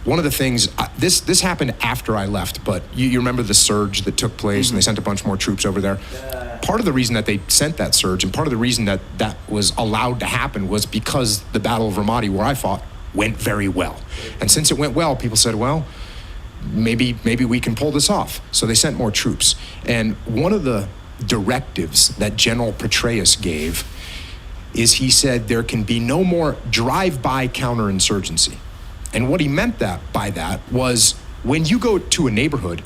one of the things, this happened after I left, but you remember the surge that took place, and they sent a bunch more troops over there. Part of the reason that they sent that surge, and part of the reason that that was allowed to happen, was because the Battle of Ramadi, where I fought, went very well. And since it went well, people said, well, maybe we can pull this off. So they sent more troops. And one of the directives that General Petraeus gave is he said there can be no more drive-by counterinsurgency. And what he meant by that was, when you go to a neighborhood,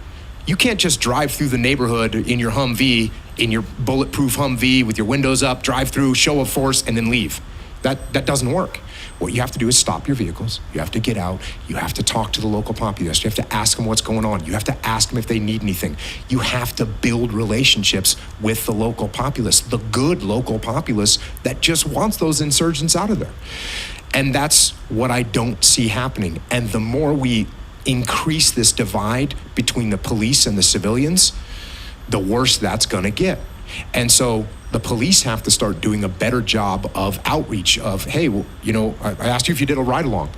you can't just drive through the neighborhood in your Humvee, in your bulletproof Humvee with your windows up, drive through, show of force, and then leave. That doesn't work. What you have to do is stop your vehicles. You have to get out. You have to talk to the local populace. You have to ask them what's going on. You have to ask them if they need anything. You have to build relationships with the local populace, the good local populace that just wants those insurgents out of there. And that's what I don't see happening. And the more we increase this divide between the police and the civilians, the worse that's going to get. And so the police have to start doing a better job of outreach of, hey, well, I asked you if you did a ride-along.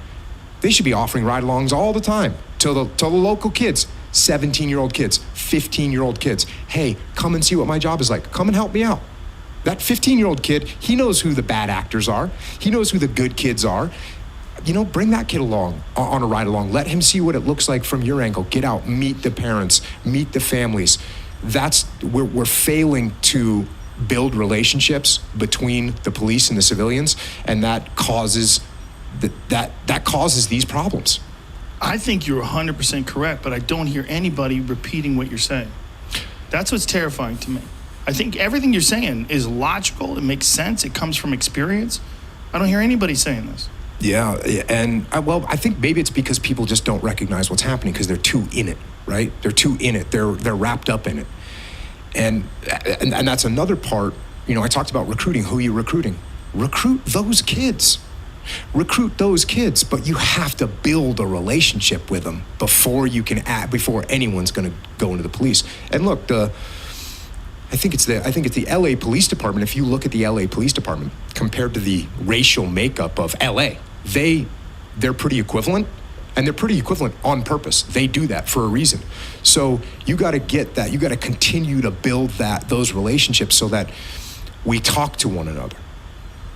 They should be offering ride-alongs all the time to the local kids, 17-year-old kids, 15-year-old kids. Hey, come and see what my job is like. Come and help me out. That 15-year-old kid, he knows who the bad actors are. He knows who the good kids are. Bring that kid along on a ride-along. Let him see what it looks like from your angle. Get out, meet the parents, meet the families. We're failing to build relationships between the police and the civilians, and that causes that causes these problems. I think you're 100% correct, but I don't hear anybody repeating what you're saying. That's what's terrifying to me. I think everything you're saying is logical. It makes sense. It comes from experience. I don't hear anybody saying this. Yeah, and I think maybe it's because people just don't recognize what's happening because they're too in it, right? They're too in it. They're wrapped up in it. And that's another part. I talked about recruiting. Who are you recruiting? Recruit those kids. Recruit those kids, but you have to build a relationship with them before anyone's going to go into the police. And look, I think it's the LA Police Department. If you look at the LA Police Department compared to the racial makeup of LA, they're pretty equivalent, and they're pretty equivalent on purpose. They do that for a reason. So you got to get that. You got to continue to build those relationships so that we talk to one another.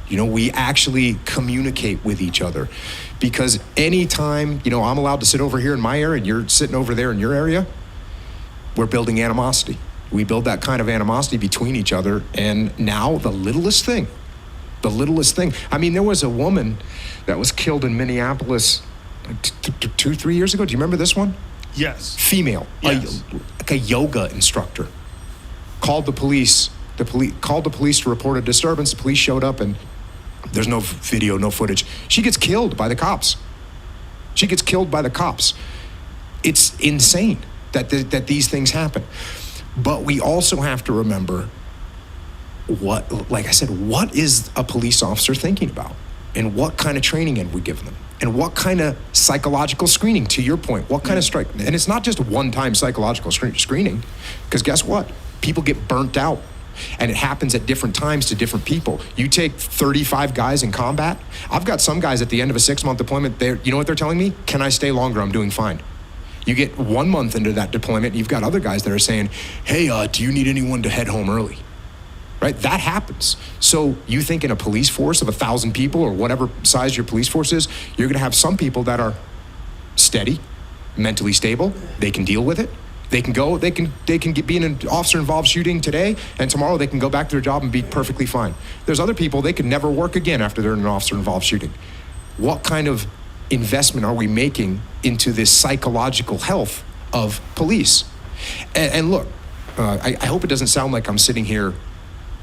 We actually communicate with each other, because anytime I'm allowed to sit over here in my area and you're sitting over there in your area, we're building animosity. We build that kind of animosity between each other, and now the littlest thing The littlest thing. I mean, there was a woman that was killed in Minneapolis like 2-3 years ago. Do you remember this one? Yes. Female, Yes. like a yoga instructor, called the police. The police called the police to report a disturbance. The police showed up, and there's no video, no footage. She gets killed by the cops. She gets killed by the cops. It's insane that these things happen. But we also have to remember like I said, what is a police officer thinking about? And what kind of training have we given them? And what kind of psychological screening, to your point, what kind of strike? And it's not just one-time psychological screening, because guess what? People get burnt out, and it happens at different times to different people. You take 35 guys in combat. I've got some guys at the end of a 6-month deployment, you know what they're telling me? Can I stay longer? I'm doing fine. You get 1 month into that deployment, and you've got other guys that are saying, hey, do you need anyone to head home early? Right? That happens. So you think in a police force of 1,000 people or whatever size your police force is, you're going to have some people that are steady, mentally stable. They can deal with it. They can go, they can be in an officer-involved shooting today, and tomorrow they can go back to their job and be perfectly fine. There's other people, they can never work again after they're in an officer-involved shooting. What kind of investment are we making into this psychological health of police? And look, I hope it doesn't sound like I'm sitting here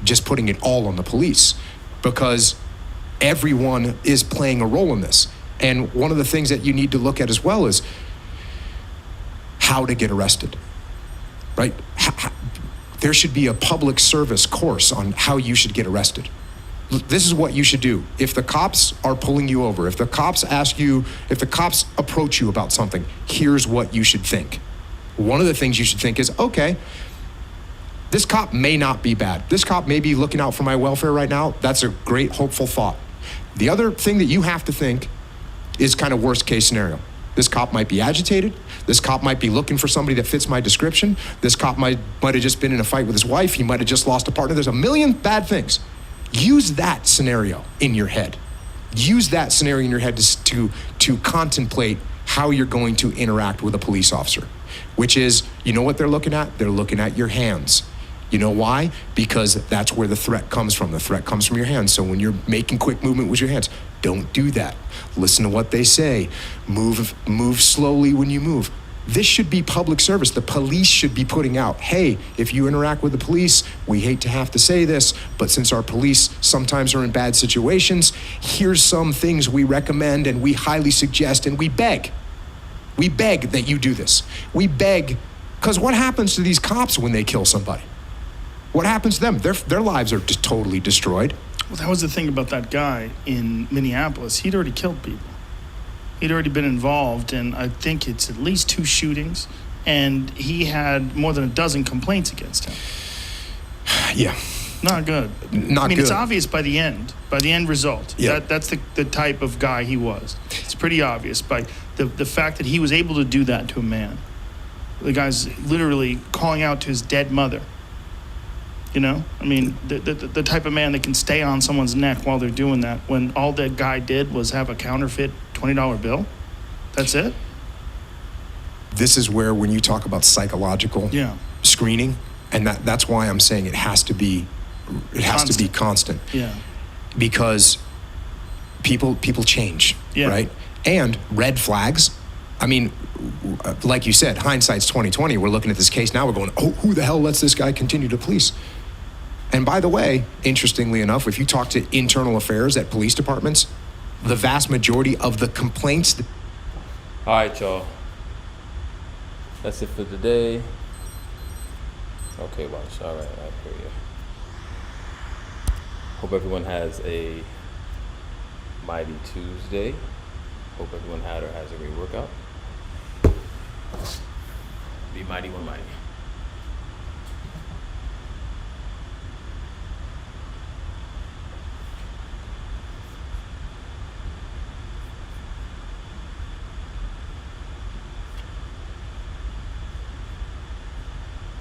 just putting it all on the police, because everyone is playing a role in this. And one of the things that you need to look at as well is how to get arrested, right? There should be a public service course on how you should get arrested. This is what you should do. If the cops are pulling you over, if the cops approach you about something, here's what you should think. One of the things you should think is, okay, this cop may not be bad. This cop may be looking out for my welfare right now. That's a great, hopeful thought. The other thing that you have to think is kind of worst case scenario. This cop might be agitated. This cop might be looking for somebody that fits my description. This cop might have just been in a fight with his wife. He might have just lost a partner. There's a million bad things. Use that scenario in your head. Use that scenario in your head to contemplate how you're going to interact with a police officer, which is, you know what they're looking at? They're looking at your hands. You know why? Because that's where the threat comes from. The threat comes from your hands. So when you're making quick movement with your hands, don't do that. Listen to what they say. Move slowly when you move. This should be public service. The police should be putting out, hey, if you interact with the police, we hate to have to say this, but since our police sometimes are in bad situations, here's some things we recommend and we highly suggest and we beg. We beg that you do this. We beg, because what happens to these cops when they kill somebody? What happens to them? Their lives are just totally destroyed. Well, that was the thing about that guy in Minneapolis. He'd already killed people. He'd already been involved in, I think it's at least 2 shootings, and he had more than a dozen complaints against him. Yeah. Not good. Not good. It's obvious by the end result. Yeah. That's the type of guy he was. It's pretty obvious by the fact that he was able to do that to a man. The guy's literally calling out to his dead mother. You know, I mean, the type of man that can stay on someone's neck while they're doing that, when all that guy did was have a counterfeit $20 bill. That's it. This is where, when you talk about psychological screening, and that's why I'm saying it has to be constant. Yeah. Because people change, right? And red flags. I mean, like you said, hindsight's 20/20. We're looking at this case now. We're going, oh, who the hell lets this guy continue to police? And by the way, interestingly enough, if you talk to internal affairs at police departments, the vast majority of the complaints. All right, y'all. That's it for today. Okay, watch. All right, I hear you. Hope everyone has a mighty Tuesday. Hope everyone had or has a great workout. Be mighty, one mighty.